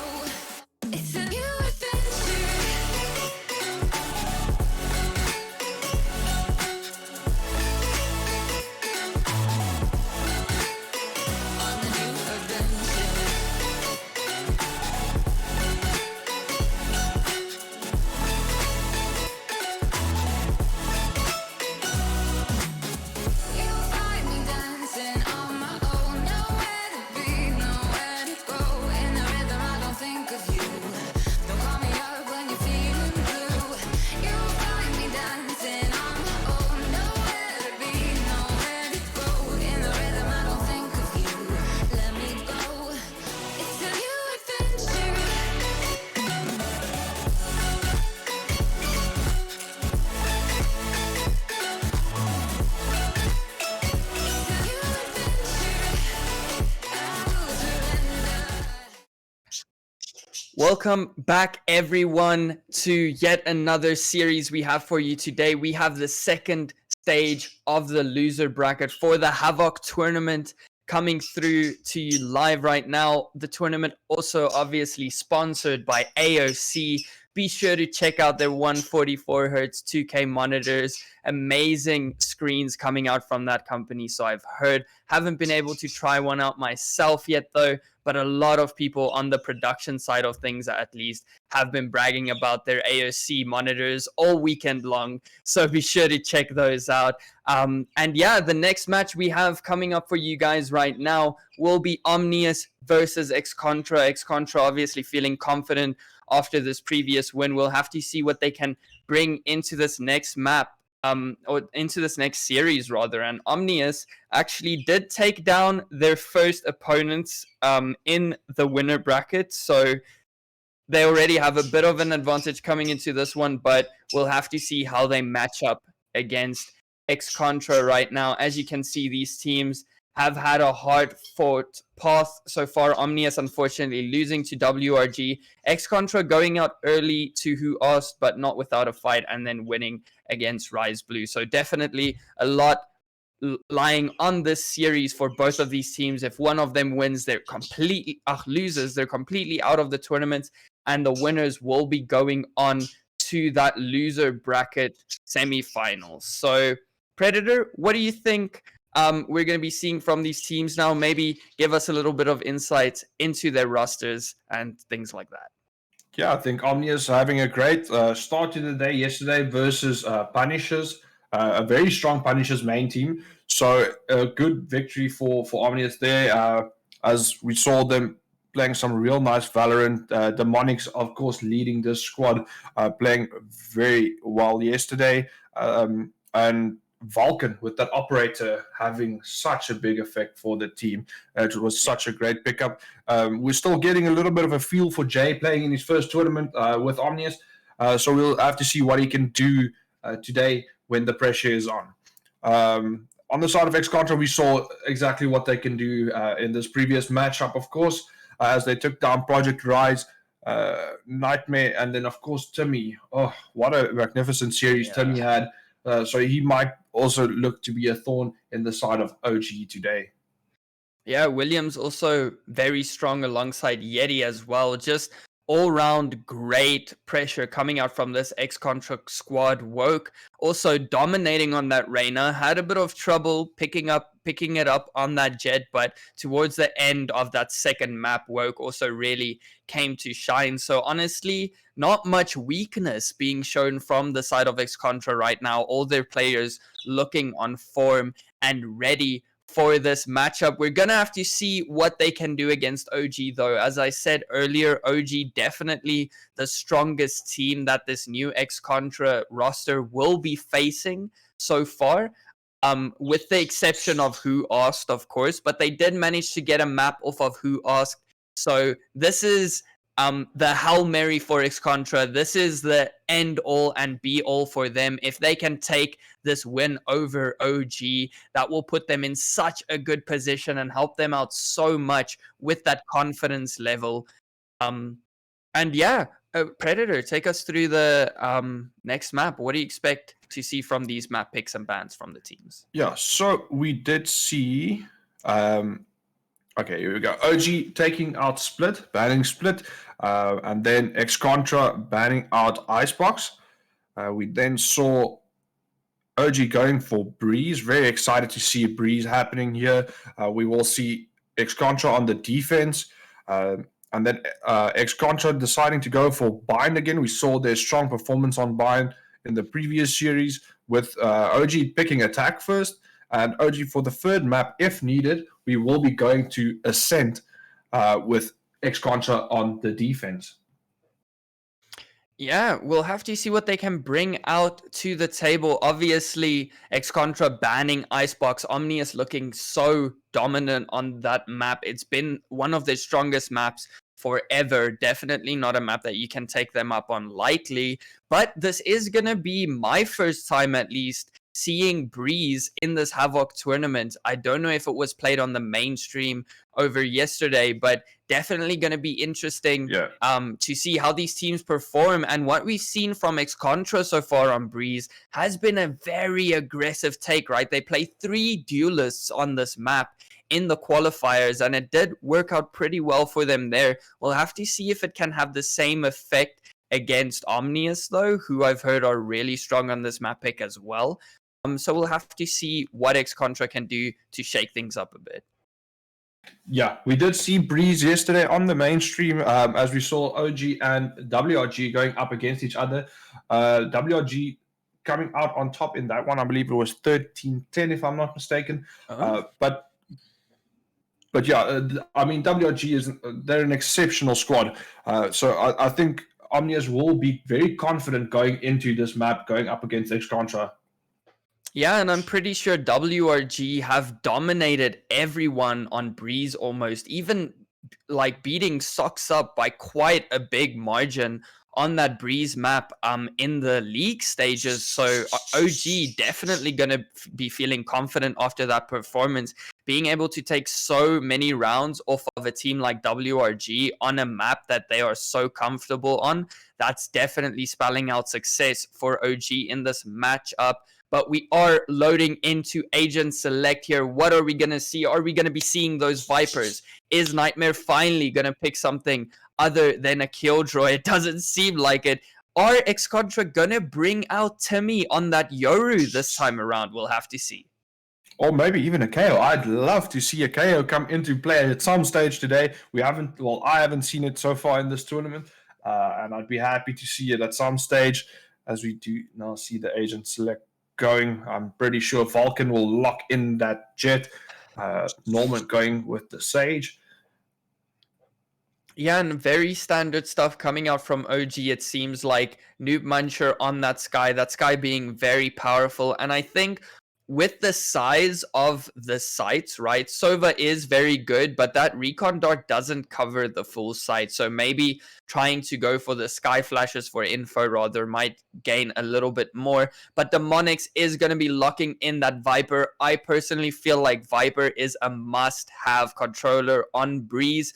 It's a new adventure. On a new adventure. Welcome back, everyone, to yet another series we have for you today. We have the second stage of the loser bracket for the HAVOK tournament coming through to you live right now. The tournament also obviously sponsored by AOC. Be sure to check out their 144 Hz 2K monitors. Amazing screens coming out from that company, so I've heard. Haven't been able to try one out myself yet, though, but a lot of people on the production side of things, at least, have been bragging about their AOC monitors all weekend long. So be sure to check those out. And yeah, the next match we have coming up for you guys right now will be Omnius versus X-Contra. X-Contra obviously feeling confident after this previous win. We'll have to see what they can bring into this next map. Or into this next series rather, and Omnius actually did take down their first opponents in the winner bracket, so they already have a bit of an advantage coming into this one, but we'll have to see how they match up against X-Contra right now. As you can see, these teams have had a hard-fought path so far. Omnius, unfortunately, losing to WRG. X-Contra going out early to Who Asked, but not without a fight, and then winning against Rise Blue. So definitely a lot lying on this series for both of these teams. If one of them wins, they're completely losers. They're completely out of the tournament, and the winners will be going on to that loser bracket semifinals. So, Predator, what do you think we're going to be seeing from these teams now? Maybe give us a little bit of insight into their rosters and things like that. Yeah, I think Omnius having a great start to the day yesterday versus Punishers, a very strong Punishers main team. So a good victory for Omnius there, as we saw them playing some real nice Valorant. Demonics, of course, leading this squad, playing very well yesterday. And Vulcan with that operator having such a big effect for the team. It was such a great pickup. We're still getting a little bit of a feel for Jay playing in his first tournament with Omnius. So we'll have to see what he can do today when the pressure is on. On the side of X-Contra, we saw exactly what they can do in this previous matchup, of course, as they took down Project Rise, Nightmare, and then, of course, Timmy. Oh, what a magnificent series Timmy had. So he might also look to be a thorn in the side of OG today. Yeah, Williams also very strong alongside Yeti as well. Just all-round great pressure coming out from this X-Contra squad. Woke also dominating on that Reyna. Had a bit of trouble picking it up on that Jet, but towards the end of that second map, Woke also really came to shine. So honestly, not much weakness being shown from the side of X-Contra right now. All their players looking on form and ready for this matchup. We're going to have to see what they can do against OG, though. As I said earlier, OG definitely the strongest team that this new X-Contra roster will be facing so far, with the exception of Who Asked, of course. But they did manage to get a map off of Who Asked. So this is the Hail Mary for X-Contra. This is the end all and be all for them. If they can take this win over OG, that will put them in such a good position and help them out so much with that confidence level. And yeah, Predator, take us through the next map. What do you expect to see from these map picks and bans from the teams? Yeah, so we did see... Okay, here we go. OG taking out Split, banning Split, and then X-Contra banning out Icebox. We then saw OG going for Breeze. Very excited to see Breeze happening here. We will see X-Contra on the defense, and then X-Contra deciding to go for Bind again. We saw their strong performance on Bind in the previous series with OG picking attack first, and OG for the third map, if needed, we will be going to Ascent with X-Contra on the defense. Yeah, we'll have to see what they can bring out to the table. Obviously, X-Contra banning Icebox. Omnius looking so dominant on that map. It's been one of their strongest maps forever. Definitely not a map that you can take them up on lightly. But this is going to be my first time, at least, seeing Breeze in this HAVOK tournament. I don't know if it was played on the mainstream over yesterday, but definitely going to be interesting to see how these teams perform. And what we've seen from X-Contra so far on Breeze has been a very aggressive take, right? They play 3 duelists on this map in the qualifiers, and it did work out pretty well for them there. We'll have to see if it can have the same effect against Omnius, though, who I've heard are really strong on this map pick as well. So we'll have to see what X-Contra can do to shake things up a bit. Yeah, we did see Breeze yesterday on the mainstream, as we saw OG and WRG going up against each other. WRG coming out on top in that one. I believe it was 13-10, if I'm not mistaken. But yeah, I mean, WRG they're an exceptional squad. So I think Omnius will be very confident going into this map, going up against X-Contra. Yeah, and I'm pretty sure WRG have dominated everyone on Breeze almost, even like beating Socks up by quite a big margin on that Breeze map in the league stages. So OG definitely going to be feeling confident after that performance, being able to take so many rounds off of a team like WRG on a map that they are so comfortable on. That's definitely spelling out success for OG in this matchup. But we are loading into Agent Select here. What are we going to see? Are we going to be seeing those Vipers? Is Nightmare finally going to pick something other than a Killjoy? It doesn't seem like it. Are X-Contra going to bring out Timmy on that Yoru this time around? We'll have to see. Or maybe even a KO. I'd love to see a KO come into play at some stage today. I haven't seen it so far in this tournament. And I'd be happy to see it at some stage, as we do now see the Agent Select going. I'm pretty sure Vulcan will lock in that Jet. Norman going with the Sage. Yeah, and very standard stuff coming out from OG. It seems like Noob Muncher on that Sky being very powerful. And I think with the size of the sites, right, Sova is very good, but that recon dart doesn't cover the full site. So maybe trying to go for the Sky flashes for info rather might gain a little bit more. But Demonics is going to be locking in that Viper. I personally feel like Viper is a must-have controller on Breeze.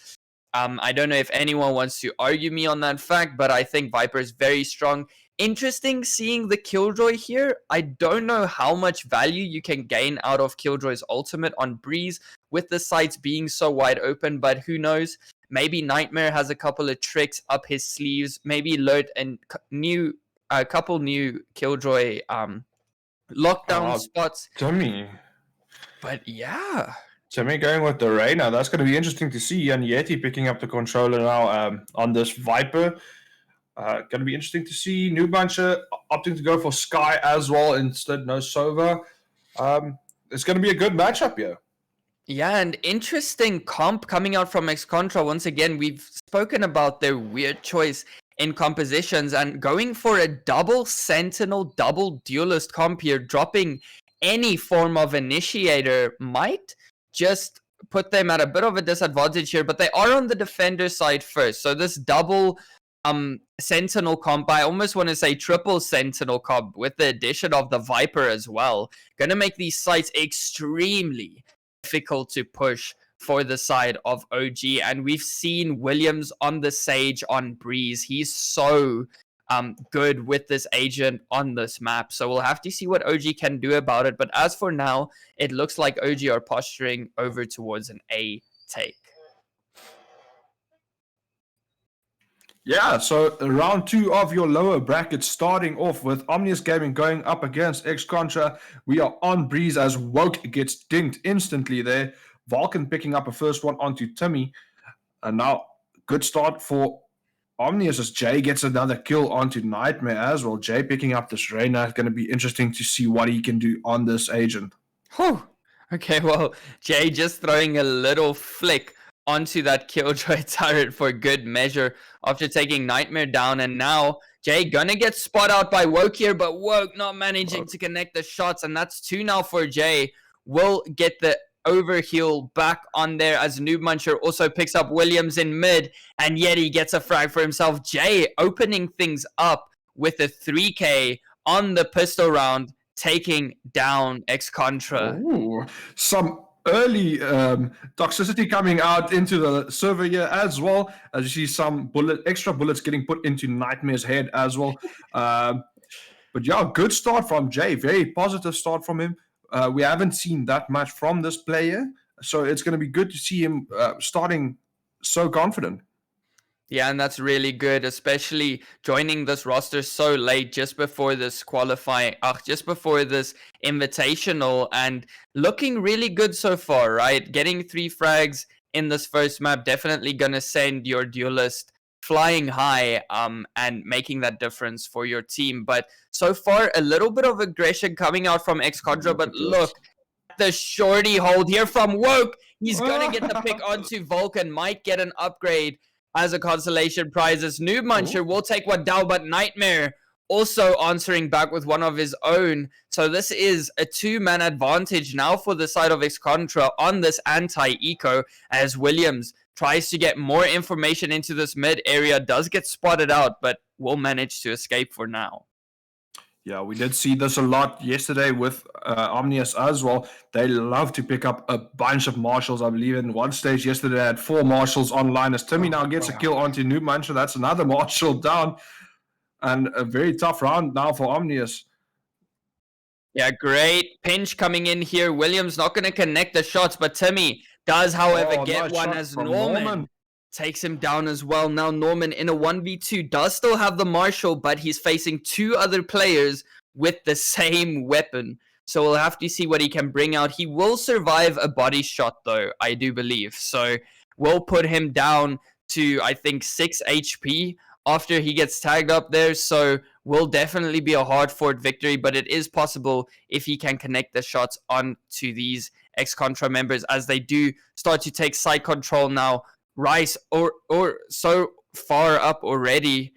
I don't know if anyone wants to argue me on that fact, but I think Viper is very strong. Interesting seeing the Killjoy here. I don't know how much value you can gain out of Killjoy's ultimate on Breeze with the sites being so wide open, but who knows? Maybe Nightmare has a couple of tricks up his sleeves. Maybe load a couple new Killjoy lockdown spots. Timmy. But yeah. Timmy going with the Reyna. That's going to be interesting to see. And Yeti picking up the controller now on this Viper. Going to be interesting to see. New Buncher opting to go for Sky as well instead. No Sova. It's going to be a good matchup here. Yeah, and interesting comp coming out from X-Contra. Once again, we've spoken about their weird choice in compositions and going for a double Sentinel, double Duelist comp here, dropping any form of Initiator might just put them at a bit of a disadvantage here, but they are on the defender side first. So this double Sentinel comp, I almost want to say triple Sentinel comp with the addition of the Viper as well, gonna make these sites extremely difficult to push for the side of OG. And we've seen Williams on the Sage on Breeze. He's so good with this agent on this map. So we'll have to see what OG can do about it. But as for now, it looks like OG are posturing over towards an A take. Yeah, so round 2 of your lower bracket starting off with Omnius Gaming going up against X-Contra. We are on Breeze as Woke gets dinked instantly there. Vulcan picking up a first one onto Timmy. And now, good start for Omnius as Jay gets another kill onto Nightmare as well. Jay picking up this Reyna. It's going to be interesting to see what he can do on this agent. Whew. Okay, well, Jay just throwing a little flick onto that Killjoy turret for good measure after taking Nightmare down. And now Jay gonna get spot out by Woke here, but Woke not managing to connect the shots. And that's 2 now for Jay. Will get the overheal back on there as Noob Muncher also picks up Williams in mid, and Yeti gets a frag for himself. Jay opening things up with a 3K on the pistol round. taking down X-Contra. Ooh, some early toxicity coming out into the server here as well. As you see, some extra bullets getting put into Nightmare's head as well. But yeah, good start from Jay. Very positive start from him. We haven't seen that much from this player, so it's going to be good to see him starting so confident. Yeah, and that's really good, especially joining this roster so late, just before this just before this invitational, and looking really good so far, right? Getting 3 frags in this first map, definitely gonna send your duelist flying high, and making that difference for your team. But so far, a little bit of aggression coming out from X-Contra, but look at the shorty hold here from Woke. He's gonna get the pick onto Vulcan, might get an upgrade as a consolation prize. As Noob Muncher will take one down, but Nightmare also answering back with one of his own. So this is a 2-man advantage now for the side of X-Contra on this anti-eco, as Williams tries to get more information into this mid area, does get spotted out, but will manage to escape for now. Yeah, we did see this a lot yesterday with Omnius as well. They love to pick up a bunch of marshals. I believe in one stage yesterday, they had 4 marshals online. As Timmy now gets a kill onto Noob Muncher, that's another marshal down. And a very tough round now for Omnius. Yeah, great pinch coming in here. Williams not going to connect the shots, but Timmy does, however, get nice one shot as from Norman takes him down as well. Now Norman in a 1v2 does still have the marshal, but he's facing 2 other players with the same weapon. So we'll have to see what he can bring out. He will survive a body shot though, I do believe. So we'll put him down to, I think, 6 HP after he gets tagged up there. So will definitely be a hard-fought victory, but it is possible if he can connect the shots on to these X-Contra members, as they do start to take side control now. Rice or so far up already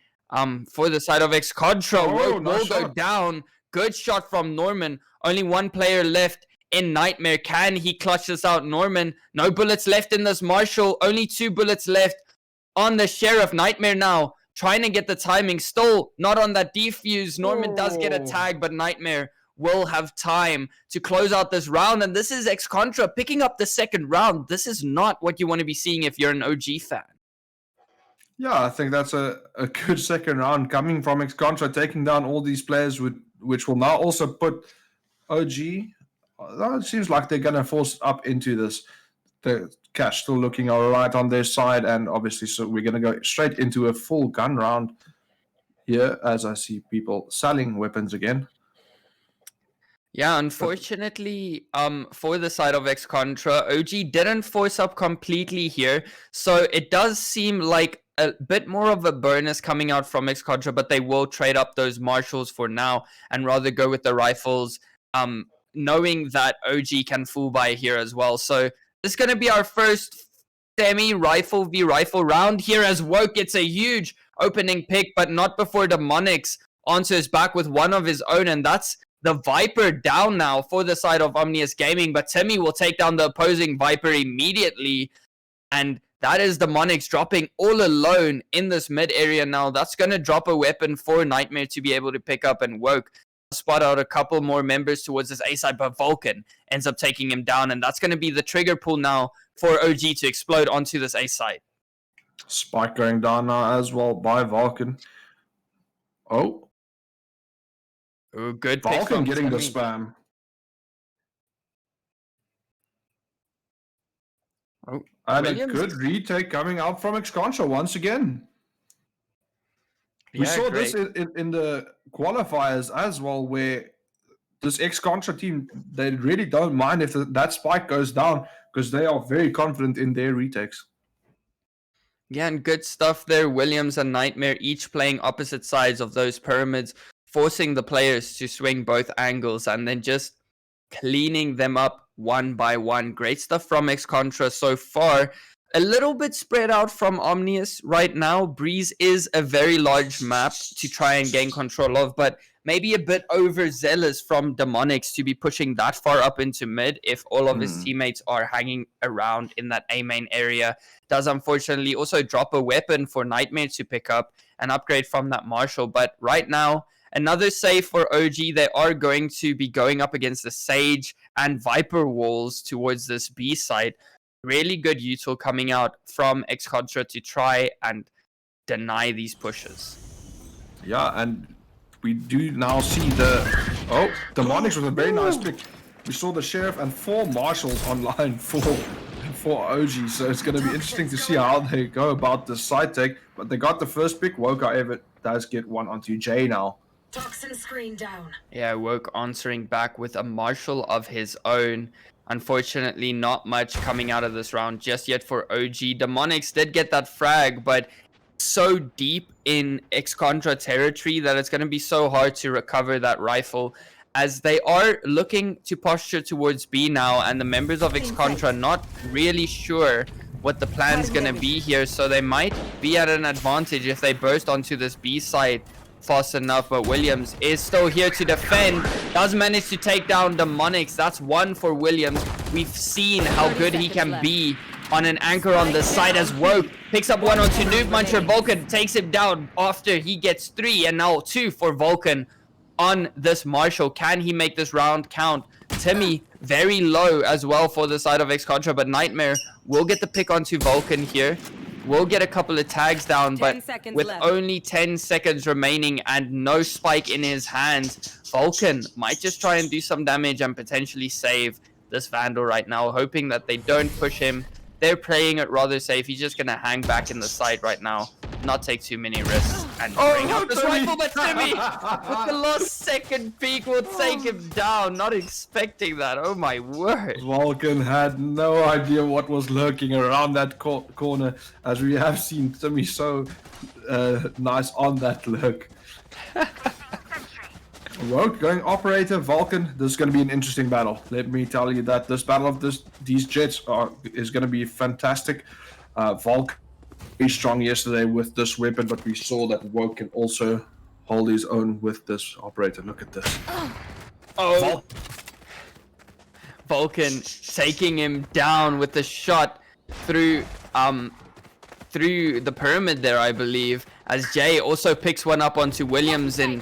for the side of X-Contra. Will go down. Good shot from Norman. Only 1 player left in Nightmare. Can he clutch this out? Norman, no bullets left in this Marshal. Only 2 bullets left on the Sheriff. Nightmare now trying to get the timing. Still not on that defuse. Norman does get a tag, but Nightmare will have time to close out this round. And this is X-Contra picking up the second round. This is not what you want to be seeing if you're an OG fan. Yeah, I think that's a good second round coming from X-Contra, taking down all these players, which will now also put OG. It seems like they're going to force up into this. The Cash still looking all right on their side, and obviously, so we're going to go straight into a full gun round here, as I see people selling weapons again. Yeah, unfortunately, for the side of X-Contra, OG didn't force up completely here, so it does seem like a bit more of a bonus coming out from X-Contra, but they will trade up those marshals for now and rather go with the rifles, knowing that OG can full buy here as well. So this is going to be our first semi-rifle v rifle round here, as Woke gets a huge opening pick, but not before Demonics answers back with one of his own, and that's the Viper down now for the side of Omnius Gaming. But Timmy will take down the opposing Viper immediately, and that is Demonics dropping all alone in this mid area now. That's going to drop a weapon for Nightmare to be able to pick up, and Woke spot out a couple more members towards this A side, but Vulcan ends up taking him down, and that's going to be the trigger pull now for OG to explode onto this A side. Spike going down now as well by Vulcan. Oh, good pick Vulcan from getting the Timmy. spam. Oh, And Williams. a good retake coming out from X-Contra once again. We Yeah, saw great. this in the qualifiers as well, where this X-Contra team, they really don't mind if that spike goes down, because they are very confident in their retakes. Yeah, and good stuff there. Williams and Nightmare each playing opposite sides of those pyramids, forcing the players to swing both angles and then just cleaning them up one by one. Great stuff from X-Contra so far. A little bit spread out from Omnius right now. Breeze is a very large map to try and gain control of, but maybe a bit overzealous from Demonics to be pushing that far up into mid if all of his teammates are hanging around in that A main area. Does unfortunately also drop a weapon for Nightmare to pick up and upgrade from that Marshal, but right now Another save for OG. They are going to be going up against the Sage and Viper walls towards this B side. Really good util coming out from X-Contra to try and deny these pushes. Yeah, and we do now see the Demonics with a very nice pick. We saw the Sheriff and 4 Marshals online for OG, so it's going to be interesting to see how they go about the side take. But they got the first pick. Woke, however, does get one onto Jay now. Toxin screen down. Yeah, Woke answering back with a Marshal of his own. Unfortunately, not much coming out of this round just yet for OG. Demonics did get that frag, but so deep in X-Contra territory that it's going to be so hard to recover that rifle, as they are looking to posture towards B now, and the members of X-Contra not really sure what the plan's going to be here, so they might be at an advantage if they burst onto this B side fast enough. But Williams is still here to defend, does manage to take down Demonics. That's one for Williams. We've seen how good he can be on an anchor on the side, as Woke picks up one onto Noob Muncher. Vulcan takes him down after he gets 3, and now 2 for Vulcan on this Marshal. Can he make this round count? Timmy very low as well for the side of X-Contra, but Nightmare will get the pick onto Vulcan here. Will get a couple of tags down, but with only 10 seconds remaining and no spike in his hands, Vulcan might just try and do some damage and potentially save this Vandal right now, hoping that they don't push him. They're playing it rather safe. He's just going to hang back in the side right now, not take too many risks, and bring out this rifle. But Timmy, with the last second peek, will take him down. Not expecting that. Oh my word. Vulcan had no idea what was lurking around that corner, as we have seen Timmy so nice on that lurk. Woke going operator, Vulcan. This is going to be an interesting battle. Let me tell you that this battle of these jets is going to be fantastic. Vulcan very strong yesterday with this weapon, but we saw that Woke can also hold his own with this operator. Look at this. Oh, Vulcan taking him down with the shot through the pyramid there, I believe, as Jay also picks one up onto Williams in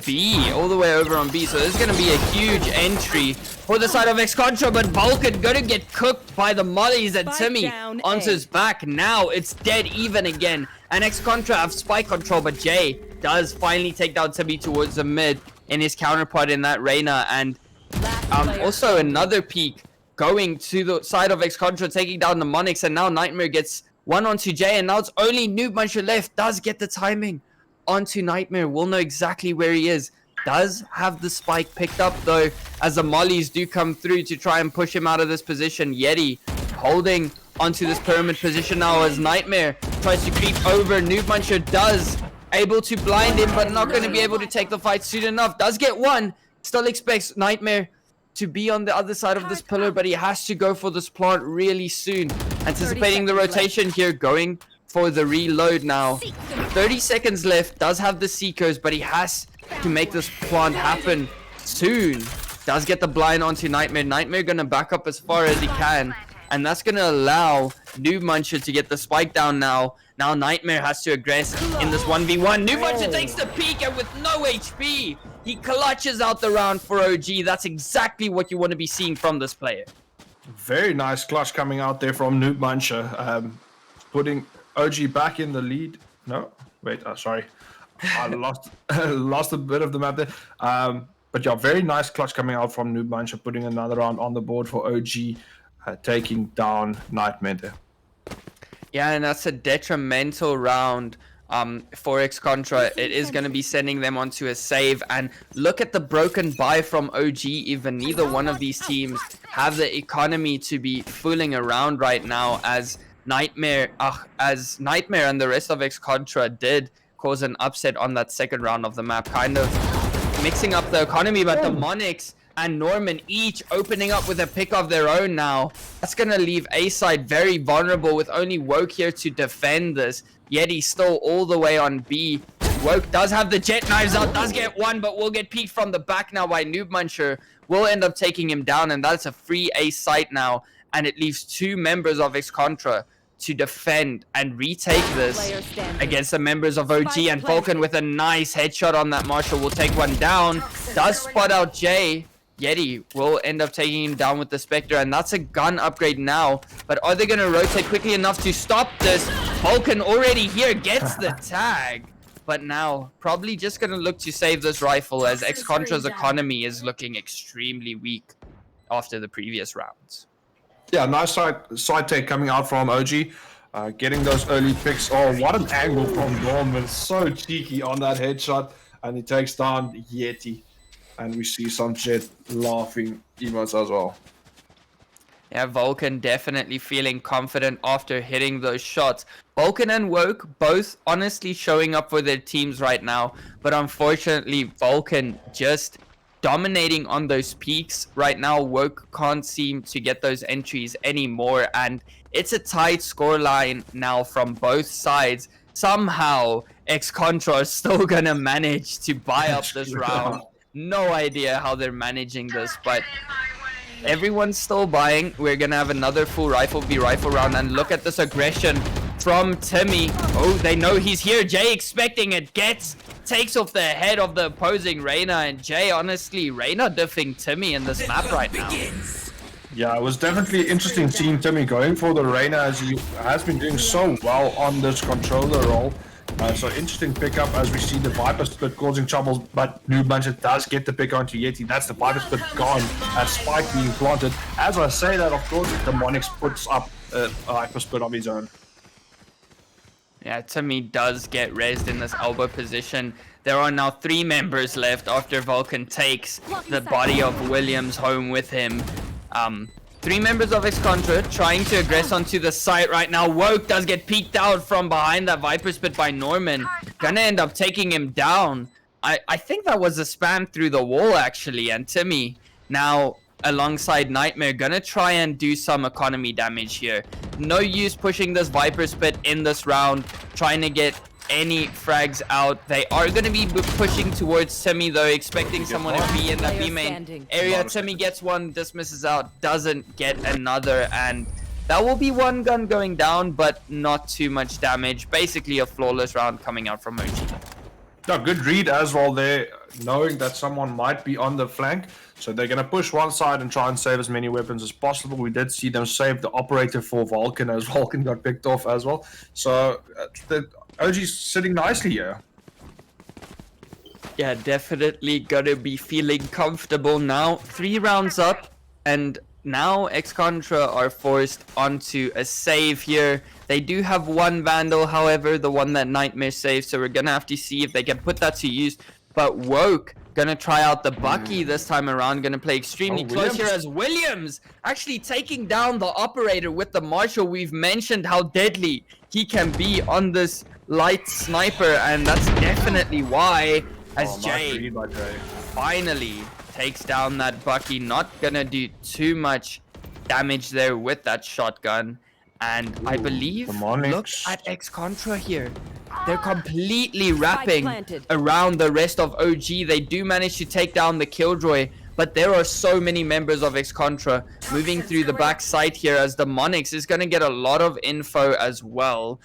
B, all the way over on B. So there's going to be a huge entry for the side of X-Contra, but Vulcan going to get cooked by the mollies, and Timmy onto his back. Now it's dead even again, and X-Contra have spike control, but Jay does finally take down Timmy towards the mid in his counterpart in that Reyna, and also another peek going to the side of X-Contra, taking down the Monix, and now Nightmare gets one onto Jay, and now it's only Noob Muncher left. Does get the timing onto Nightmare. We'll know exactly where he is. Does have the spike picked up though, as the mollies do come through to try and push him out of this position. Yeti holding onto this pyramid position now as Nightmare tries to creep over. Noob Muncher does able to blind him, but not going to be able to take the fight soon enough. Does get one. Still expects Nightmare to be on the other side of this pillar, but he has to go for this plant really soon. Anticipating the rotation here, going for the reload now. 30 seconds left, does have the Seekers, but he has to make this plant happen soon. Does get the blind onto Nightmare. Nightmare gonna back up as far as he can, and that's gonna allow Noob Muncher to get the spike down now. Now Nightmare has to aggress in this 1v1. Noob Muncher takes the peek, and with no HP, he clutches out the round for OG. That's exactly what you want to be seeing from this player. Very nice clutch coming out there from Noob Muncher, putting OG back in the lead. No, wait, sorry, I lost a bit of the map there. But yeah, very nice clutch coming out from Noob Muncher, putting another round on the board for OG, taking down Nightmare there. Yeah, and that's a detrimental round for X-Contra. It is going to be sending them onto a save, and look at the broken buy from OG. Even neither one of these teams have the economy to be fooling around right now, as Nightmare and the rest of X-Contra did cause an upset on that second round of the map, kind of mixing up the economy. But the Monix and Norman each opening up with a pick of their own now. That's going to leave A-side very vulnerable with only Woke here to defend this. Yeti still all the way on B. Woke does have the jet knives out, does get one, but will get peeked from the back now by Noob Muncher. Will end up taking him down, and that's a free A site now, and it leaves 2 members of X-Contra to defend and retake this Player standing. against the members of OG, Spike and Vulcan planted. with a nice headshot on that Marshall will take one down. Does spot out Jay. Yeti will end up taking him down with the Spectre, and that's a gun upgrade now. But are they going to rotate quickly enough to stop this? Vulcan already here gets the tag. But now, probably just going to look to save this rifle, as X-Contra's economy is looking extremely weak after the previous rounds. Yeah, nice side take coming out from OG. Getting those early picks. Oh, what an angle from Norman. So cheeky on that headshot. And he takes down Yeti. And we see some Jet laughing emotes as well. Yeah, Vulcan definitely feeling confident after hitting those shots. Vulcan and Woke both honestly showing up for their teams right now. But unfortunately, Vulcan just dominating on those peaks. Right now, Woke can't seem to get those entries anymore. And it's a tight scoreline now from both sides. Somehow, X-Contra is still going to manage to buy up this round. No idea how they're managing this, but everyone's still buying. We're gonna have another full rifle round, and look at this aggression from Timmy. Oh, they know he's here. Jay expecting it, takes off the head of the opposing Reyna, and Jay, honestly, Reyna diffing Timmy in this map right now. Yeah, it was definitely interesting team Timmy going for the Reyna, as he has been doing so well on this controller role. So interesting pickup as we see the Viper split causing troubles, but Noob Muncher does get the pick onto Yeti. That's the Viper split gone, and Spike being planted. As I say that, of course, the Monix puts up a Viper split of his own. Yeah, Timmy does get rezzed in this elbow position. There are now 3 members left after Vulcan takes the body of Williams home with him. 3 members of X-Contra trying to aggress onto the site right now. Woke does get peeked out from behind that Viper spit by Norman. Gonna end up taking him down. I think that was a spam through the wall, actually. And Timmy, now alongside Nightmare, gonna try and do some economy damage here. No use pushing this Viper spit in this round, trying to get any frags out. They are going to be pushing towards Timmy, though, expecting someone to be in that B main area. Timmy gets one, dismisses out, doesn't get another, and that will be one gun going down, but not too much damage. Basically a flawless round coming out from OG. Yeah, good read as well there, knowing that someone might be on the flank. So they're going to push one side and try and save as many weapons as possible. We did see them save the operator for Vulcan, as Vulcan got picked off as well. So the OG's sitting nicely here. Yeah, definitely gonna be feeling comfortable now. 3 rounds up, and now X-Contra are forced onto a save here. They do have 1 Vandal, however, the one that Nightmare saved, so we're gonna have to see if they can put that to use. But Woke gonna try out the Bucky this time around, gonna play extremely close here as Williams actually taking down the operator with the Marshall. We've mentioned how deadly he can be on this light sniper, and that's definitely why, as Jay finally takes down that Bucky. Not gonna do too much damage there with that shotgun. And I believe, look at X-Contra here. They're completely wrapping around the rest of OG. They do manage to take down the Killjoy, but there are so many members of X-Contra moving through the back side here, as the Monix is going to get a lot of info as well.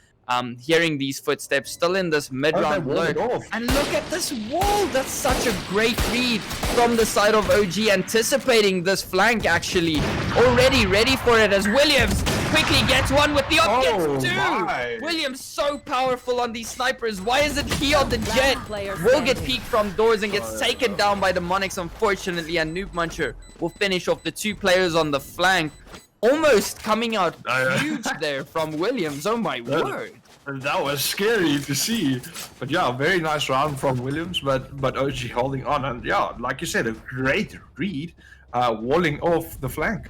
Hearing these footsteps still in this mid-round lurk. And look at this wall. That's such a great read from the side of OG, anticipating this flank actually. Already ready for it, as Williams quickly gets one with the up, gets 2. Williams so powerful on these snipers. Why isn't he on the jet? Will get peeked from doors and gets taken down by the Monix, unfortunately, and Noob Muncher will finish off the 2 players on the flank. Almost coming out huge there from Williams. Oh my word. That was scary to see. But yeah, very nice round from Williams, but OG holding on. And yeah, like you said, a great read, walling off the flank.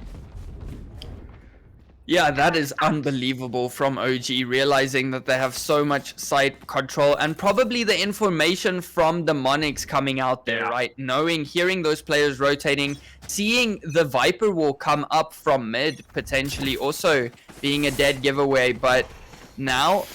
Yeah, that is unbelievable from OG, realizing that they have so much site control and probably the information from the Monix coming out there, right? Hearing those players rotating, seeing the Viper wall come up from mid, potentially also being a dead giveaway. But now,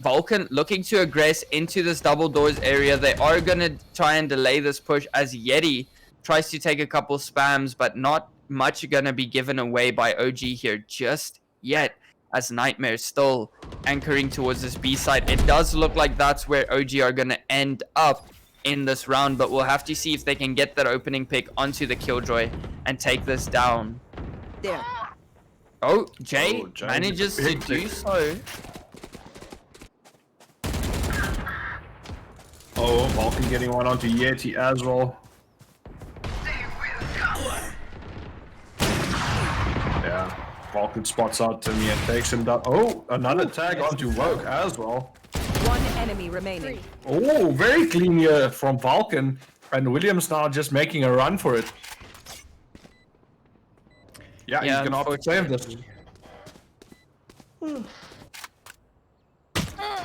Vulcan looking to aggress into this double doors area. They are going to try and delay this push, as Yeti tries to take a couple spams, but not much gonna be given away by OG here just yet. as Nightmare still anchoring towards this B side. It does look like that's where OG are going to end up in this round, but we'll have to see if they can get that opening pick onto the Killjoy and take this down. There. Oh, Jay Jay manages to big do pick. so. Oh, Vulcan getting one onto Yeti as well. Yeah, Vulcan spots out Timmy and takes him down. Oh, another tag onto Woke as well. One enemy remaining. Oh, very clean here from Vulcan. And Williams now just making a run for it. Yeah, Yeah, he's gonna opt to save this.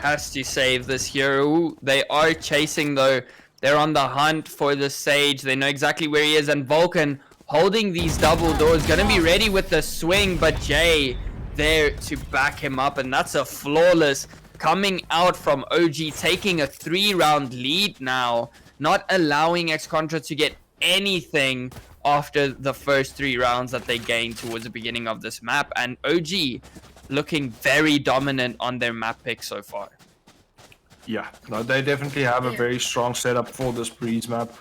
Has to save this hero. They are chasing though. They're on the hunt for the Sage. They know exactly where he is, and Vulcan holding these double doors, gonna be ready with the swing, but Jay there to back him up, and that's a flawless coming out from OG, taking a 3-round lead now, not allowing X-Contra to get anything after the first 3 rounds that they gained towards the beginning of this map, and OG looking very dominant on their map pick so far. Yeah, no, they definitely have a very strong setup for this Breeze map.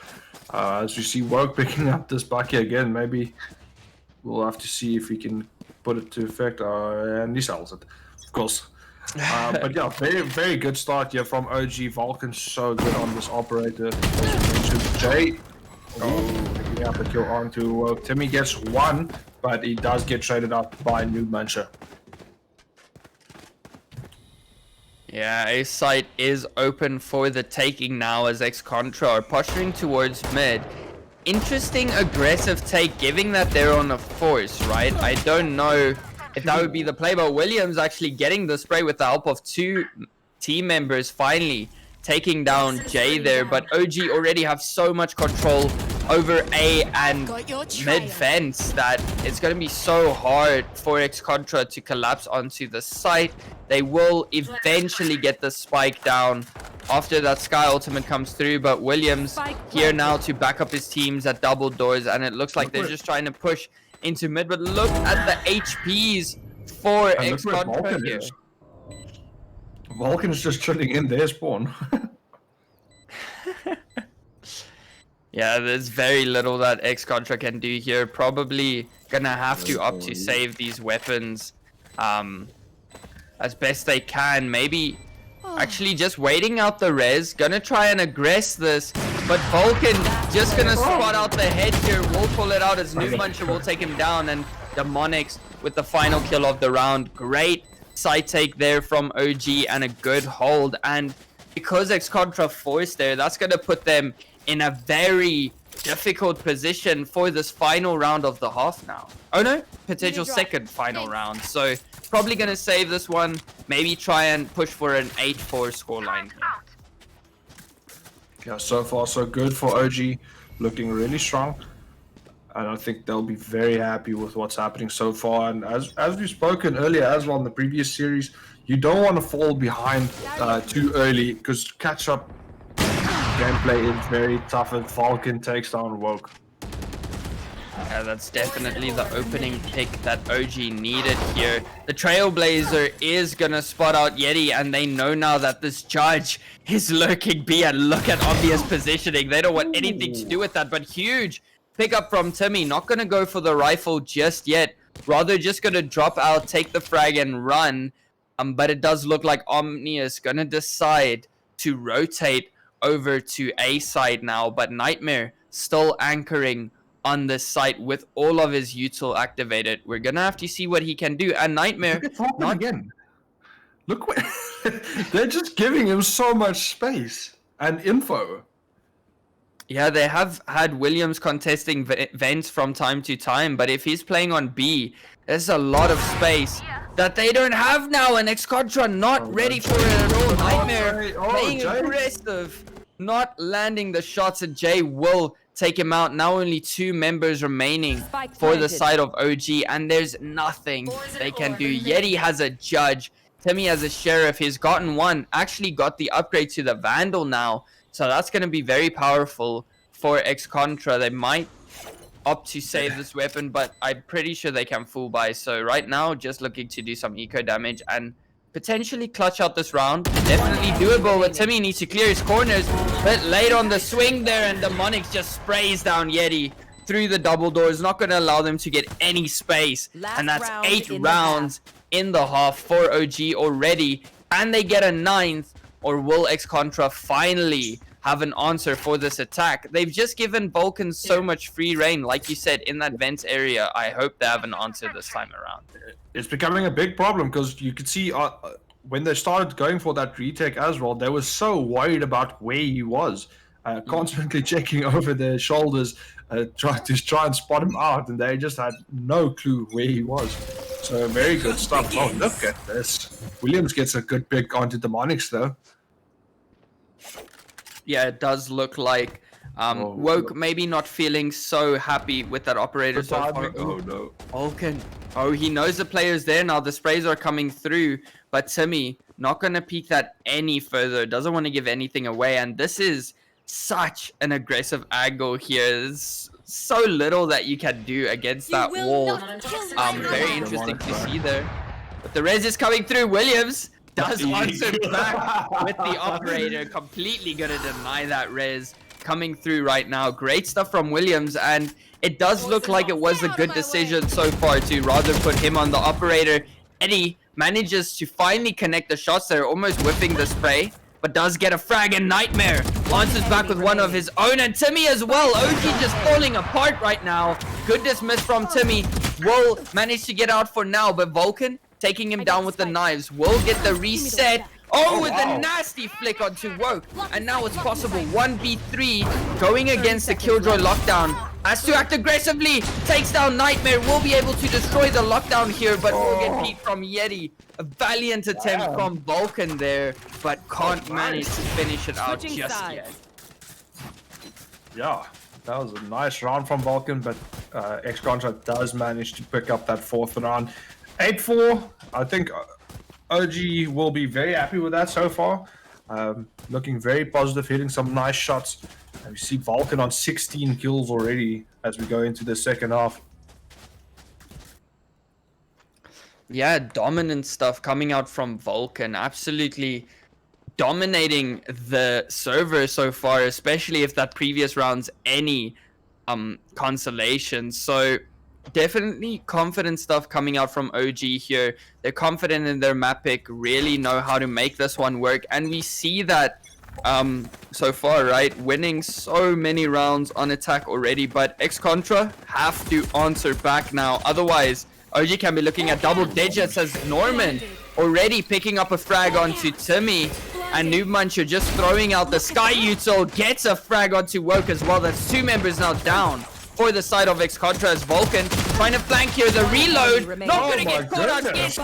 As you see Woke picking up this Bucky again, maybe we'll have to see if we can put it to effect. And he sells it, of course. But yeah, very good start here from OG. Vulcan so good on this operator. As you mentioned, Jay. Oh, picking up a kill onto Woke. Timmy gets one, but he does get traded up by Noob Muncher. Yeah, A site is open for the taking now as X-Contra are posturing towards mid. Interesting aggressive take, given that they're on a force, right? I don't know if that would be the play, but Williams actually getting the spray with the help of 2 team members, finally taking down Jay there. But OG already have so much control over A and mid fence that it's going to be so hard for X-Contra to collapse onto the site. They will eventually get the spike down after that Sky ultimate comes through, but Williams here now to back up his teams at double doors, and it looks like they're just trying to push into mid, but look at the HPs for X-Contra here. Vulcan is just chilling in their spawn. Yeah, there's very little that X-Contra can do here. Probably gonna have to opt to save these weapons as best they can. Maybe actually just waiting out the res. Gonna try and aggress this, but Vulcan just gonna spot out the head here. Will pull it out as Noob Muncher will take him down, and Demonics with the final kill of the round. Great side take there from OG and a good hold. And because X-Contra forced there, that's gonna put them in a very difficult position for this final round of the half now. Oh no, potential second final round. So probably gonna save this one, maybe try and push for an 8-4 scoreline. Yeah, so far so good for OG, looking really strong. And I think they'll be very happy with what's happening so far. And as we've spoken earlier as well in the previous series, you don't want to fall behind too early, because catch-up gameplay is very tough and Vulcan takes down Woke. Yeah, that's definitely the opening pick that OG needed here. The Trailblazer is gonna spot out Yeti, and they know now that this judge is lurking B, and look at obvious positioning. They don't want anything to do with that, but huge pickup from Timmy. Not gonna go for the rifle just yet. Rather just gonna drop out, take the frag and run. But it does look like Omnius gonna decide to rotate over to A side now, but Nightmare still anchoring on this site with all of his util activated. We're gonna have to see what he can do. And Nightmare Not again. Look what they're just giving him so much space and info. Yeah, they have had Williams contesting vents from time to time, but if he's playing on B, there's a lot of space that they don't have now, and X-Contra not ready for it at all. Nightmare playing aggressive, not landing the shots, and Jay will take him out. Now only 2 members remaining for the side of OG, and there's nothing they can do. Yeti has a judge, Timmy has a sheriff. He's gotten one, actually got the upgrade to the Vandal now, so that's going to be very powerful for X-Contra. They might opt to save this weapon, but I'm pretty sure they can full buy. So right now, just looking to do some eco damage and potentially clutch out this round. Definitely doable, but Timmy needs to clear his corners. But late on the swing there, and Demonics just sprays down Yeti through the double doors. Not going to allow them to get any space. And that's 8 rounds in the half for OG already. And they get a 9th, or will X-Contra finally have an answer for this attack? They've just given Vulcan so much free reign, like you said, in that vent area. I hope they have an answer this time around. It's becoming a big problem because you could see when they started going for that retake as well, they were so worried about where he was, constantly checking over their shoulders, trying to and spot him out, and they just had no clue where he was. So very good stuff. Oh, look at this. Williams gets a good pick onto Demonics though. Yeah, it does look like Woke maybe not feeling so happy with that operator so far. Oh no. Vulcan. Oh, he knows the player's there now. The sprays are coming through, but Timmy not going to peek that any further. Doesn't want to give anything away, and this is such an aggressive angle here. There's so little that you can do against that wall. Very interesting to see there. But the res is coming through. Williams does answer back with the operator. Completely gonna deny that res coming through right now. Great stuff from Williams, and it does look like it was a good decision so far to rather put him on the operator. Eddie manages to finally connect the shots there, almost whiffing the spray, but does get a frag, and Nightmare answers back with one of his own, and Timmy as well. OG just falling apart right now. Good dismiss from Timmy. Will manage to get out for now, but Vulcan taking him down with the knives. Will get the reset. Oh, with a nasty flick onto Woke. And now it's possible. 1v3 going against the Killjoy lockdown. Has to act aggressively. Takes down Nightmare. Will be able to destroy the lockdown here, but will get beat from Yeti. A valiant attempt from Vulcan there, but can't manage to finish it out just yet. Yeah, that was a nice round from Vulcan, but X-Contra does manage to pick up that 4th round. 8-4, I think OG will be very happy with that so far. Looking very positive, hitting some nice shots. And we see Vulcan on 16 kills already as we go into the second half. Yeah, dominant stuff coming out from Vulcan. Absolutely dominating the server so far, especially if that previous round's any consolation. So definitely confident stuff coming out from OG here. They're confident in their map pick, really know how to make this one work, and we see that so far, right? Winning so many rounds on attack already, but X-Contra have to answer back now. Otherwise, OG can be looking at double digits as Norman already picking up a frag onto Timmy, and Noob Muncher just throwing out the Sky Util, gets a frag onto Woke as well. That's 2 members now down for the side of X-Contra as Vulcan trying to flank here. The reload, not gonna get caught on gets 2.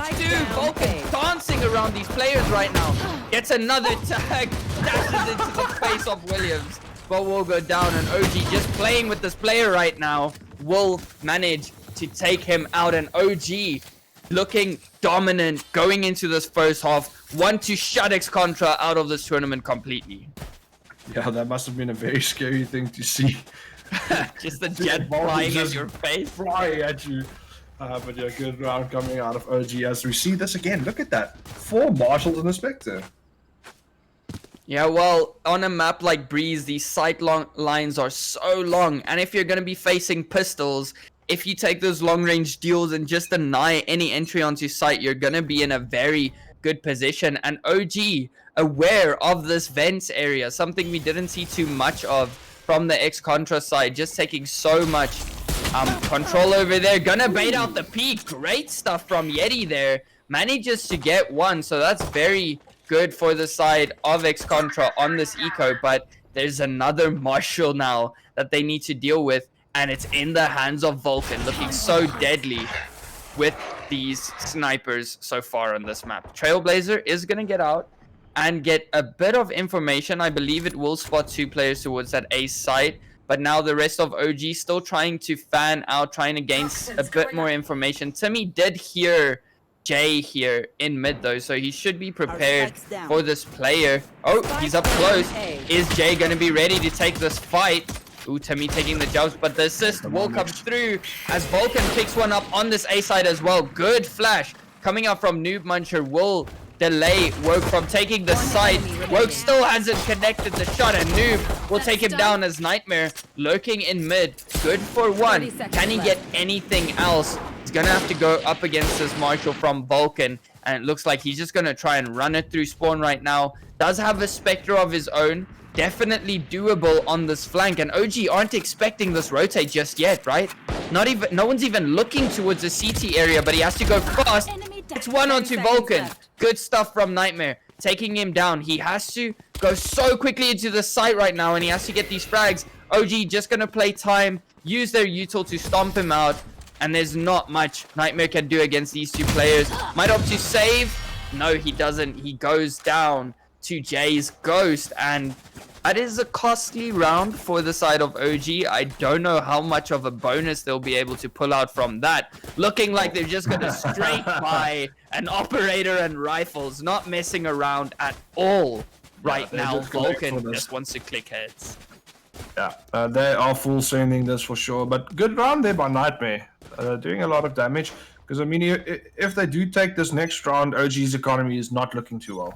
Vulcan dancing around these players right now. Gets another tag, dashes into the face of Williams, but will go down, and OG just playing with this player right now will manage to take him out, and OG looking dominant going into this first half. Want to shut X-Contra out of this tournament completely. Yeah, that must have been a very scary thing to see. Just the jet flying at your face. Flying at you. But yeah, good round coming out of OG as we see this again. Look at that. 4 Marshals and a Spectre. Yeah, well, on a map like Breeze, these sight lines are so long. And if you're going to be facing pistols, if you take those long-range deals and just deny any entry onto site, you're going to be in a very good position. And OG, aware of this vents area, something we didn't see too much of from the X-Contra side, just taking so much control over there. Gonna bait out the peak. Great stuff from Yeti there. Manages to get 1, so that's very good for the side of X-Contra on this eco, but there's another Marshal now that they need to deal with, and it's in the hands of Vulcan, looking so deadly with these snipers so far on this map. Trailblazer is gonna get out and get a bit of information. I believe it will spot 2 players towards that A site, but now the rest of OG still trying to fan out, trying to gain a bit more information. Timmy did hear Jay here in mid though, so he should be prepared for this player. Oh, he's up close. Is Jay going to be ready to take this fight? Ooh, Timmy taking the jumps, but the assist will come through as Vulcan picks one up on this A side as well. Good flash coming out from Noob Muncher will delay Woke from taking the site. Woke still hasn't connected the shot, and Noob will take him down as Nightmare lurking in mid. Good for one. Can he get anything else? He's gonna have to go up against this Marshall from Vulcan, and it looks like he's just gonna try and run it through spawn right now. Does have a Spectre of his own. Definitely doable on this flank, and OG aren't expecting this rotate just yet, right? No one's even looking towards the CT area, but he has to go fast. It's 1-on-2 Vulcan. Good stuff from Nightmare, taking him down. He has to go so quickly into the site right now, and he has to get these frags. OG just gonna play time, use their util to stomp him out, and there's not much Nightmare can do against these two players. Might opt to save. No, he doesn't. He goes down to Jay's Ghost, and that is a costly round for the side of OG. I don't know how much of a bonus they'll be able to pull out from that. Looking like they're just going to straight by an operator and rifles, not messing around at all right now. Vulcan just wants to click heads. Yeah, they are full sending this for sure, but good round there by Nightmare. Doing a lot of damage, because I mean, if they do take this next round, OG's economy is not looking too well.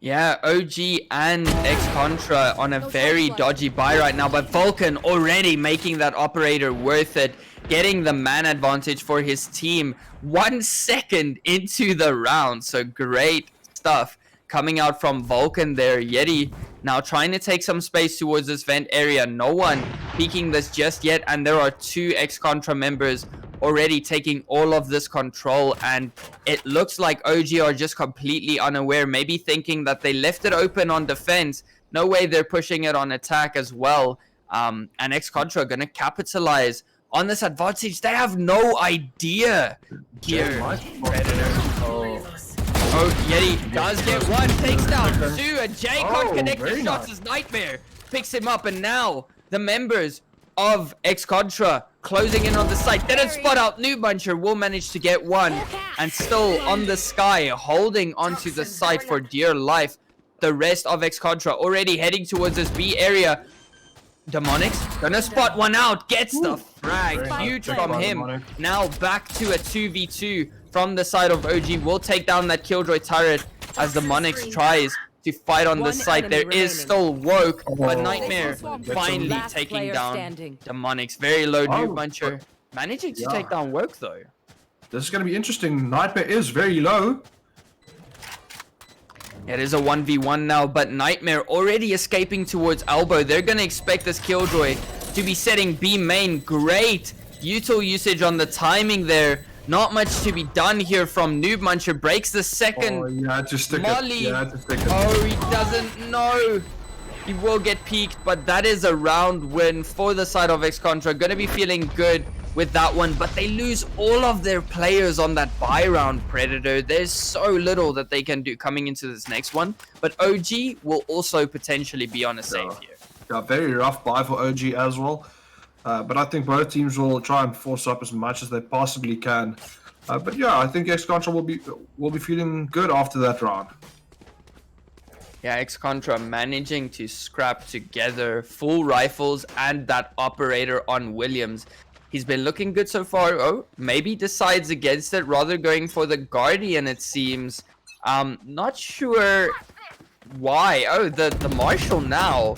Yeah, OG and X-Contra on a very dodgy buy right now, but Vulcan already making that operator worth it, getting the man advantage for his team 1 second into the round. So great stuff coming out from Vulcan there. Yeti now trying to take some space towards this vent area. No one peeking this just yet, and there are 2 X-Contra members already taking all of this control, and it looks like OG are just completely unaware, maybe thinking that they left it open on defense. No way they're pushing it on attack as well. And X-Contra are gonna capitalize on this advantage. They have no idea here. Oh, Yeti does get one, takes down 2, and Jay can't connect the shots as Nightmare picks him up, and now the members of X-Contra closing in on the site. Didn't spot out Noob Muncher, will manage to get one, and still on the sky, holding onto the site for dear life. The rest of X-Contra already heading towards this B area. Demonix gonna spot one out, gets the frag, huge from him. Now back to a 2v2 from the side of OG. Will take down that Killjoy turret as Demonix tries to fight on the site. There is still Woke, but Nightmare finally taking down Demonix. Very low Noob Muncher, managing to take down Woke though. This is going to be interesting. Nightmare is very low. It is a 1v1 now, but Nightmare already escaping towards Elbow. They're going to expect this Killjoy to be setting B main. Great util usage on the timing there. Not much to be done here from Noob Muncher. Breaks the second molly. Oh, he doesn't know. He will get peaked, but that is a round win for the side of X-Contra. Going to be feeling good with that one, but they lose all of their players on that buy round, Predator. There's so little that they can do coming into this next one, but OG will also potentially be on a save here. Yeah, very rough buy for OG as well. But I think both teams will try and force up as much as they possibly can. But yeah, I think X-Contra will be feeling good after that round. Yeah, X-Contra managing to scrap together full rifles and that operator on Williams. He's been looking good so far. Oh, maybe decides against it, rather going for the Guardian, it seems. Not sure why. Oh, the Marshall now.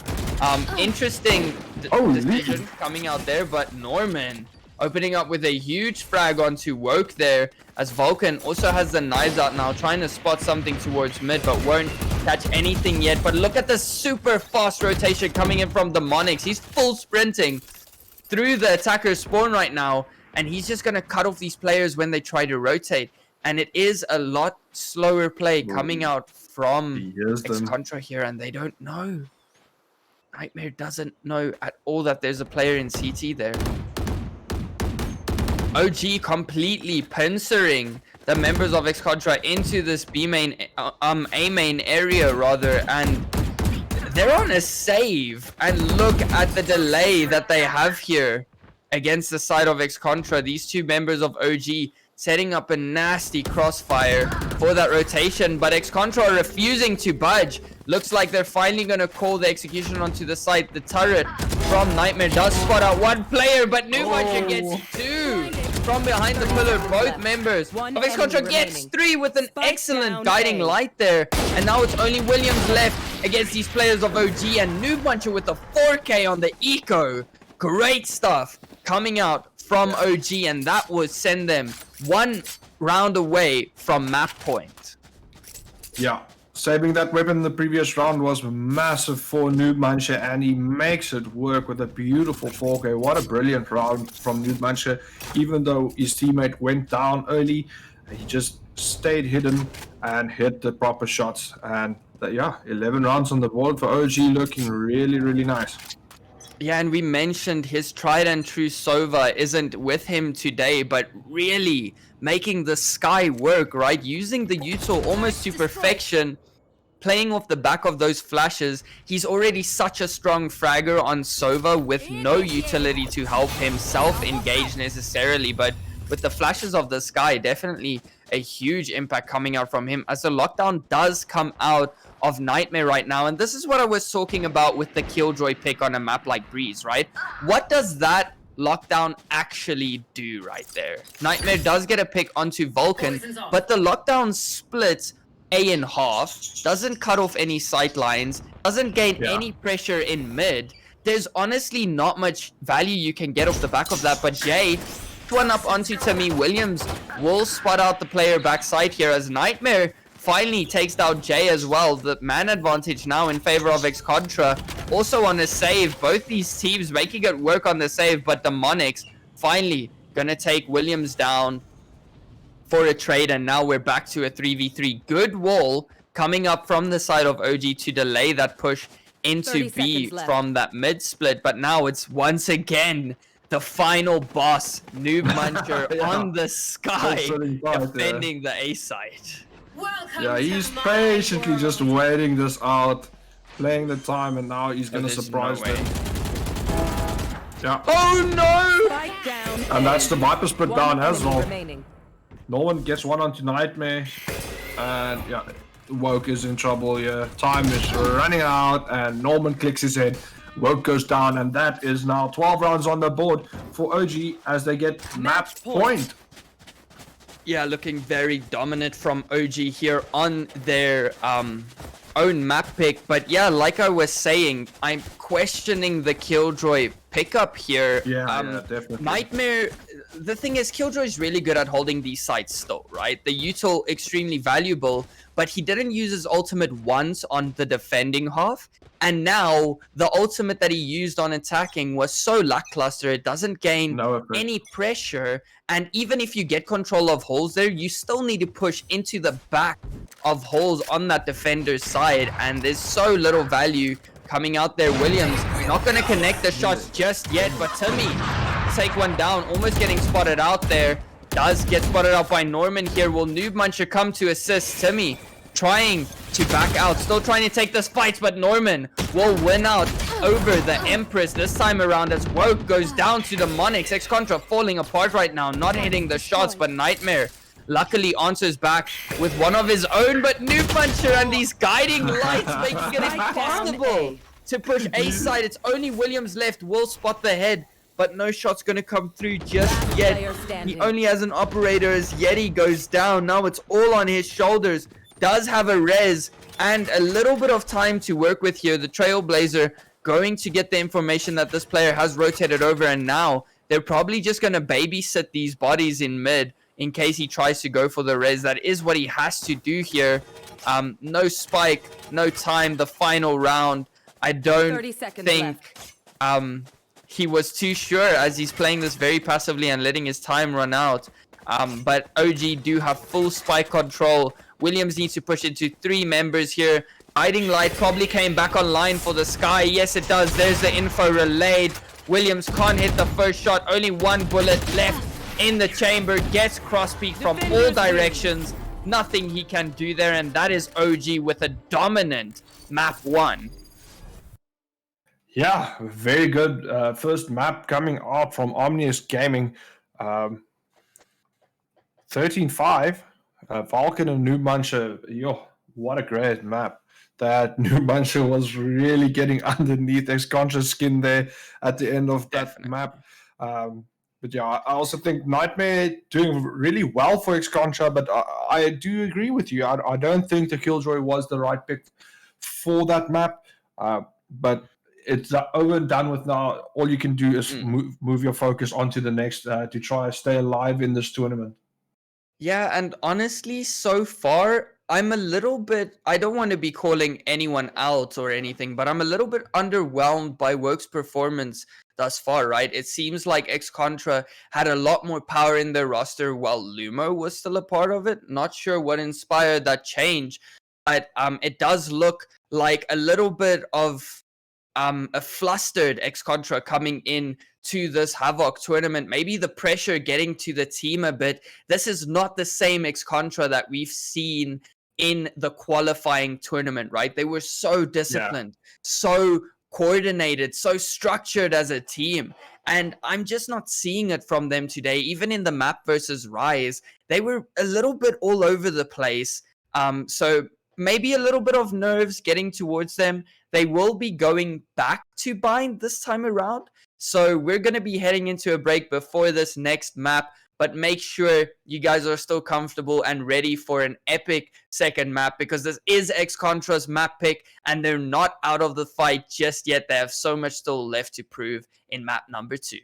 Interesting decision coming out there, but Norman opening up with a huge frag onto Woke there, as Vulcan also has the knives out now, trying to spot something towards mid, but won't catch anything yet. But look at the super fast rotation coming in from Demonix. He's full sprinting through the attacker's spawn right now, and he's just going to cut off these players when they try to rotate. And it is a lot slower play coming out from X-Contra here, and they don't know. Nightmare doesn't know at all that there's a player in CT there. OG completely pincering the members of X-Contra into this B main, A main area rather, and they're on a save. And look at the delay that they have here against the side of X-Contra. These two members of OG setting up a nasty crossfire for that rotation, but X-Contra are refusing to budge. Looks like they're finally going to call the execution onto the site. The turret from Nightmare. Does spot out one player, but Numacha gets two from behind the pillar. Both members One of X-Contra enemy gets remaining. three with an Spike excellent down guiding A. light there. And now it's only Williams left against these players of OG, and Numacha with a 4K on the eco. Great stuff coming out from OG, and that would send them one round away from map point. Yeah, saving that weapon in the previous round was massive for Noob Muncher, and he makes it work with a beautiful 4K. What a brilliant round from Noob Muncher. Even though his teammate went down early, he just stayed hidden and hit the proper shots. And yeah, 11 rounds on the board for OG, looking really, really nice. Yeah, and we mentioned his tried and true Sova isn't with him today, but really making the Sky work, right? Using the util almost to perfection, playing off the back of those flashes. He's already such a strong fragger on Sova with no utility to help himself engage necessarily, but with the flashes of the Sky, definitely a huge impact coming out from him as the lockdown does come out of Nightmare right now. And this is what I was talking about with the Killjoy pick on a map like Breeze, right? What does that lockdown actually do right there? Nightmare does get a pick onto Vulcan, but the lockdown splits A in half, doesn't cut off any sight lines, doesn't gain any pressure in mid. There's honestly not much value you can get off the back of that, but Jay, one up onto Timmy. Williams will spot out the player backside here as Nightmare finally takes down Jay as well. The man advantage now in favor of X-Contra. Also on a save, both these teams making it work on the save, but the Monix finally gonna take Williams down for a trade, and now we're back to a 3v3. Good wall coming up from the side of OG to delay that push into 30 B seconds left. from that mid split, but now it's once again the final boss, Noob Muncher on the Sky, defending the A site. Welcome Yeah, to he's my patiently world. just waiting this out, playing the time, and now he's gonna there's surprise no way. them. Yeah, Oh no! Spike down and A. that's the Viper split One down as enemy well. remaining. Norman gets one onto Nightmare, and yeah, Woke is in trouble here. Time is running out, and Norman clicks his head. Woke goes down, and that is now 12 rounds on the board for OG as they get map point. Yeah, looking very dominant from OG here on their own map pick. But yeah, like I was saying, I'm questioning the Killjoy pickup here. Yeah, definitely. Nightmare, the thing is, Killjoy is really good at holding these sites still, right? The util extremely valuable, but he didn't use his ultimate once on the defending half. And now the ultimate that he used on attacking was so lackluster, it doesn't gain any pressure. And even if you get control of holes there, you still need to push into the back of holes on that defender's side. And there's so little value coming out there. Williams not going to connect the shots just yet, but Timmy take one down, almost getting spotted out there. Does get spotted out by Norman here. Will Noob Muncher come to assist? Timmy trying to back out, still trying to take this fight, but Norman will win out over the Empress this time around as Woke goes down to the Monix. X-Contra falling apart right now, not hitting the shots, but Nightmare luckily answers back with one of his own, but Noob Muncher and these guiding lights making it impossible to push A side. It's only Williams left, will spot the head, but no shot's gonna come through just yet. He only has an operator as Yeti goes down. Now it's all on his shoulders. Does have a res and a little bit of time to work with here. The Trailblazer going to get the information that this player has rotated over, and now they're probably just going to babysit these bodies in mid in case he tries to go for the res. That is what he has to do here. No spike, no time, the final round. I don't 30 seconds think he was too sure as he's playing this very passively and letting his time run out. But OG do have full spike control. Williams needs to push into 3 members here. Guiding light probably came back online for the Sky. Yes, it does. There's the info relayed. Williams can't hit the first shot. Only 1 bullet left in the chamber. Gets cross peek from all directions. Nothing he can do there. And that is OG with a dominant map 1. Yeah, very good first map coming up from Omnius Gaming. 13-5. Vulcan and Noob Muncher. Yo, what a great map. that New Mancha was really getting underneath Ex-Contra's skin there at the end of that Definitely. map. But yeah, I also think Nightmare doing really well for Ex-Contra, but I do agree with you. I don't think the Killjoy was the right pick for that map. But it's over and done with now. All you can do is move your focus onto the next to try to stay alive in this tournament. Yeah, and honestly, so far, I'm a little bit, I don't want to be calling anyone out or anything, but I'm a little bit underwhelmed by Woke's performance thus far, right? It seems like Ex-Contra had a lot more power in their roster while Lumo was still a part of it. Not sure what inspired that change, but it does look like a little bit of a flustered Ex-Contra coming in to this HAVOK tournament. Maybe the pressure getting to the team a bit. This is not the same Ex-Contra that we've seen in the qualifying tournament, right? They were so disciplined, so coordinated, so structured as a team. And I'm just not seeing it from them today. Even in the map versus Rise, they were a little bit all over the place. So maybe a little bit of nerves getting towards them. They will be going back to Bind this time around. So we're going to be heading into a break before this next map. But make sure you guys are still comfortable and ready for an epic second map, because this is Ex-Contra's map pick and they're not out of the fight just yet. They have so much still left to prove in map number 2.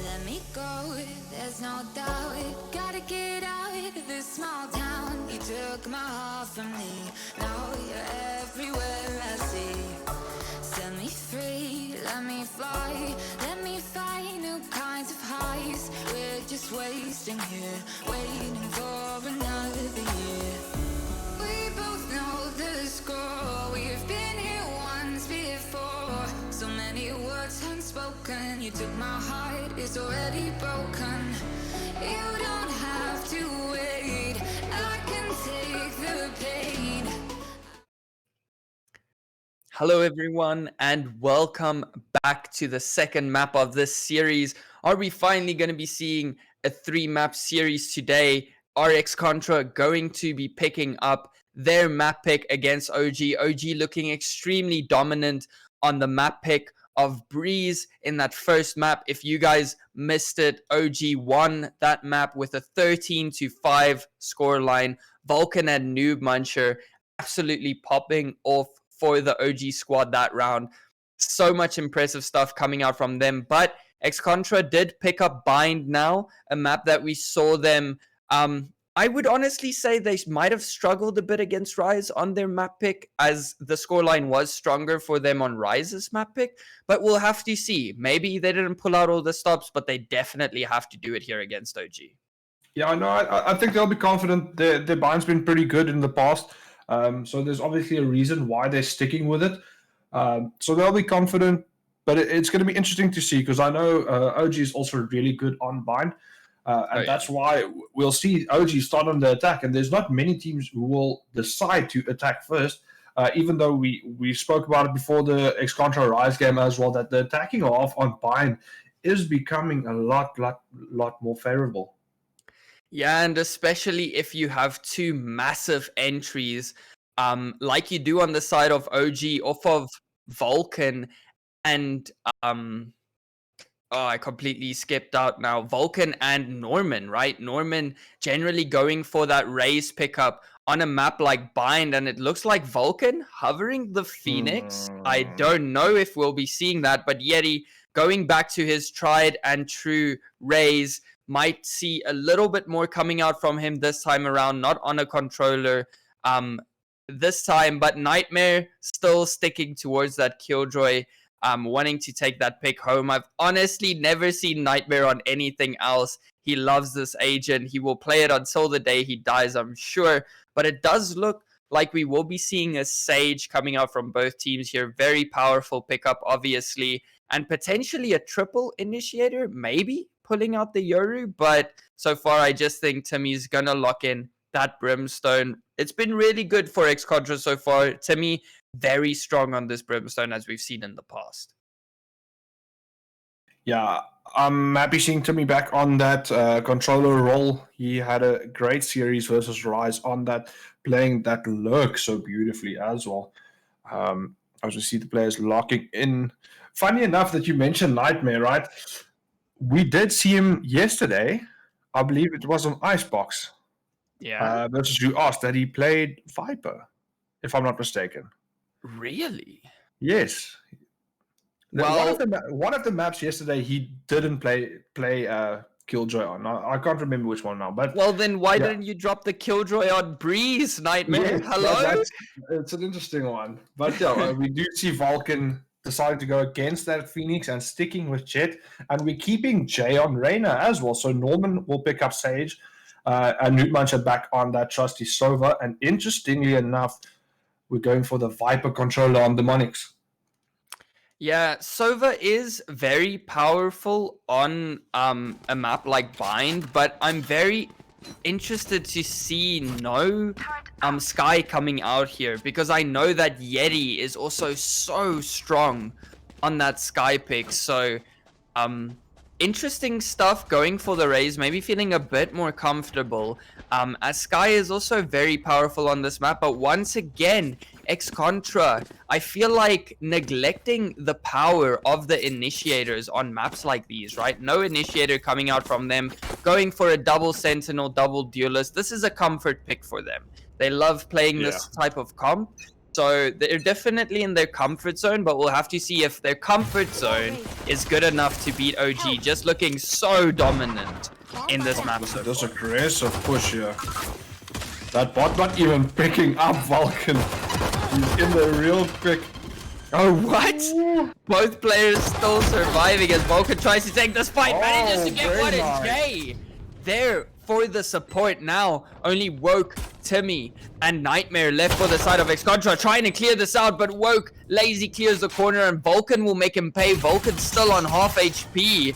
Let me go, there's no doubt. Gotta get out of this small town. You took my heart from me, now you're everywhere I see. Set me free, let me fly. Let me find new kinds of highs. We're just wasting here, waiting for another year. We both know the score. We've been here once before. So many words unspoken. You took my heart, it's already broken. You don't have to wait, I can take the pain. Hello everyone and welcome back to the second map of this series. Are we finally going to be seeing a 3-map series today? RX Contra going to be picking up their map pick against OG. OG looking extremely dominant on the map pick of Breeze in that first map. If you guys missed it, OG won that map with a 13-5 scoreline. Vulcan and Noob Muncher absolutely popping off for the OG squad that round. So much impressive stuff coming out from them. But X-Contra did pick up Bind now, a map that we saw them... I would honestly say they might have struggled a bit against Rise on their map pick, as the scoreline was stronger for them on Rise's map pick. But we'll have to see. Maybe they didn't pull out all the stops, but they definitely have to do it here against OG. Yeah, no, I think they'll be confident. Their bind's been pretty good in the past. So there's obviously a reason why they're sticking with it. So they'll be confident. But it's going to be interesting to see, because I know OG is also really good on bind. That's why we'll see OG start on the attack, and there's not many teams who will decide to attack first, even though we spoke about it before the X-Contra Rise game as well, that the attacking off on Bind is becoming a lot more favorable. Yeah, and especially if you have two massive entries, like you do on the side of OG off of Vulcan and I completely skipped out now. Vulcan and Norman, right? Norman generally going for that raise pickup on a map like Bind, and it looks like Vulcan hovering the Phoenix. I don't know if we'll be seeing that, but Yeti going back to his tried and true raise, might see a little bit more coming out from him this time around, not on a controller this time, but Nightmare still sticking towards that Killjoy, wanting to take that pick home. I've honestly never seen Nightmare on anything else. He loves this agent. He will play it until the day he dies, I'm sure. But it does look like we will be seeing a Sage coming out from both teams here. Very powerful pickup, obviously. And potentially a triple initiator, maybe pulling out the Yoru. But so far, I just think Timmy's going to lock in that Brimstone. It's been really good for X-Contra so far. Timmy, very strong on this Brimstone, as we've seen in the past. Yeah, I'm happy seeing Timmy back on that controller role. He had a great series versus Rise on that, playing that lurk so beautifully as well. As we see the players locking in. Funny enough that you mentioned Nightmare, right? We did see him yesterday. I believe it was on Icebox. Yeah. Versus you asked that he played Viper, if I'm not mistaken. Really? Yes. Well, one of the maps yesterday he didn't play Killjoy on. I can't remember which one now. But well, then why didn't you drop the Killjoy on Breeze, Nightmare? Yes, Hello? It's an interesting one. But yeah, we do see Vulcan deciding to go against that Phoenix and sticking with Jet. And we're keeping Jay on Reyna as well. So Norman will pick up Sage. And Newt Muncher back on that trusty Sova. And interestingly enough, we're going for the Viper controller on Demonics. Yeah, Sova is very powerful on a map like Bind, but I'm very interested to see Sky coming out here, because I know that Yeti is also so strong on that Sky pick. So interesting stuff going for the Rays, maybe feeling a bit more comfortable, as Sky is also very powerful on this map. But once again, X-Contra, I feel like neglecting the power of the initiators on maps like these, right? No initiator coming out from them, going for a double sentinel, double duelist. This is a comfort pick for them. They love playing this type of comp. So they're definitely in their comfort zone, but we'll have to see if their comfort zone is good enough to beat OG. Just looking so dominant in this map so That's far. aggressive push here. That bot not even picking up Vulcan. He's in there real quick. Oh, what? Both players still surviving as Vulcan tries to take this fight. Manages to get one, and Jay there for the support now. Only Woke, Timmy, and Nightmare left for the side of X-Contra, trying to clear this out, but Woke lazy clears the corner, and Vulcan will make him pay. Vulcan's still on half HP,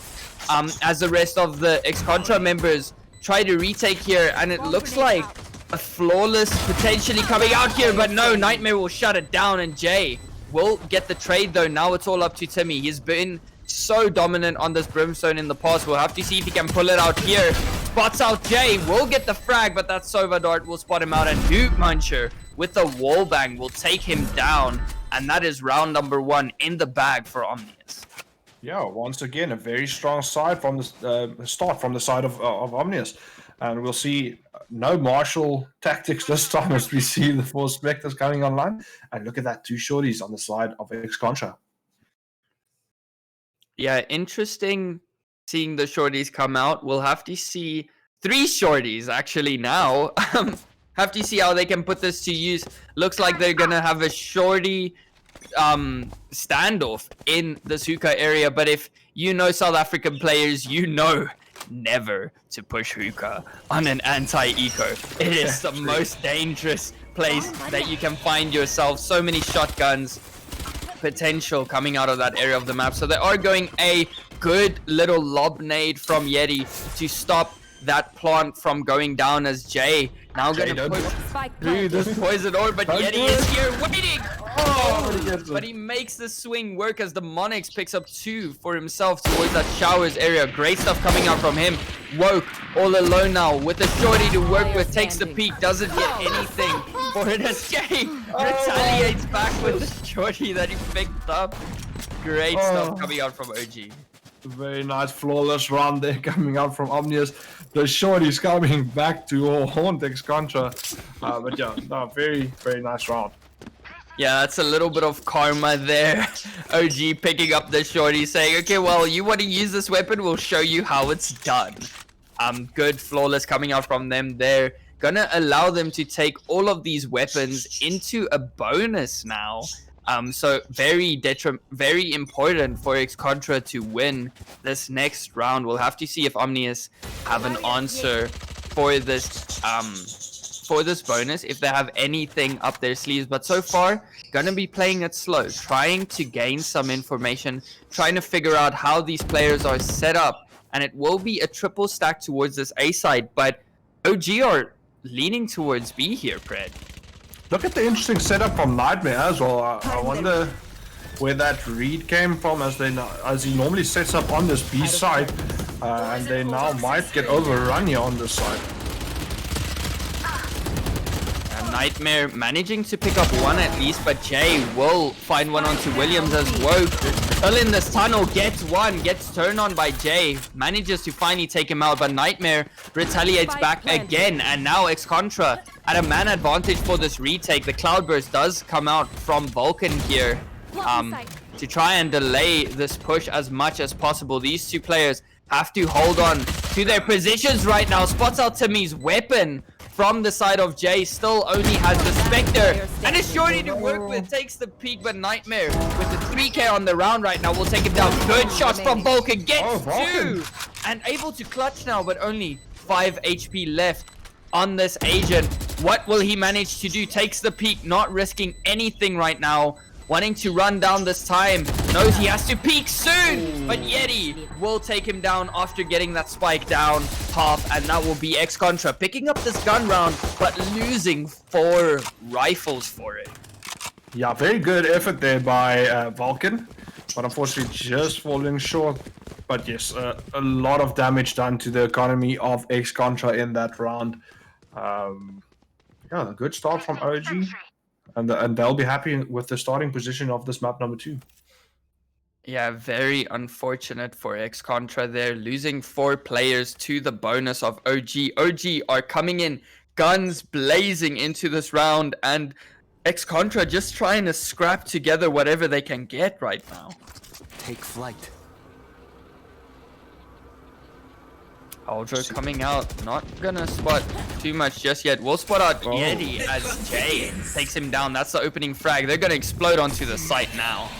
as the rest of the X-Contra members try to retake here, and it looks like a flawless potentially coming out here, but no, Nightmare will shut it down, and Jay will get the trade though. Now it's all up to Timmy. He's been so dominant on this Brimstone in the past. We'll have to see if he can pull it out here. spots out Jay, will get the frag, but that Sova Dart will spot him out, and Nuke Muncher with the wall bang will take him down, and that is round number 1 in the bag for Omnius. Yeah, once again, a very strong side from the start from the side of Omnius. And we'll see no Marshall tactics this time as we see the 4 Spectres coming online. And look at that, 2 shorties on the side of X-Contra. Yeah, interesting seeing the shorties come out. We'll have to see 3 shorties actually now. Have to see how they can put this to use. Looks like they're gonna have a shorty standoff in the hookah area, but if you know South African players, you know never to push hookah on an anti-eco. It is the most dangerous place that you can find yourself. So many shotguns potential coming out of that area of the map, so they are going a good little lob nade from Yeti to stop that plant from going down, as Jay now gonna push through this poison orb, but Yeti is here waiting. But he makes the swing work as the Monix picks up 2 for himself towards that showers area. Great stuff coming out from him. Woke all alone now with a shorty to work with, takes the peek, doesn't get anything for it as Jay retaliates back with the shorty that he picked up. Great stuff coming out from OG. Very nice, flawless run there coming out from Omnius. The shorties coming back to haunt X-Contra. But yeah, no, very, very nice round. Yeah, that's a little bit of karma there. OG picking up the shorty saying, okay, well, you want to use this weapon? We'll show you how it's done. Good, flawless coming out from them there. Gonna allow them to take all of these weapons into a bonus now. So very important for X-Contra to win this next round. We'll have to see if Omnius have an answer for this bonus, if they have anything up their sleeves. But so far, gonna be playing it slow, trying to gain some information, trying to figure out how these players are set up. And it will be a triple stack towards this A side, but OG are leaning towards B here, Pred. Look at the interesting setup from Nightmare as well. I wonder where that read came from, as he normally sets up on this B side, and they now might get overrun here on this side. Nightmare managing to pick up 1 at least, but Jay will find 1 onto Williams as Woke. Still in this tunnel, gets 1, gets turned on by Jay, manages to finally take him out, but Nightmare retaliates back again, and now X-Contra at a man advantage for this retake. The Cloudburst does come out from Vulcan here to try and delay this push as much as possible. These 2 players have to hold on to their positions right now. Spots out Timmy's weapon from the side of Jay, still only has the Spectre and a shorty to work with, takes the peek, but Nightmare with the 3k on the round right now will take him down. Good shots from Vulcan, gets 2 and able to clutch now, but only 5 HP left on this agent. What will he manage to do? Takes the peek, not risking anything right now, wanting to run down this time, knows he has to peek soon, but Yeti will take him down after getting that spike down half, and that will be X-Contra picking up this gun round, but losing 4 rifles for it. Yeah, very good effort there by Vulcan, but unfortunately just falling short. But yes, a lot of damage done to the economy of X-Contra in that round. Yeah, a good start from OG. And they'll be happy with the starting position of this map number 2. Yeah, very unfortunate for X-Contra there, losing 4 players to the bonus of OG. OG are coming in guns blazing into this round, and X-Contra just trying to scrap together whatever they can get right now. Take flight. Aldro coming out, not gonna spot too much just yet. We'll spot out Yeti as Jay takes him down. That's the opening frag. They're gonna explode onto the site now.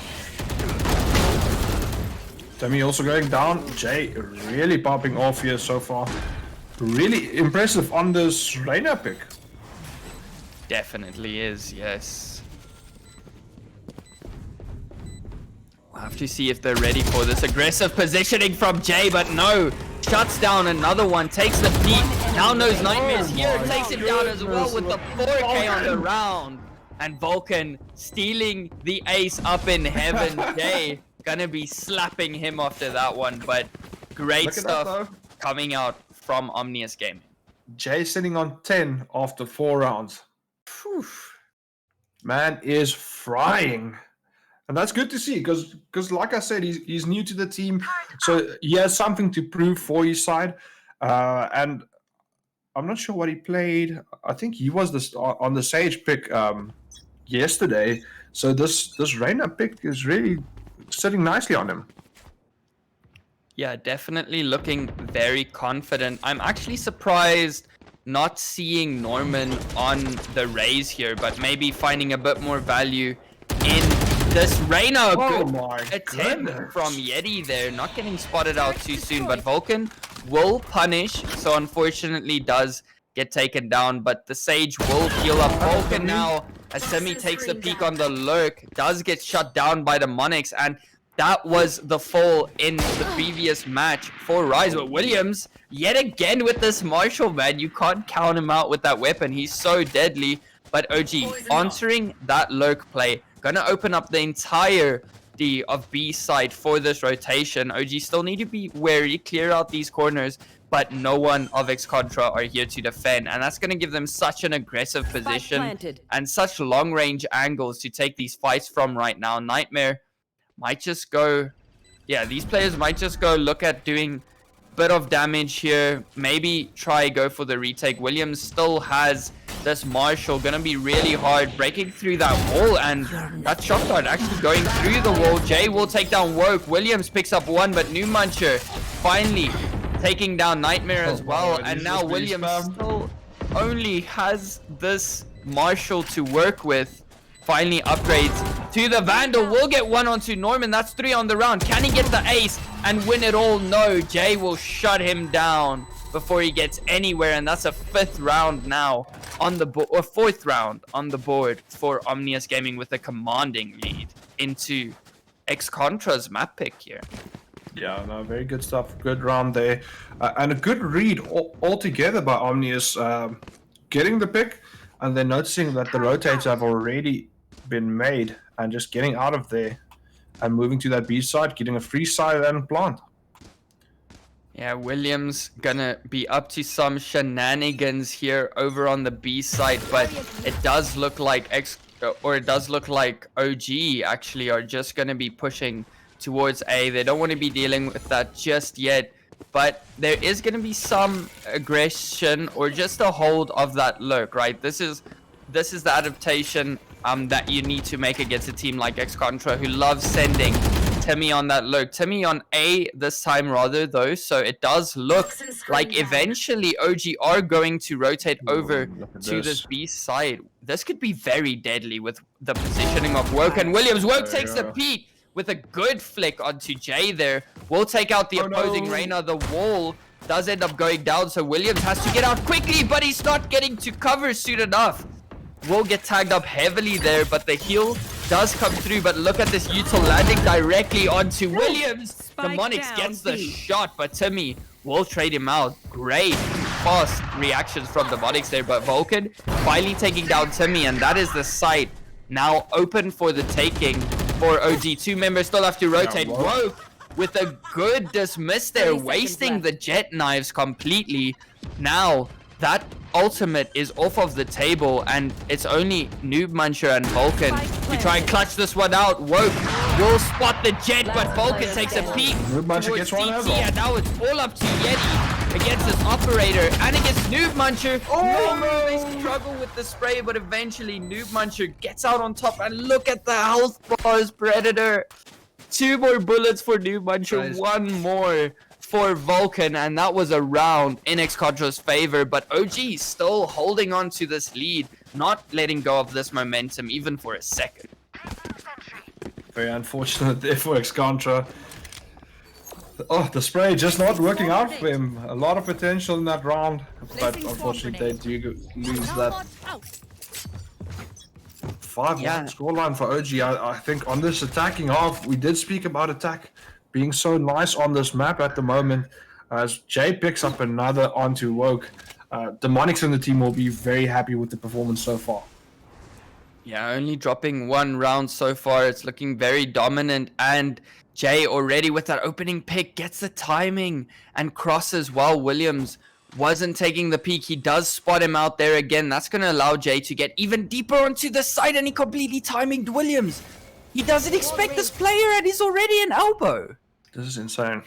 Demi also going down. Jay really popping off here so far. Really impressive on this Reyna pick. Definitely is, yes. We'll have to see if they're ready for this aggressive positioning from Jay, but no. Shuts down another one, takes the peek, now knows Nightmare's here, takes him down as well with the 4k on the round. And Vulcan stealing the ace up in heaven. Jay gonna be slapping him after that one, but great stuff coming out from Omnius Gaming. Jay sitting on 10 after 4 rounds. Phew. Man is frying. And that's good to see because like I said, he's new to the team. So he has something to prove for his side. And I'm not sure what he played. I think he was on the Sage pick yesterday. So this Reyna pick is really sitting nicely on him. Yeah, definitely looking very confident. I'm actually surprised not seeing Norman on the Raze here, but maybe finding a bit more value in this Reyna. Good attempt from Yeti there, not getting spotted out too soon, but Vulcan will punish, so unfortunately does get taken down, but the Sage will heal up Vulcan now as Semi takes a peek on the lurk, does get shut down by the Monix, and that was the fall in the previous match for Rise. But Williams, yet again with this Marshall, man, you can't count him out with that weapon. He's so deadly. But OG answering that lurk play, gonna open up the entire D of B side for this rotation. OG still need to be wary, clear out these corners, but no one of X-Contra are here to defend. And that's gonna give them such an aggressive position and such long range angles to take these fights from right now. Nightmare might just go, yeah, these players might just go look at doing a bit of damage here. Maybe try go for the retake. Williams still has this Marshall, gonna be really hard breaking through that wall, and that shot dart actually going through the wall. Jay will take down Woke. Williams picks up one, but New Muncher finally taking down Nightmare as well. And now Williams still only has this Marshall to work with. Finally upgrades to the Vandal. Will get one onto Norman. That's 3 on the round. Can he get the ace and win it all? No. Jay will shut him down before he gets anywhere. And that's a 5th round now on the board, or 4th round on the board for Omnius Gaming with a commanding lead into X-Contra's map pick here. Yeah, no, very good stuff. Good round there. And a good read altogether by Omnius. Getting the pick and then noticing that the rotates have already been made and just getting out of there and moving to that B side, getting a free side and plant. Yeah, Williams gonna be up to some shenanigans here over on the B side, but it does look like OG actually are just gonna be pushing towards A. They don't want to be dealing with that just yet, but there is gonna be some aggression or just a hold of that lurk, right? This is the adaptation that you need to make against a team like X-Contra, who loves sending Timmy on that lurk. Timmy on A this time rather though, so it does look like eventually OG are going to rotate over to this B side. This could be very deadly with the positioning of Woke, and Williams. Woke takes the peek with a good flick onto Jay there. Will take out the opposing Reyna. The wall does end up going down, so Williams has to get out quickly, but he's not getting to cover soon enough. Will get tagged up heavily there, but the heal does come through. But look at this util landing directly onto Williams. The Monix gets the shot, but Timmy will trade him out. Great fast reactions from the Monix there, but Vulcan finally taking down Timmy, and that is the site now open for the taking for OG. 2 members still have to rotate. Woke with a good dismiss there, wasting the jet knives completely. Now that ultimate is off of the table, and it's only Noob Muncher and Vulcan to try and clutch this one out. Woke will spot the jet, but Vulcan takes a peek towards CT, and now it's all up to Yeti against this operator and against Noob Muncher. No, they struggle with the spray, but eventually Noob Muncher gets out on top, and look at the health bars, Predator. 2 more bullets for Noob Muncher, 1 more for Vulcan, and that was a round in X-Contra's favor, but OG still holding on to this lead, not letting go of this momentum even for a second. Very unfortunate there for X-Contra. Oh, the spray just not working out for him. A lot of potential in that round, but unfortunately they do lose that. 5-1 scoreline for OG. I think on this attacking half, we did speak about attack being so nice on this map at the moment. As Jay picks up another onto Woke, the Monix and the team will be very happy with the performance so far. Yeah, only dropping 1 round so far. It's looking very dominant, and Jay already with that opening pick gets the timing and crosses while Williams wasn't taking the peek. He does spot him out there again. That's going to allow Jay to get even deeper onto the side, and he completely timing Williams. He doesn't expect this player, and he's already an elbow. This is insane.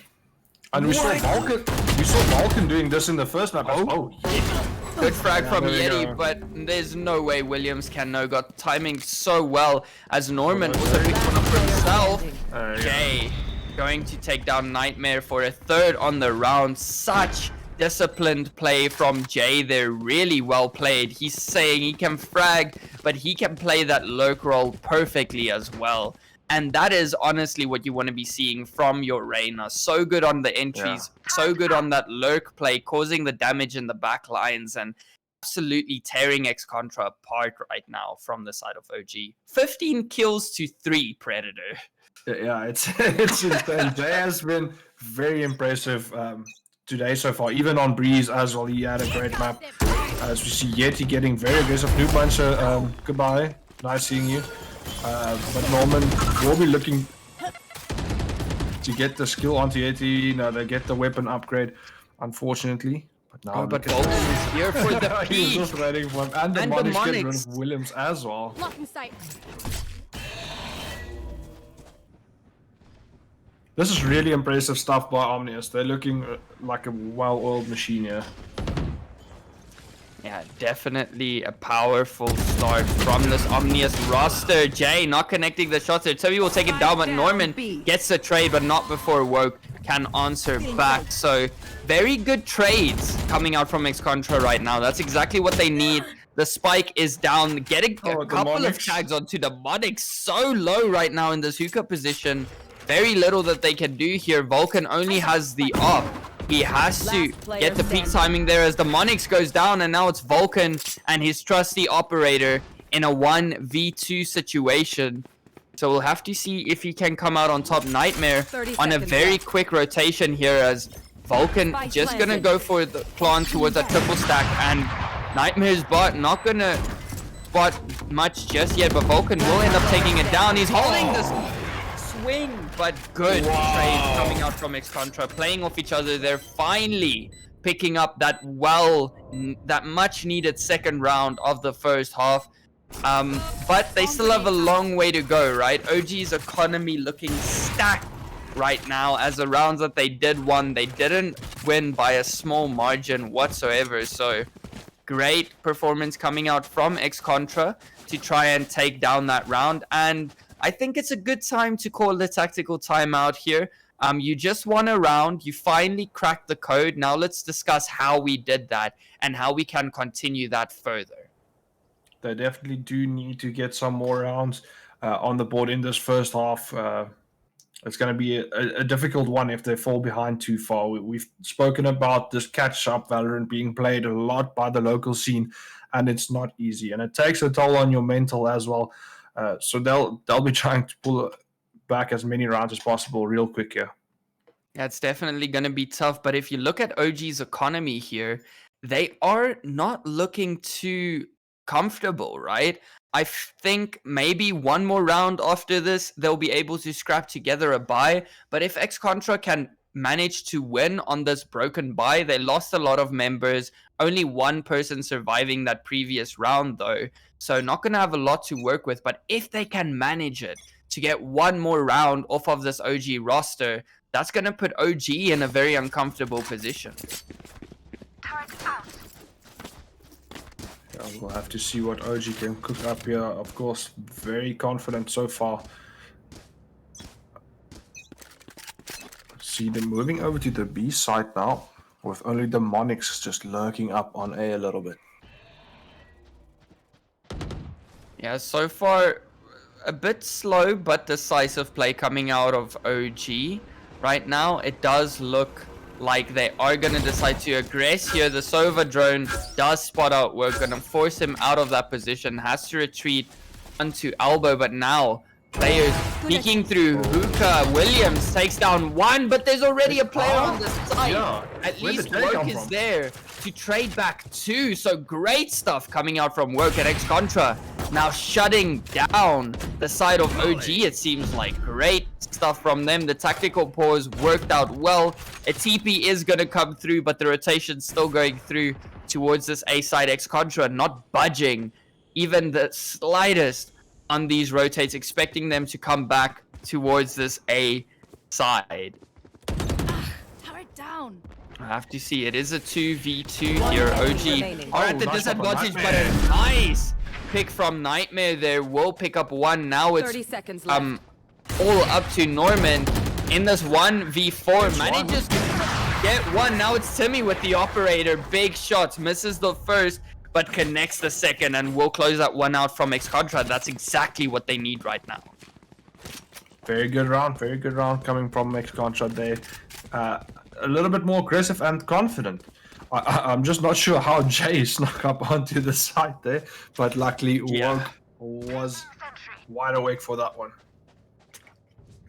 And we saw Vulcan doing this in the first map. Oh, yeah. Good frag from there we Yeti, go. but there's no way Williams can know. Got timing so well as Norman also picked one up for himself. There you go. Jay going to take down Nightmare for a third on the round. Such disciplined play from Jay there. Really well played. He's saying he can frag, but he can play that lurk role perfectly as well. And that is honestly what you want to be seeing from your Reyna. So good on the entries, so good on that lurk play, causing the damage in the back lines, and absolutely tearing X-Contra apart right now from the side of OG. 15 kills to 3, Predator. Yeah, it's insane. Jay has been very impressive today so far, even on Breeze as well. He had a great map. As we see Yeti getting very aggressive. New Buncher, goodbye. Nice seeing you. But Norman will be looking to get the skill onto Yeti. No, they get the weapon upgrade, unfortunately. But now But Bolton is here for the he was peak. just waiting for him. And the And Monix get rid Monix. of Williams as well. Blocking sight. This is really impressive stuff by Omnius. They're looking like a well-oiled machine here. Yeah, definitely a powerful start from this Omnius roster. Jay not connecting the shots there. Toby will take it down, but Norman gets the trade, but not before Woke can answer back. So very good trades coming out from X-Contra right now. That's exactly what they need. The spike is down, getting a couple of Monix. tags onto the Monix. So low right now in this hookah position. Very little that they can do here. Vulcan only has the op. He has to get the peak timing there as the Monix goes down, and now it's Vulcan and his trusty operator in a 1v2 situation. So we'll have to see if he can come out on top. Nightmare 30 on a seconds very left. quick rotation here as Vulcan Spike just gonna planted. go for the plan towards a triple stack, and Nightmare's bot not gonna spot much just yet, but Vulcan will end up taking it down. He's holding this swing, but good trade coming out from X-Contra, playing off each other. They're finally picking up that much needed second round of the first half. But they still have a long way to go, right? OG's economy looking stacked right now, as the rounds that they did win, they didn't win by a small margin whatsoever. So great performance coming out from X-Contra to try and take down that round. And I think it's a good time to call the tactical timeout here. You just won a round. You finally cracked the code. Now let's discuss how we did that and how we can continue that further. They definitely do need to get some more rounds on the board in this first half. It's going to be a difficult one if they fall behind too far. We've spoken about this catch-up Valorant being played a lot by the local scene, and it's not easy. And it takes a toll on your mental as well. So they'll be trying to pull back as many rounds as possible real quick here. Yeah, it's definitely going to be tough. But if you look at OG's economy here, they are not looking too comfortable, right? I think maybe one more round after this, they'll be able to scrap together a buy. But if X-Contra can manage to win on this broken buy, they lost a lot of members. Only one person surviving that previous round, though. So not going to have a lot to work with. But if they can manage it to get one more round off of this OG roster, that's going to put OG in a very uncomfortable position. Yeah, we'll have to see what OG can cook up here. Of course, very confident so far. See them moving over to the B side now, with only the Monix just lurking up on A little bit. Yeah, so far a bit slow but decisive play coming out of OG. Right now it does look like they are going to decide to aggress here. The Sova drone does spot out. We're going to force him out of that position. Has to retreat onto elbow, but now players peeking through. Hookah Williams takes down one, but there's already a player on the side. Yeah. At Where least did they Work come is from? there to trade back two. So great stuff coming out from Work at X-Contra. now shutting down the side of OG. It seems like great stuff from them. The tactical pause worked out well. A TP is going to come through, but the rotation's still going through towards this A side. Ex-Contra not budging even the slightest on these rotates, expecting them to come back towards this A side. Power down. I have to see. It is a 2v2 One here. enemy OG remaining. are at the nice one from disadvantage, but Nightmare. a nice pick from Nightmare there. Will pick up one. Now it's 30 seconds left. all up to Norman in this 1v4. Manages to get one. Now it's Timmy with the operator. Big shots. Misses the first, but connects the second, and will close that one out from Ex-Contra. That's exactly what they need right now. Very good round coming from Ex-Contra there. A little bit more aggressive and confident. I'm just not sure how Jay snuck up onto the side there, but luckily Woke was wide awake for that one.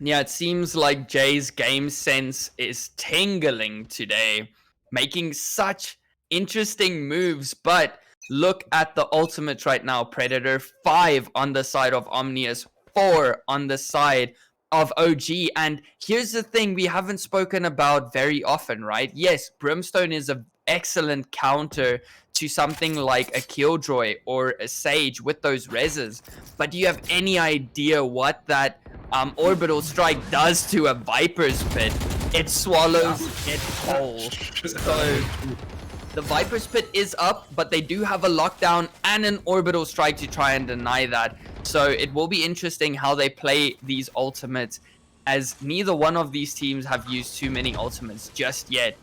Yeah, it seems like Jay's game sense is tingling today, making such interesting moves, but look at the ultimates right now. Predator 5 on the side of Omnius, 4 on the side of OG. And here's the thing we haven't spoken about very often, right? Yes, Brimstone is an excellent counter to something like a Killjoy or a Sage with those reses, but do you have any idea what that orbital strike does to a Viper's Pit? It swallows it whole. So the Viper's Pit is up, but they do have a lockdown and an orbital strike to try and deny that. So it will be interesting how they play these ultimates, as neither one of these teams have used too many ultimates just yet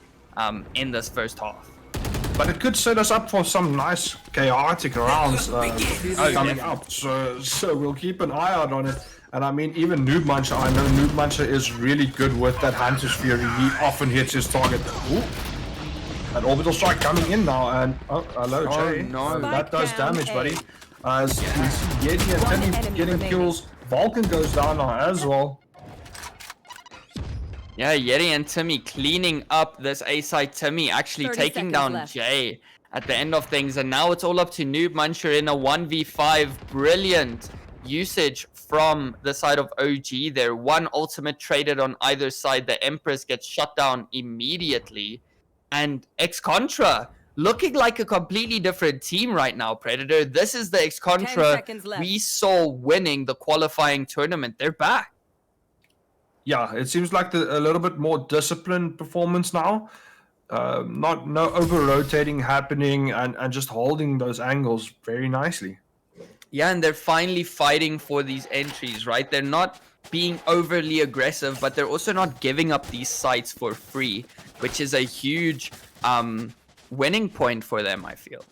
in this first half. But it could set us up for some nice chaotic rounds coming up. So we'll keep an eye out on it. And I mean, even Noob Muncher, I know Noob Muncher is really good with that Hunter's Fury. He often hits his target. Ooh. An orbital strike coming in now, and oh, hello, Jay. No. That does Spike down damage, A. buddy. As Yeti and One Timmy enemy getting remaining. kills. Vulcan goes down now as well. Yeah, Yeti and Timmy cleaning up this A-side. Timmy actually 30 taking seconds down left. Jay at the end of things. And now it's all up to Noob Muncher in a 1v5. Brilliant usage from the side of OG there. One ultimate traded on either side. The Empress gets shut down immediately. And Ex-Contra looking like a completely different team right now, Predator. This is the 10 Ex-Contra seconds left. we saw winning the qualifying tournament. They're back. Yeah, it seems like a little bit more disciplined performance now. No over rotating happening, and just holding those angles very nicely. Yeah, and they're finally fighting for these entries, right? They're not being overly aggressive, but they're also not giving up these sites for free, which is a huge winning point for them, I feel.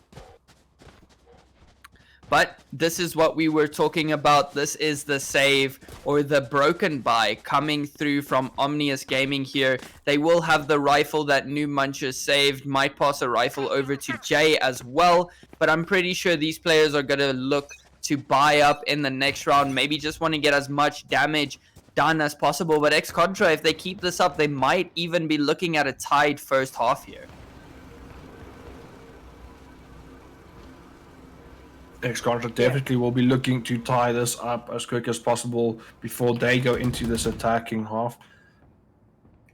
But this is what we were talking about. This is the save, or the broken buy, coming through from Omnius Gaming here. They will have the rifle that Noob Muncher saved. Might pass a rifle over to Jay as well. But I'm pretty sure these players are going to look to buy up in the next round. Maybe just want to get as much damage done as possible. But Ex-Contra, if they keep this up, they might even be looking at a tied first half here. Ex-Contra definitely will be looking to tie this up as quick as possible before they go into this attacking half.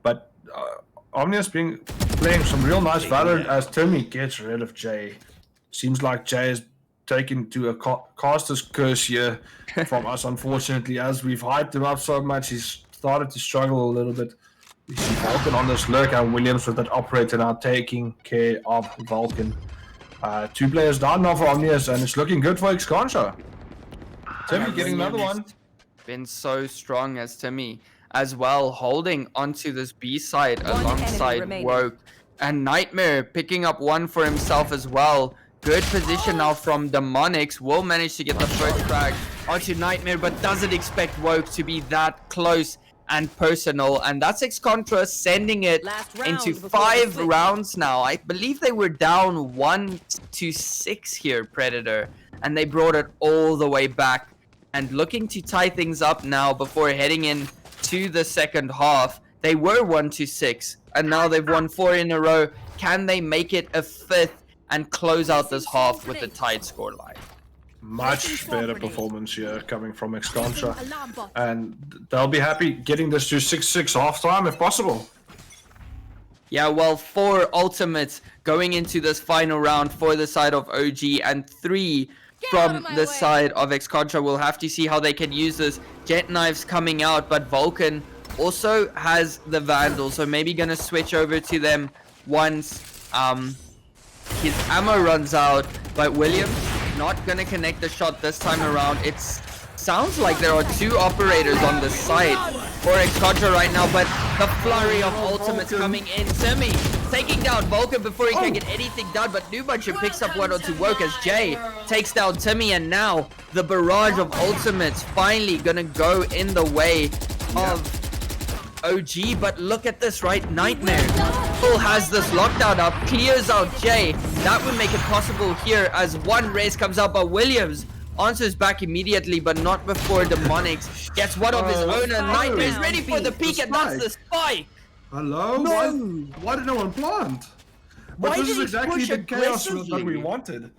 But Omnius playing some real nice Valorant as Timmy gets rid of Jay. Seems like Jay is taken to a caster's curse here from us, unfortunately, as we've hyped him up so much. He's started to struggle a little bit. We see Vulcan on this lurk, and Williams with that operator now taking care of Vulcan. 2 players down now for Omnius, and it's looking good for Ex-Contra. Timmy getting another one. Been so strong as Timmy as well, holding onto this B side One alongside enemy remaining. Woke. And Nightmare picking up one for himself as well. Good position now from Demonics. Will manage to get the first frag onto Nightmare, but doesn't expect Woke to be that close and personal. And that's Ex-Contra sending it Last round into before the 5 switch. rounds now. I believe they were down 1-6 here, Predator, and they brought it all the way back, and looking to tie things up now before heading in to the second half. They were 1-6, and now they've won 4 in a row. Can they make it a 5th and close out this half with a tied scoreline? much better performance here coming from Ex-Contra. Alarm bot. And they'll be happy getting this to 6-6 halftime if possible. Yeah, well, 4 ultimates going into this final round for the side of OG and 3 out from of my the way. side of Ex-Contra. We'll have to see how they can use this. Jet Knives coming out, but Vulcan also has the Vandal, so maybe gonna switch over to them once his ammo runs out. But Williams not gonna connect the shot this time around. It sounds like there are 2 operators on the site for Ex-Contra right now, but the flurry of ultimates coming in. Timmy taking down Vulcan before he can get anything done, but New Buncher picks up 1 or 2 work as Jay takes down Timmy, and now the barrage of ultimates finally gonna go in the way of OG. But look at this, right? Nightmare Full has this lockdown up, clears out Jay. That would make it possible here as 1 race comes out, but Williams answers back immediately, but not before Demonics gets one of his own, and Nightmare's ready for the peak, and that's the spike. Hello? No. Why did no one plant? Why But this did is he exactly push the chaos that aggressively? we wanted.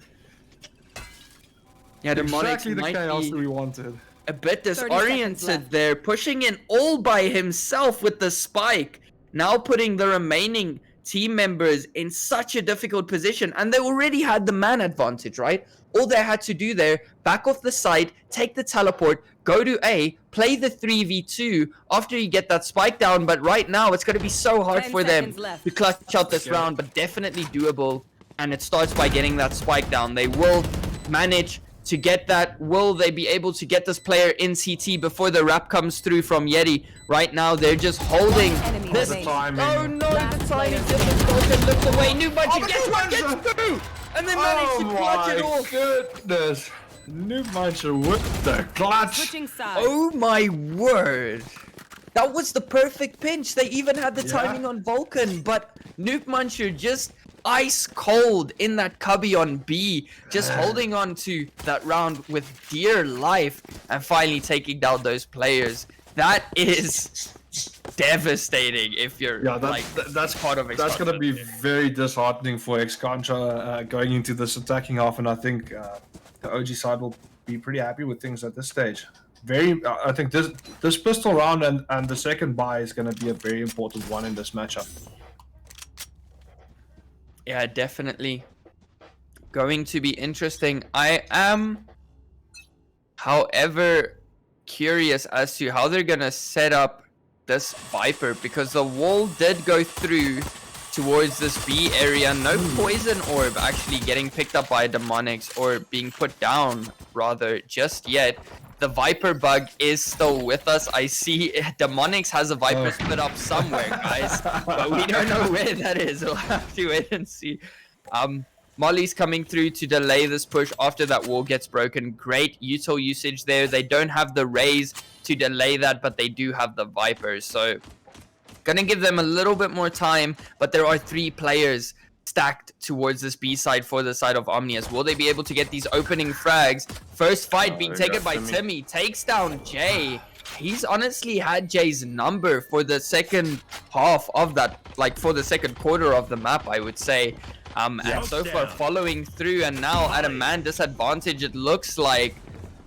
Yeah, Demonics Exactly the might chaos be that we wanted. a bit 30 seconds disoriented left. there, pushing in all by himself with the spike, now putting the remaining team members in such a difficult position, and they already had the man advantage, right? All they had to do there, back off the side, take the teleport, go to A, play the 3v2 after you get that spike down. But right now it's going to be so hard 10 for them seconds left. to clutch out this round, but definitely doable. And it starts by getting that spike down. They will manage to get that. Will they be able to get this player in CT before the wrap comes through from Yeti? Right now they're just holding Enemy this. remaining. Oh no, Last the tiny player difference. Vulcan looked away. New Buncher Oh, gets New one, gets Buncher! 2, and they manage to clutch it off. goodness. New Buncher with the clutch. Switching sides. Oh my word. That was the perfect pinch. They even had the Yeah. timing on Vulcan, but Nuke Muncher just ice cold in that cubby on B, just holding on to that round with dear life and finally taking down those players. That is devastating if you're Yeah, like that's part of that's gonna be Ex-Contra. very disheartening for Ex-Contra going into this attacking half, and I think the OG side will be pretty happy with things at this stage. I think this pistol round and the second buy is gonna be a very important one in this matchup. Yeah, definitely going to be interesting. I am, however, curious as to how they're gonna set up this Viper, because the wall did go through towards this B area. No poison orb actually getting picked up by Demonics, or being put down rather, just yet. The Viper bug is still with us. I see Demonics has a Viper split up somewhere, guys, but we don't know where that is. We'll have to wait and see. Molly's coming through to delay this push after that wall gets broken. Great util usage there. They don't have the Rays to delay that, but they do have the Vipers, so gonna give them a little bit more time. But there are 3 players stacked towards this B side for the side of Omnius. Will they be able to get these opening frags? First fight being taken by Timmy. Takes down Jay. He's honestly had Jay's number for the second half of that, like for the second quarter of the map, I would say. And so far following through, and now at a man disadvantage, it looks like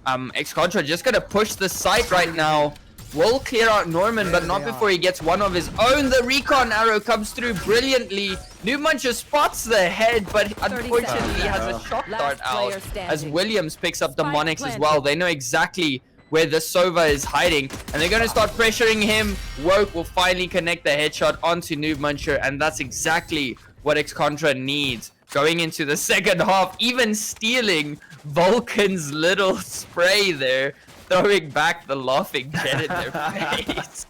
Ex-Contra just gonna push the site right now. Will clear out Norman, but not before he gets one of his own. The recon arrow comes through brilliantly. New Muncher spots the head, but unfortunately has a shock dart out as Williams picks up Demonics as well. They know exactly where the Sova is hiding, and they're going to start pressuring him. Woke will finally connect the headshot onto Noob Muncher, and that's exactly what Ex-Contra needs going into the second half, even stealing Vulcan's little spray there, throwing back the laughing jet in their face.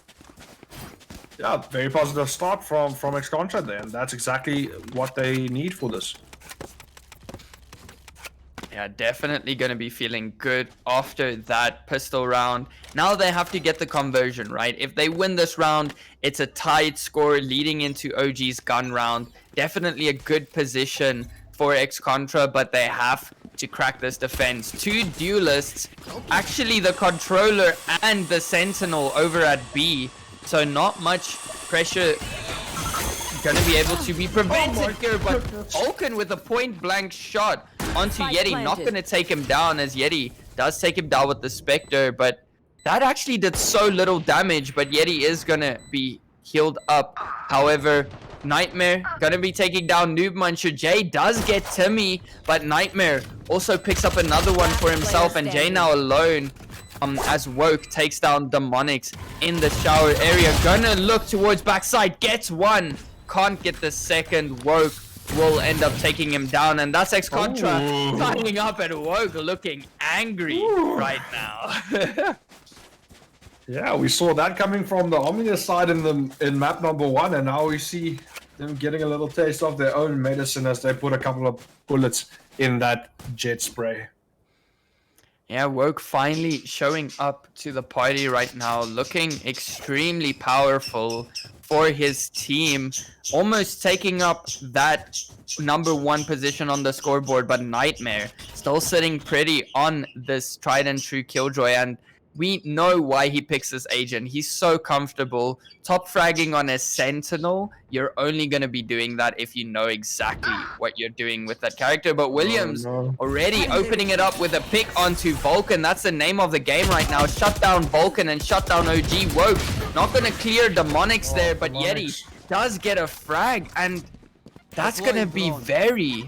Yeah, very positive start from Ex-Contra there, and that's exactly what they need for this. Yeah, definitely going to be feeling good after that pistol round. Now they have to get the conversion, right? If they win this round, it's a tied score leading into OG's gun round. Definitely a good position for Ex-Contra, but they have to crack this defense. 2 duelists, actually the controller and the sentinel over at B, so not much pressure gonna be able to be prevented here, but Vulcan with a point blank shot onto Yeti. Not going to take him down, as Yeti does take him down with the Spectre, but that actually did so little damage, but Yeti is going to be healed up. However, Nightmare gonna be taking down Noob Muncher. Jay does get Timmy, but Nightmare also picks up another one for himself, and Jay now alone as Woke takes down Demonics in the shower area. Gonna look towards backside, gets one, can't get the second. Woke will end up taking him down, and that's X-Contra signing up, and Woke looking angry right now. Yeah, we saw that coming from the Omnius side in map number 1, and now we see them getting a little taste of their own medicine as they put a couple of bullets in that jet spray. Yeah, Woke finally showing up to the party right now, looking extremely powerful for his team, almost taking up that number 1 position on the scoreboard, but Nightmare still sitting pretty on this tried and true Killjoy, and we know why he picks this agent. He's so comfortable. Top fragging on a Sentinel, you're only going to be doing that if you know exactly what you're doing with that character. But Williams already opening it up with a pick onto Vulcan. That's the name of the game right now. Shut down Vulcan and shut down OG. Woke not going to clear Demonics there, but Yeti does get a frag, and that's going to be very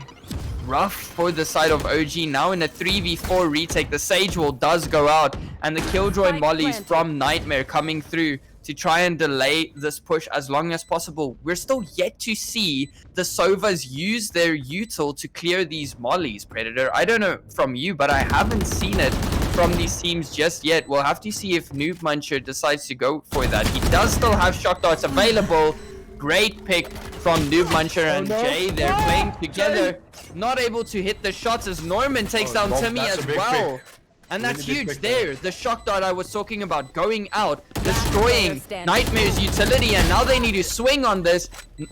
rough for the side of OG. Now in a 3v4 retake, the Sage Wall does go out, and the Killjoy mollies from Nightmare coming through to try and delay this push as long as possible. We're still yet to see the Sovas use their util to clear these mollies, Predator. I don't know from you, but I haven't seen it from these teams just yet. We'll have to see if Noob Muncher decides to go for that. He does still have shock darts available. Great pick from Noob Muncher and Jay. They're playing together. Not able to hit the shots as Norman takes down Timmy as well. And that's huge there. The shock dart I was talking about going out, destroying Nightmare's utility, and now they need to swing on this.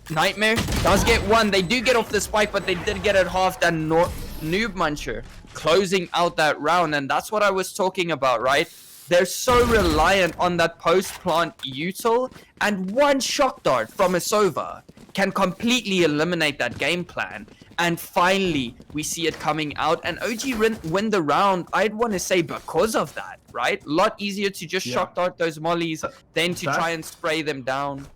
Nightmare does get one. They do get off the spike, but they did get it halved, and Noob Muncher closing out that round. And that's what I was talking about, right? They're so reliant on that post-plant util, and one shock dart from a Sova can completely eliminate that game plan. And finally, we see it coming out, and OG win the round, I'd want to say, because of that, right? A lot easier to just shock dart those mollies than to try and spray them down.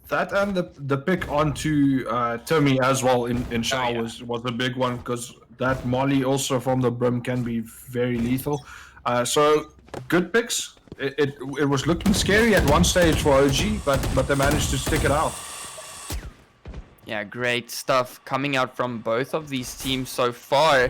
That and the pick onto Timmy as well in shower was a big one, because that molly also from the brim can be very lethal. So good picks. It was looking scary at one stage for OG, but they managed to stick it out. Yeah, great stuff coming out from both of these teams so far.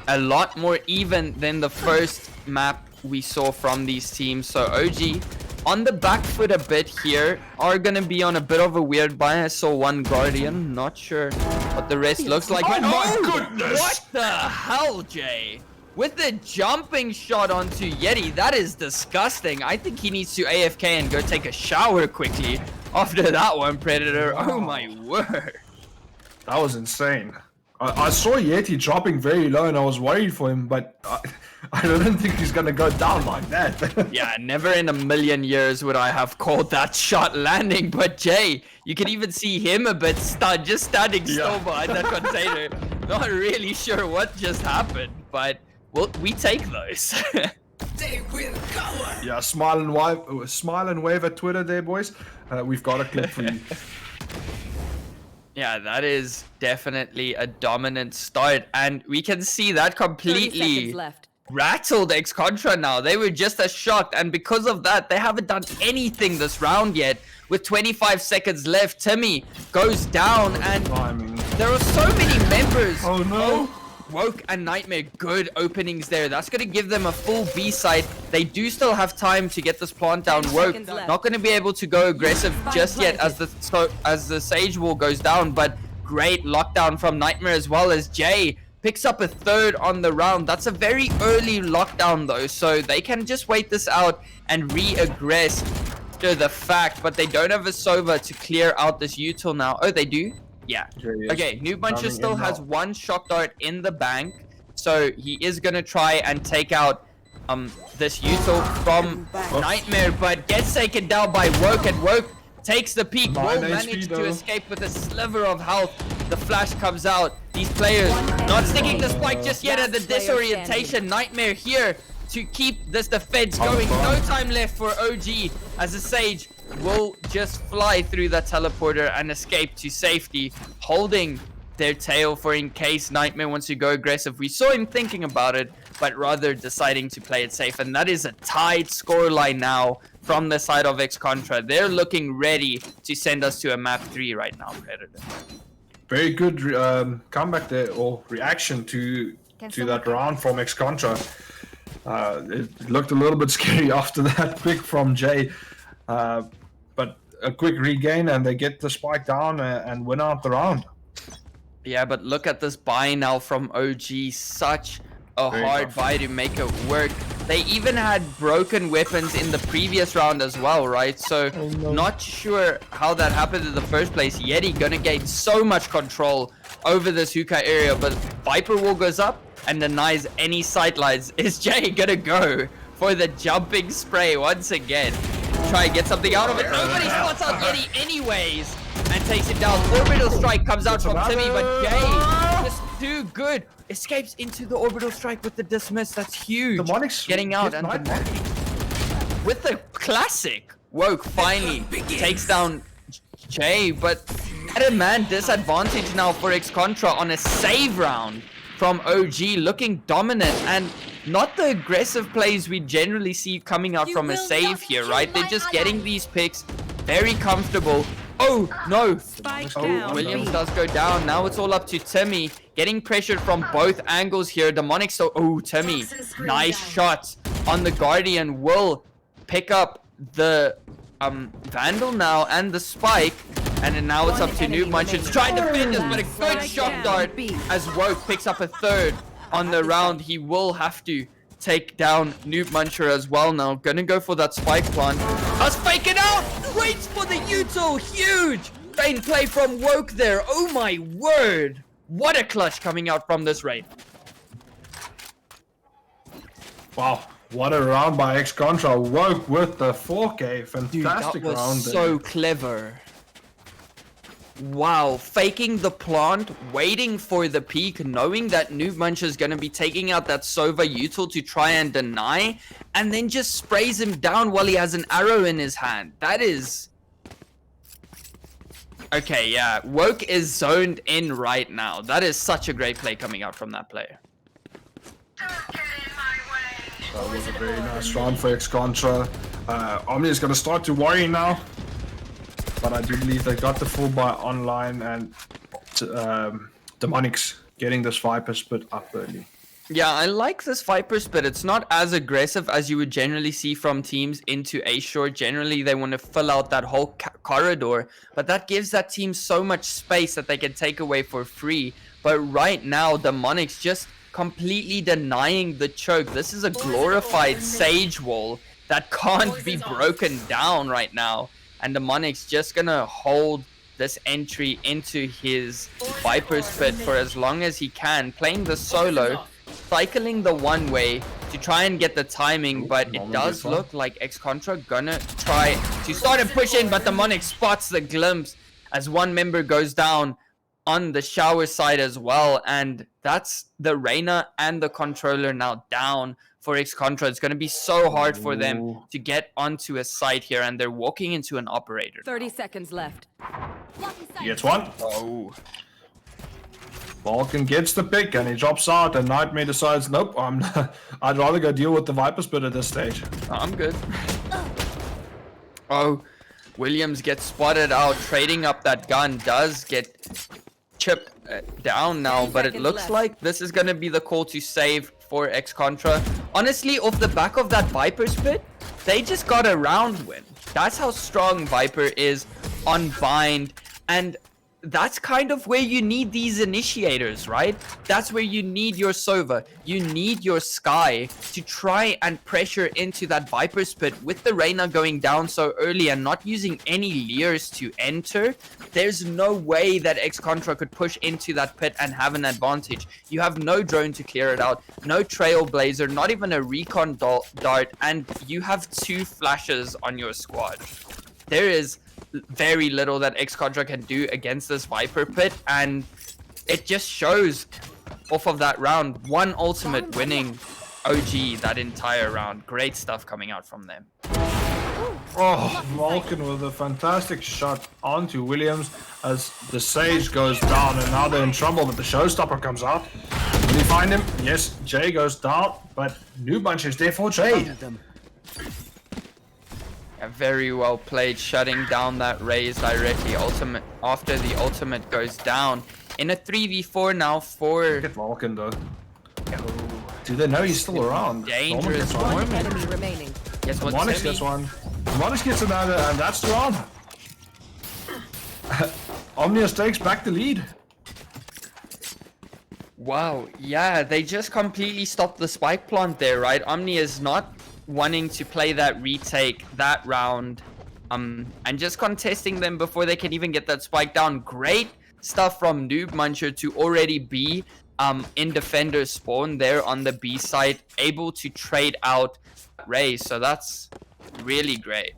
A lot more even than the first map we saw from these teams. So OG on the back foot a bit here, are going to be on a bit of a weird buy. I saw one Guardian, not sure what the rest looks like. Oh my goodness! What the hell, Jay? With the jumping shot onto Yeti, that is disgusting. I think he needs to AFK and go take a shower quickly after that one, Predator. Oh my word. That was insane. I saw Yeti dropping very low and I was worried for him, but I don't think he's going to go down like that. Yeah, never in a million years would I have called that shot landing. But Jay, you can even see him a bit just standing still behind that container. Not really sure what just happened, but we take those. They will cover. Yeah, smile and wave at Twitter there, boys. We've got a clip for you. Yeah, that is definitely a dominant start, and we can see that completely rattled X-Contra now. They were just as shocked, and because of that, they haven't done anything this round yet. With 25 seconds left, Timmy goes down, and there are so many members. Oh no! Woke and Nightmare, good openings there. That's going to give them a full B side. They do still have time to get this plant down. Woke not going to be able to go aggressive just yet as the Sage Wall goes down, but great lockdown from Nightmare as well, as Jay picks up a third on the round. That's a very early lockdown though, so they can just wait this out and re-aggress to the fact, but they don't have a Sova to clear out this util now. Oh, they do? Yeah. Okay, Noob Muncher still has one shock dart in the bank, so he is gonna try and take out this util from Nightmare, but gets taken down by Woke, and Woke takes the peek. 9 Will HP manage to though. escape with a sliver of health. The flash comes out. These players not sticking the spike just yet at the disorientation. Nightmare here to keep this defense going. No time left for OG as the Sage will just fly through that teleporter and escape to safety, holding their tail for in case Nightmare wants to go aggressive. We saw him thinking about it, but rather deciding to play it safe. And that is a tied scoreline now from the side of X-Contra. They're looking ready to send us to a map 3 right now, Predator. Very good comeback there, or reaction to that round from X-Contra. It looked a little bit scary after that pick from Jay. But a quick regain and they get the spike down and win out the round. Yeah, but look at this buy now from OG. Such a hard buy to make it work. They even had broken weapons in the previous round as well, right? So not sure how that happened in the first place. Yeti gonna gain so much control over this hookah area, but Viper wall goes up and denies any sightlines. Is Jay gonna go for the jumping spray once again? Try and get something out of it. Nobody spots out Yeti anyways and takes it down. Orbital strike comes out from Timmy, but Jay just too good. Escapes into the orbital strike with the dismiss. That's huge. Demonics Getting out and with the classic. Woke finally takes down Jay, but at a man disadvantage now for X-Contra on a save round from OG, looking dominant and not the aggressive plays we generally see coming out from a save here, right? They're just getting these picks very comfortable. Oh no! Williams does go down. Now it's all up to Timmy, getting pressured from both angles here. Demonic so Timmy, nice shot on the Guardian. Will pick up the Vandal now and the spike, and then now it's up to Noob Muncher to try and defend us, but a good shot dart as Woke picks up a third on the round. He will have to take down Noob Muncher as well now. Gonna go for that spike plant. Let's fake it out! Waits for the util! Huge! Train play from Woke there. Oh my word! What a clutch coming out from this raid. Wow, what a round by X-Contra. Woke with the 4K. Fantastic Dude, that was round. so clever. Wow, faking the plant, waiting for the peak, knowing that Noob Muncher is going to be taking out that Sova util to try and deny, and then just sprays him down while he has an arrow in his hand. That is... Okay, yeah, Woke is zoned in right now. That is such a great play coming out from that player. That was a very nice round for X-Contra. Omni is going to start to worry now. But I do believe they got the full buy online, and Demonics getting this Viper split up early. Yeah, I like this Viper split. It's not as aggressive as you would generally see from teams into A short. Generally, they want to fill out that whole corridor, but that gives that team so much space that they can take away for free. But right now, Demonics just completely denying the choke. This is a glorified Sage wall that can't be broken down right now. And Demonic's just gonna hold this entry into his Viper spit for as long as he can, playing the solo, cycling the one way to try and get the timing, but it does look like X-Contra gonna try to start and push in, but Demonic spots the glimpse as one member goes down on the shower side as well, and that's the Reyna and the controller now down for X-Contra. It's going to be so hard for them to get onto a site here, and they're walking into an operator. 30 seconds left. He gets one. Oh. Vulcan gets the pick and he drops out, and Nightmare decides, nope, I'd rather go deal with the Viper split at this stage. I'm good. Oh, Williams gets spotted out, trading up that gun, does get chipped down now, but it looks like this is going to be the call to save for X-Contra. Honestly, off the back of that Viper split, they just got a round win. That's how strong Viper is on bind, and that's kind of where you need these initiators, right? That's where you need your Sova, you need your Sky to try and pressure into that Viper split. With the Reyna going down so early and not using any Leers to enter, there's no way that X-Contra could push into that pit and have an advantage. You have no drone to clear it out, no Trailblazer, not even a recon dart, and you have 2 flashes on your squad. There is very little that X-Contra can do against this Viper pit, and it just shows off of that round. One ultimate winning OG that entire round. Great stuff coming out from them. Oh, Vulcan with a fantastic shot onto Williams as the Sage goes down, and now they're in trouble, but the Showstopper comes out. Will he find him? Yes, Jay goes down, but New Bunch is there for trade. Yeah, very well played, shutting down that raise directly. Ultimate after the ultimate goes down. In a 3v4 now for... Get Vulcan though. Do they know he's still around? Dangerous One enemy remaining. Guess what, Monix Timmy? gets one. Monix gets another, and that's the round. Omnius takes back the lead. Wow, yeah, they just completely stopped the spike plant there, right? Omni is not wanting to play that retake that round, and just contesting them before they can even get that spike down. Great stuff from Noob Muncher to already be in defender spawn there on the B side, able to trade out Ray, so that's really great.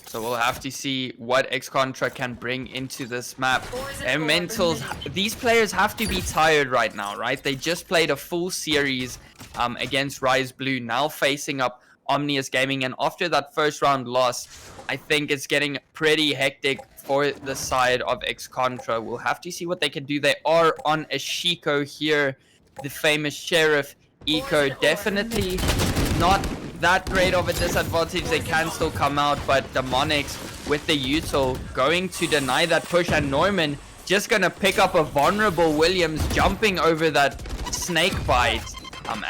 So we'll have to see what X-Contra can bring into this map. Their mentals, these players have to be tired right now, right? They just played a full series against Rise Blue, now facing up Omnius Gaming, and after that first round loss, I think it's getting pretty hectic for the side of X-Contra. We'll have to see what they can do. They are on a Shiko here, the famous Sheriff Eco. Definitely not that great of a disadvantage. They can still come out, but Demonics with the util going to deny that push, and Norman just gonna pick up a vulnerable Williams jumping over that snake bite,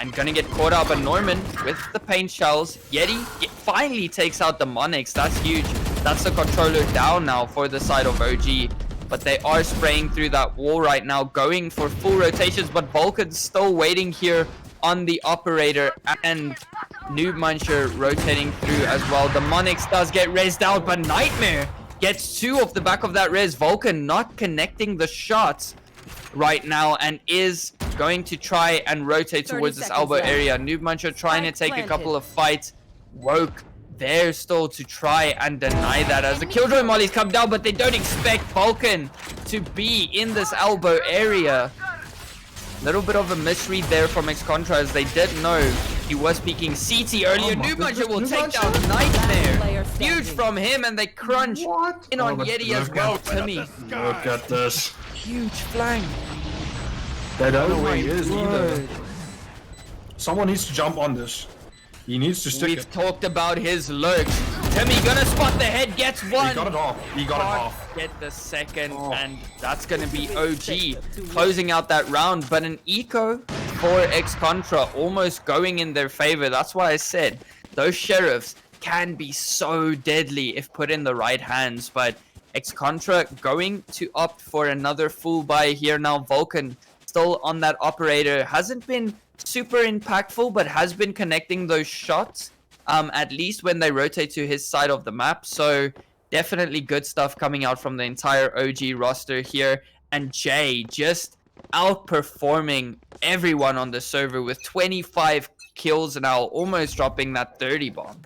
and gonna get caught up. And Norman with the paint shells. Yeti finally takes out Demonics. That's huge. That's the controller down now for the side of OG, but they are spraying through that wall right now, going for full rotations, but Vulcan's still waiting here on the operator, and Noob Muncher rotating through as well. The Monix does get rezzed out, but Nightmare gets two off the back of that res. Vulcan not connecting the shots right now, and is going to try and rotate towards this elbow area. Noob Muncher trying to take a couple of fights. Woke there still to try and deny that as the Killjoy mollies come down, but they don't expect Vulcan to be in this elbow area. Little bit of a misread there from X-Contra, as they did know he was peeking CT earlier. Noob Muncher will take down Nightmare. Huge from him, and they crunch in on Yeti as well. Timmy, Look at this. huge flank. They don't know where he is either. Someone needs to jump on this. He needs to stick We've it. talked about his lurk. Timmy gonna spot the head, gets one. He got it off. He got it off. Get the second, and that's gonna be OG closing out that round. But an eco for X-Contra almost going in their favor. That's why I said those sheriffs can be so deadly if put in the right hands. But X-Contra going to opt for another full buy here now. Vulcan still on that operator, hasn't been super impactful, but has been connecting those shots, at least when they rotate to his side of the map. So definitely good stuff coming out from the entire OG roster here. And Jay just outperforming everyone on the server with 25 kills now, almost dropping that 30 bomb.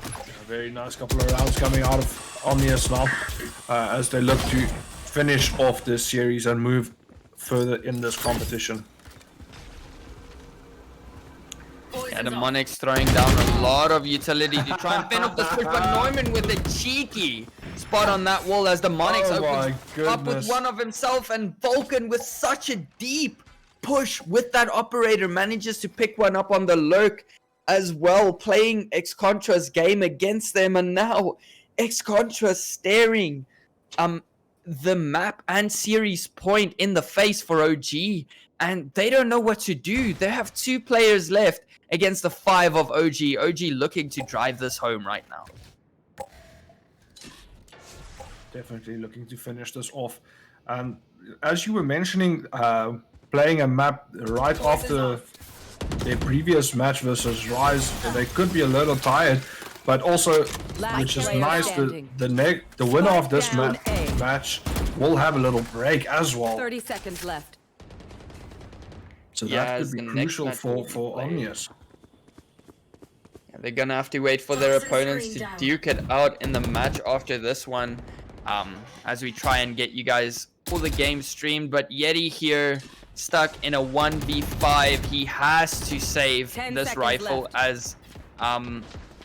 A very nice couple of rounds coming out of Omnius now, as they look to finish off this series and move further in this competition. Yeah, the Monix throwing down a lot of utility to try and fend off the push, but Norman with a cheeky spot on that wall as the Monix opens up with one of himself, and Vulcan with such a deep push with that operator manages to pick one up on the lurk as well, playing X-Contra's game against them. And now X-Contra staring the map and series point in the face for OG, and they don't know what to do. They have 2 players left against the 5 of OG. OG looking to drive this home right now. Definitely looking to finish this off. And as you were mentioning, playing a map right after their previous match versus Rise, they could be a little tired, but also, which is nice, the winner of this match will have a little break as well. 30 seconds left. So Yeah, that as could be the next crucial match will for be played. Omnius. They're gonna have to wait for their Toxin opponents screen to down. duke it out in the match after this one. As we try and get you guys all the games streamed. But Yeti here stuck in a 1v5. He has to save 10 this seconds rifle left. as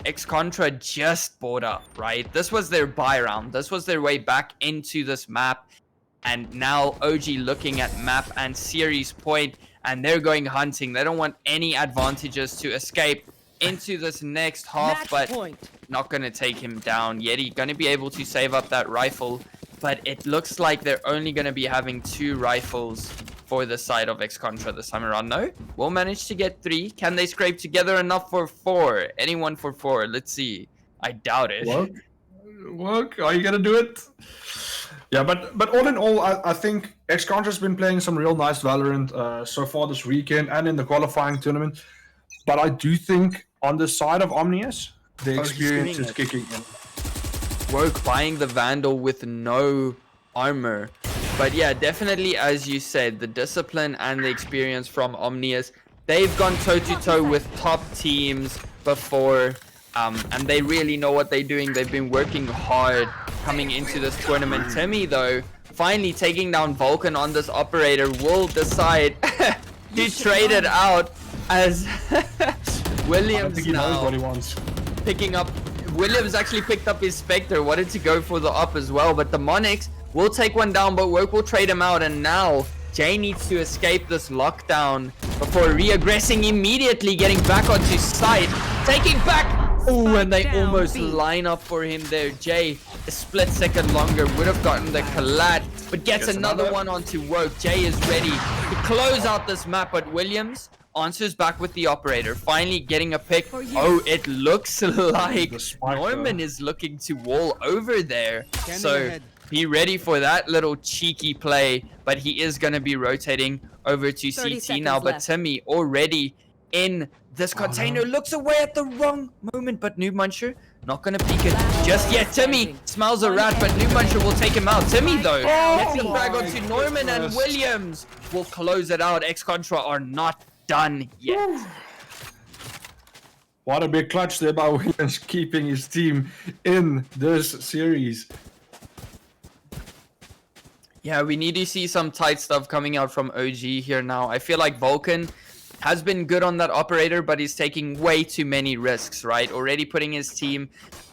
X-Contra just bought up, right? This was their buy round. This was their way back into this map. And now OG looking at map and series point, and they're going hunting. They don't want any advantages to escape into this next half, Match but point. not going to take him down. Yeti going to be able to save up that rifle, but it looks like they're only going to be having 2 rifles for the side of X-Contra this time around. No, we'll manage to get 3. Can they scrape together enough for 4? Anyone for 4? Let's see. I doubt it. Work? Are you gonna do it? Yeah, but all in all, I think X-Contra's been playing some real nice Valorant so far this weekend and in the qualifying tournament. But I do think on the side of Omnius, the experience doing is it. kicking in. Woke buying the Vandal with no armor. But yeah, definitely, as you said, the discipline and the experience from Omnius. They've gone toe-to-toe with top teams before, and they really know what they're doing. They've been working hard coming into this tournament. Timmy, though, finally taking down Vulcan on this operator, will decide to trade it out as I Williams think he knows now what he wants. picking up. Williams actually picked up his Spectre, wanted to go for the op as well, but the Monix will take one down, but Woke will trade him out, and now Jay needs to escape this lockdown before re-aggressing immediately, getting back onto site, taking back. Oh, and they down, almost B. line up for him there. Jay, a split second longer, would have gotten the collat, but gets another one onto Woke. Jay is ready to close out this map, but Williams answers back with the operator, finally getting a pick. Oh, it looks like The spike, Norman is looking to wall over there. So be ready for that little cheeky play, but he is going to be rotating over to 30 CT now. seconds But left. Timmy already in this container, looks away at the wrong moment, but Noob Muncher not going to peek it just yet. Timmy smells a rat, but Noob Muncher will take him out. Timmy, though, gets the frag onto Norman, and Williams will close it out. X-Contra are not done yet. What a big clutch there by Williams, keeping his team in this series. Yeah, we need to see some tight stuff coming out from OG here now. I feel like Vulcan has been good on that operator, but he's taking way too many risks, right? Already putting his team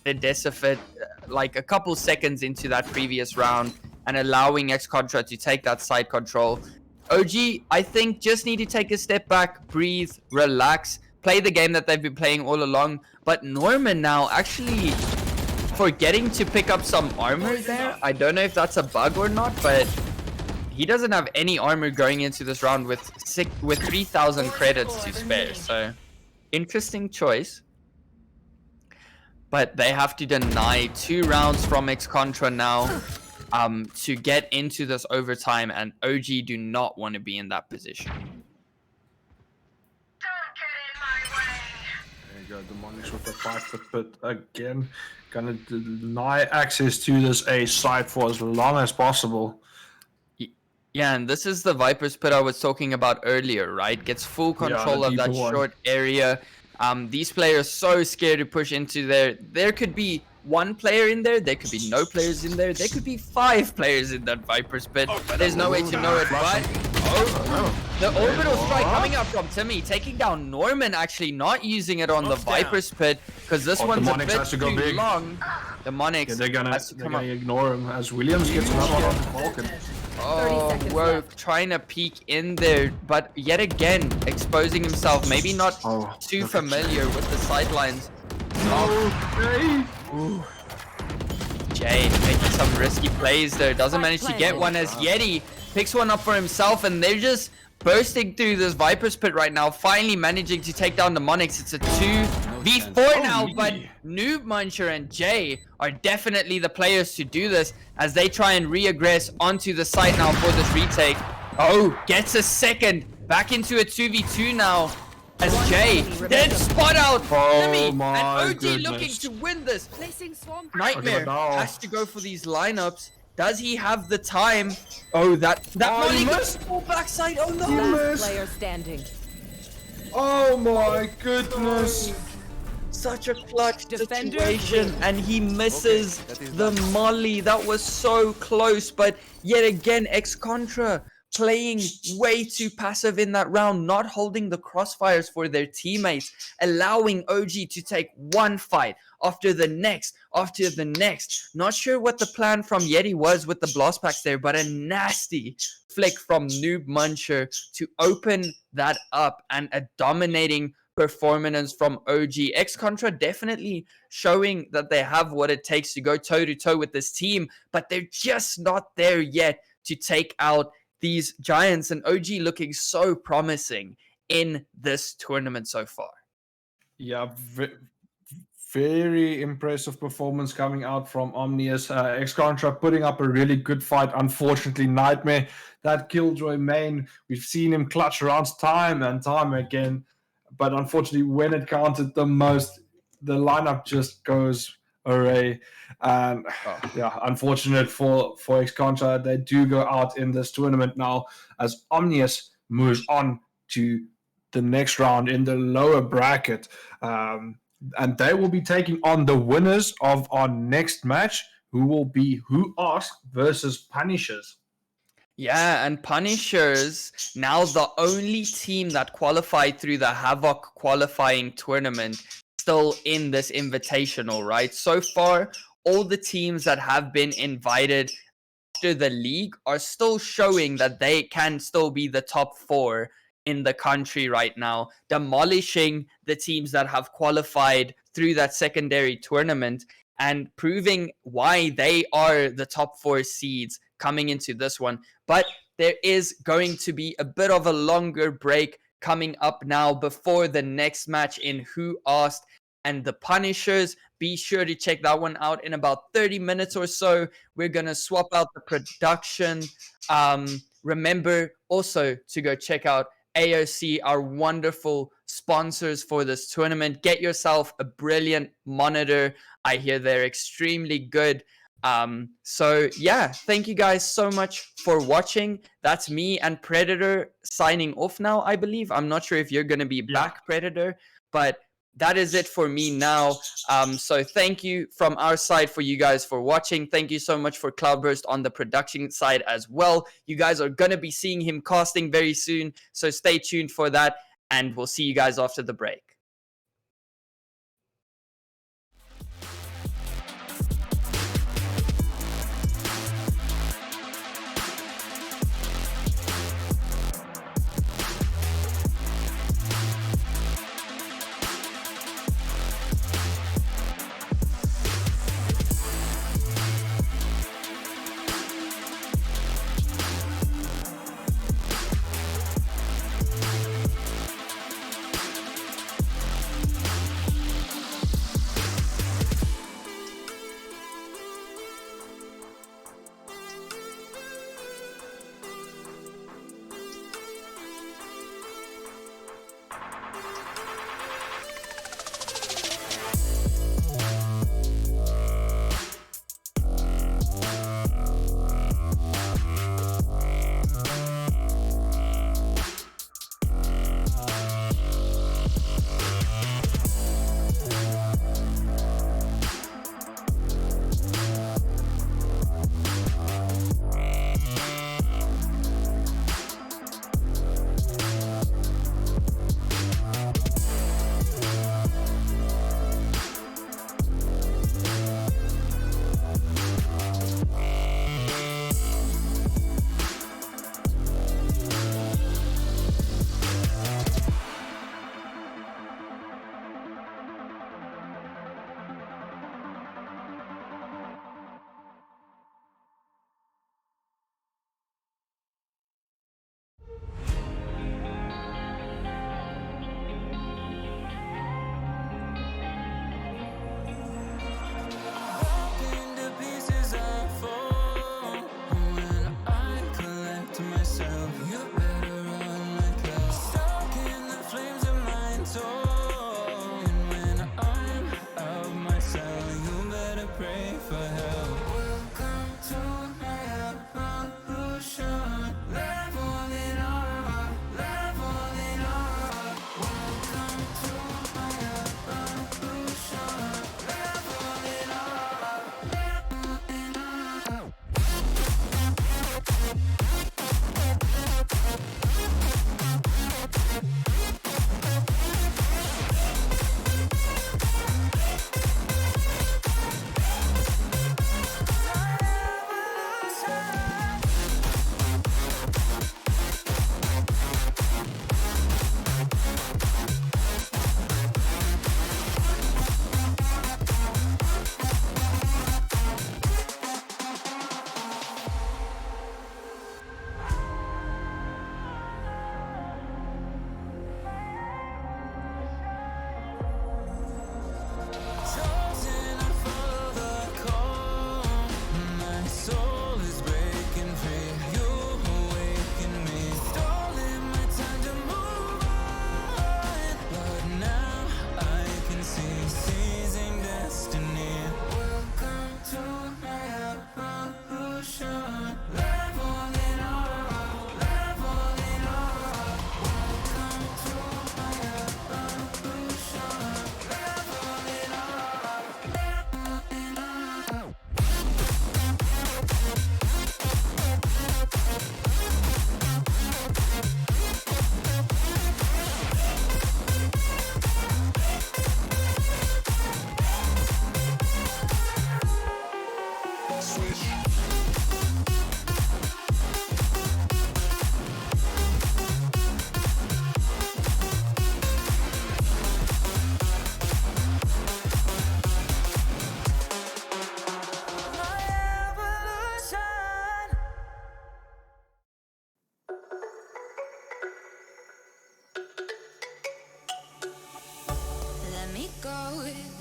at a decifit like a couple seconds into that previous round and allowing X-Contra to take that side control. OG, I think, just need to take a step back, breathe, relax, play the game that they've been playing all along. But Norman now actually forgetting to pick up some armor there. I don't know if that's a bug or not, but he doesn't have any armor going into this round with 3,000 credits to spare. So interesting choice. But they have to deny 2 rounds from X-Contra now to get into this overtime, and OG do not want to be in that position. There you go, the Monix with the 5-foot pit again. Gonna deny access to this A site for as long as possible. Yeah, and this is the Viper's Pit I was talking about earlier, right? Gets full control of that deeper one. short area. These players so scared to push into there. There could be 1 player in there. There could be no players in there. There could be 5 players in that Viper's Pit. There's no way to know it, but the orbital strike coming out from Timmy, taking down Norman, actually not using it on the Viper's Pit because this one's a Monix bit has to go too big. long. The Monix Yeah, they're gonna has to come up. ignore him as Williams gets another one on the Vulcan. 30 Oh, seconds Woke left. trying to peek in there, but yet again exposing himself. Maybe not too perfect. familiar with the sidelines. Jay making some risky plays there. Doesn't manage to get one as Yeti picks one up for himself, and they're just bursting through this Viper's Pit right now, finally managing to take down the Monix. It's a 2v4 now, but Noob Muncher and Jay are definitely the players to do this as they try and re-aggress onto the site now for this retake. Oh, gets a second. Back into a 2v2 now as Jay then spot out Timmy, my and OG looking goodness. to win this. Placing swarm. Nightmare now. has to go for these lineups. Does he have the time? Oh, that Oh, he Molly missed. full backside. Oh no! missed. Player standing. Oh my goodness. Such a clutch Defenders situation, win. and he misses the molly. That was so close, but yet again, Ex-Contra playing way too passive in that round, not holding the crossfires for their teammates, allowing OG to take one fight after the next, after the next. Not sure what the plan from Yeti was with the blast packs there, but a nasty flick from Noob Muncher to open that up, and a dominating performance from OG. Ex-Contra definitely showing that they have what it takes to go toe-to-toe with this team, but they're just not there yet to take out these giants, and OG looking so promising in this tournament so far. Yeah, very impressive performance coming out from Omnius. Ex-Contra putting up a really good fight. Unfortunately, Nightmare, that Killjoy main, we've seen him clutch rounds time and time again. But unfortunately, when it counted the most, the lineup just goes array. And yeah, unfortunate for Ex-Contra. They do go out in this tournament now as Omnius moves on to the next round in the lower bracket. And they will be taking on the winners of our next match, who will be Who Asked versus Punishers. Yeah, and Punishers, now the only team that qualified through the HAVOK qualifying tournament, still in this invitational, right? So far, all the teams that have been invited after the league are still showing that they can still be the top 4 in the country right now, demolishing the teams that have qualified through that secondary tournament and proving why they are the top 4 seeds coming into this one. But there is going to be a bit of a longer break coming up now before the next match in Who Asked and the Punishers. Be sure to check that one out in about 30 minutes or so. We're going to swap out the production. Remember also to go check out AOC, our wonderful sponsors for this tournament. Get yourself a brilliant monitor. I hear they're extremely good. So yeah, thank you guys so much for watching. That's me and Predator signing off now, I believe. I'm not sure if you're going to be back, Predator, but that is it for me now. So thank you from our side for you guys for watching. Thank you so much for Cloudburst on the production side as well. You guys are going to be seeing him casting very soon, so stay tuned for that, and we'll see you guys after the break.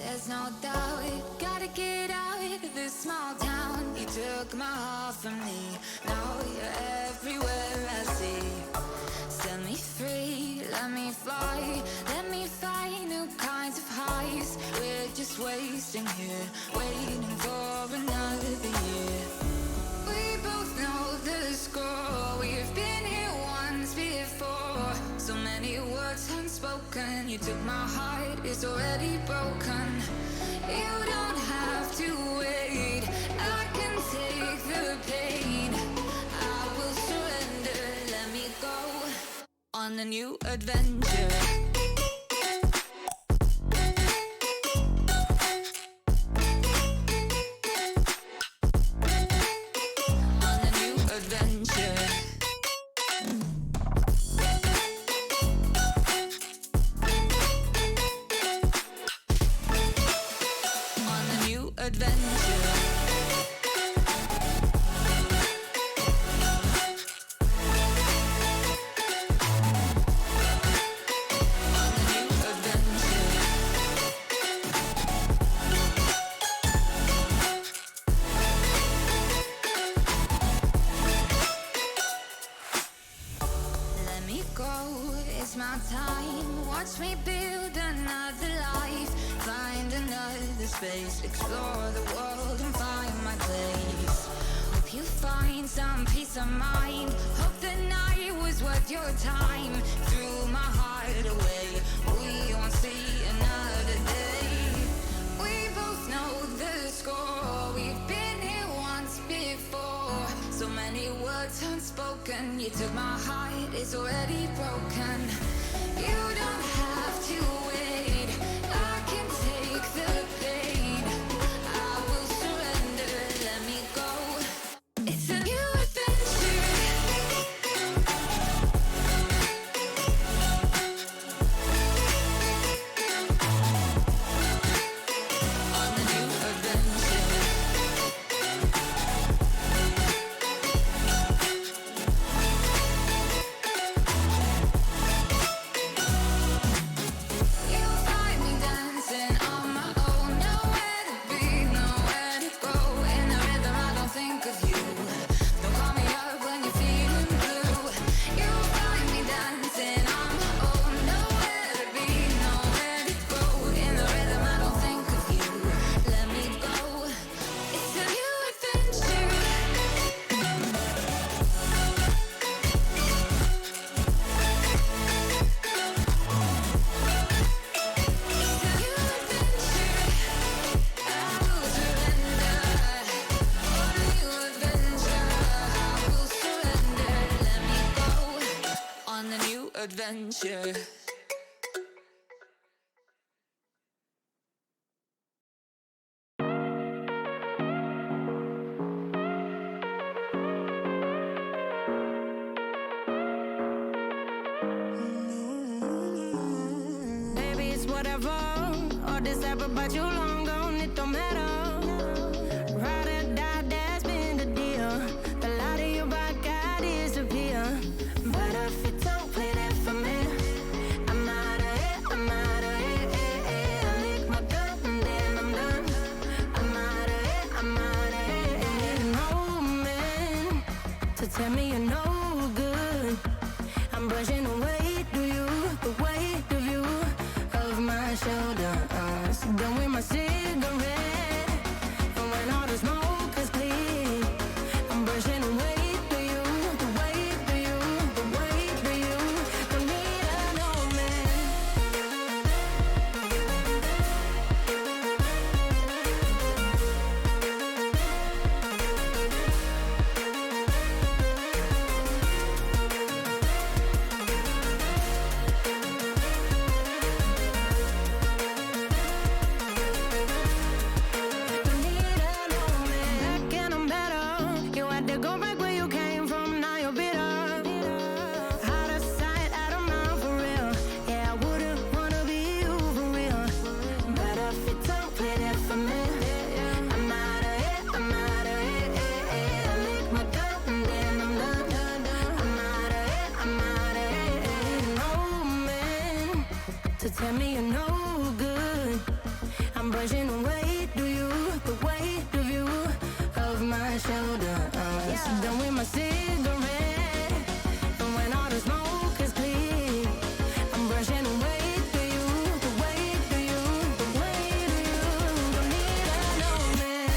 there's no doubt. Gotta get out of this small town. You took my heart from me, now you're everywhere I see. Set me free, let me fly, let me find new kinds of highs. We're just wasting here, waiting for another year. We both know the score, we've been here once before. So many words unspoken, you took my heart, it's already broken. You don't have to wait, I can take the pain. I will surrender, let me go on a new adventure. On a new adventure. On a new adventure. Let me go, it's my time. Watch me build another life. Find another space, explore the world and find my place. Hope you find some peace of mind. Hope the night was worth your time. Threw my heart away, we won't see another day. We both know the score, we've been here once before. So many words unspoken, you took my heart, it's already broken. You don't have to wait, I can take the pain. I will surrender, let me go. It's a new adventure. On a new adventure. You'll find me dancing on my own. Nowhere to be, nowhere to go. In the rhythm, I don't think of you. Don't call me up when you're feeling blue. You'll find me dancing on my own. Nowhere to be, nowhere to go. In the rhythm, I don't think of you. Let me go. It's a new adventure. On a new adventure. Baby, it's whatever. All this ever, but you long gone, it don't matter. Ride or die, that's been the deal. The light of your back, I disappear. But if you don't play that for me, I'm out of it, I'm out of it. I lick my gun and then I'm done. I'm out of it, I'm out of it. And there's no man to tell me you're no good. I'm brushing away, do you, the weight of you, of my shoulder. So done with my cigarette, and when all the smoke is clear, I'm brushing away, do you, the weight of you, the weight of you. Don't need a no man. Tell me you're no good. I'm I'm brushing the weight of you, the weight of you, of my shoulders. Done with my cigarette, and when all the smoke is clear, I'm brushing the weight of you, the weight of you, the weight of you. Don't need another man.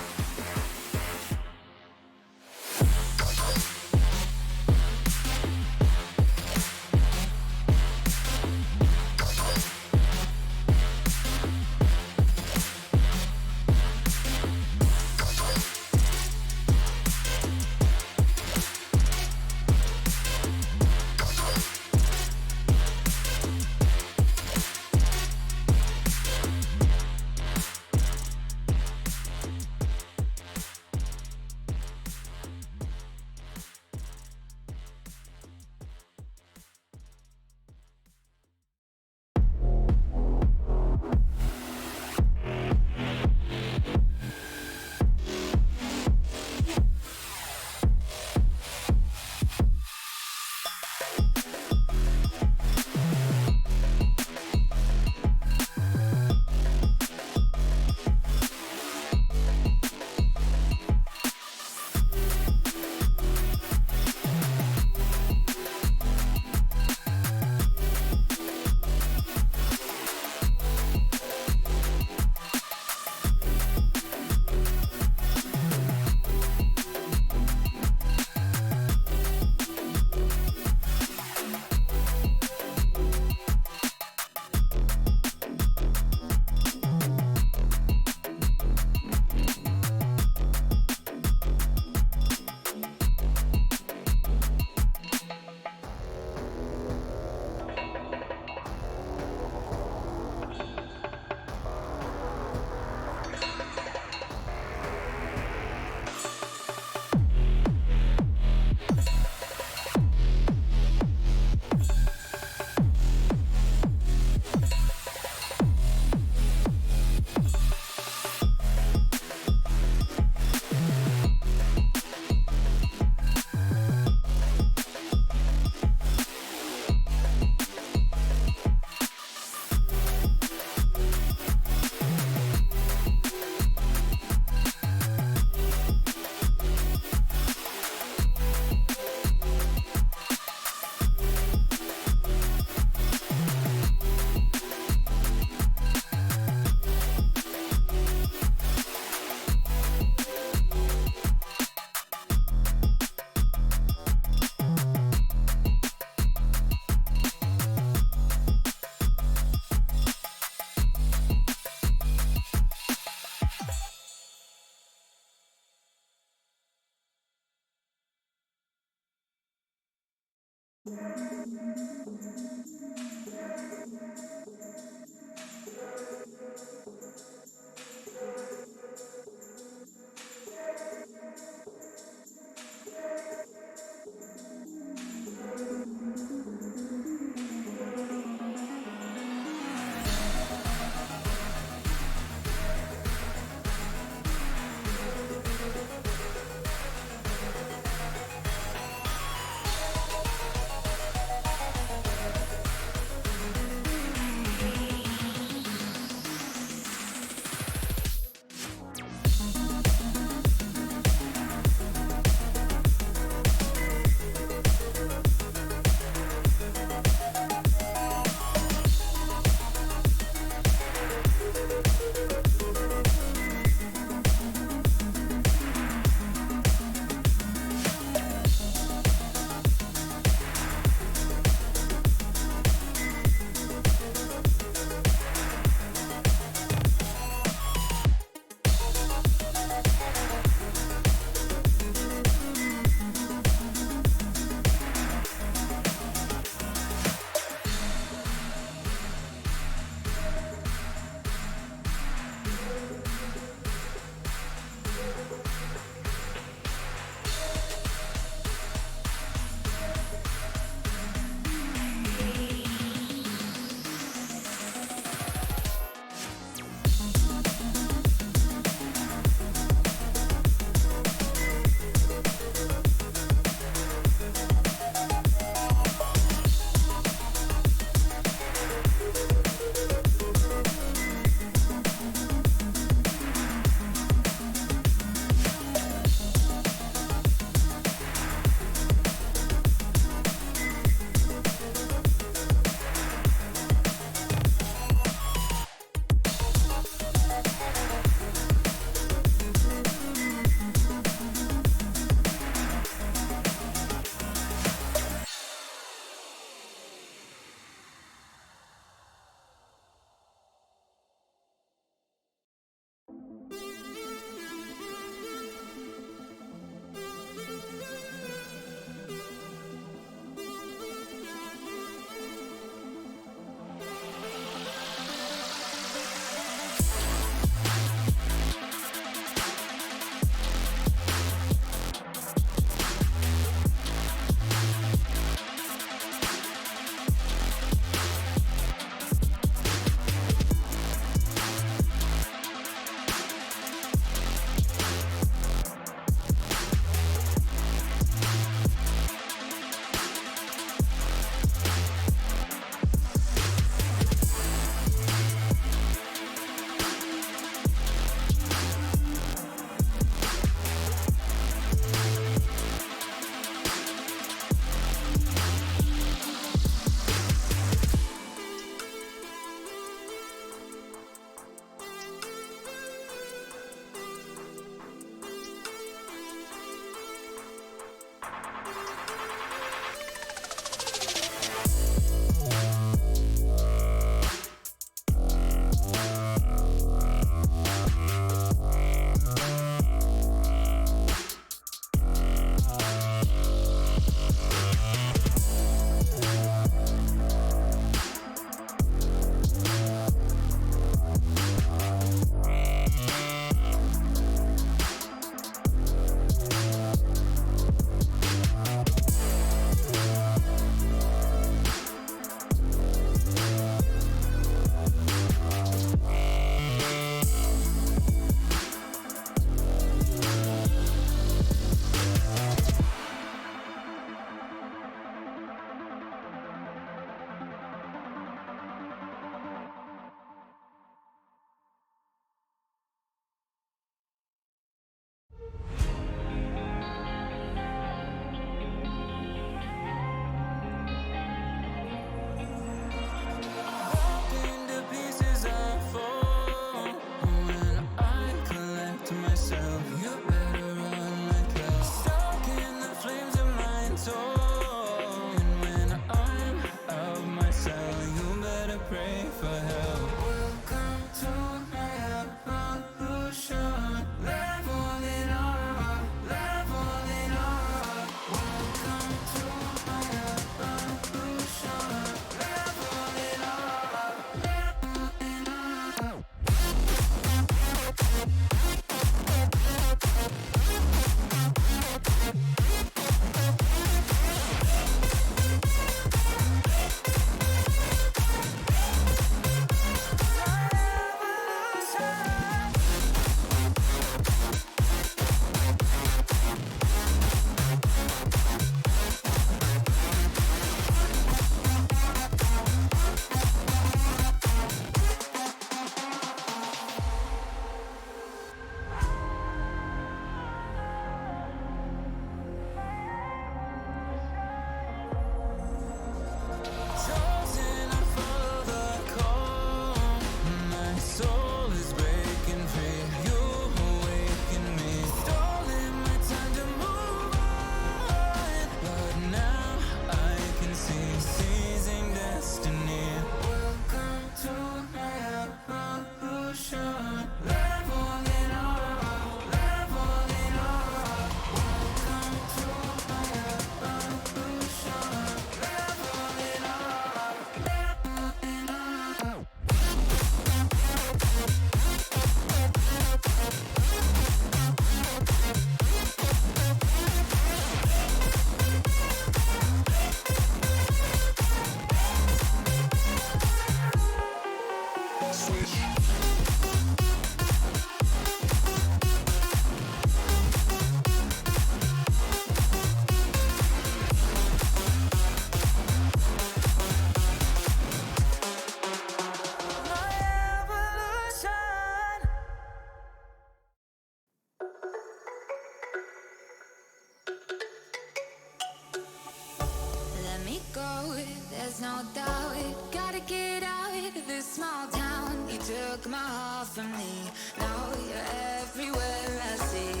go, there's no doubt. Gotta get out of this small town. You took my heart from me, now you're everywhere I see.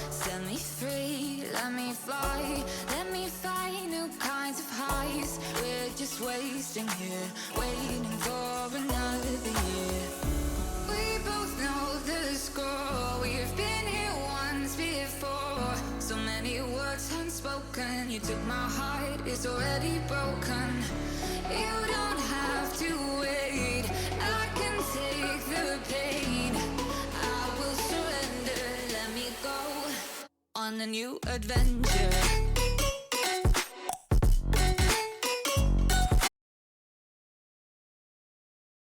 Set me free, let me fly, let me find new kinds of highs. We're just wasting here, waiting for another year. We both know the score, we've been here once before. So many words unspoken, you took my heart, it's already broken. You don't have to wait, I can take the pain. I will surrender, let me go on a new adventure.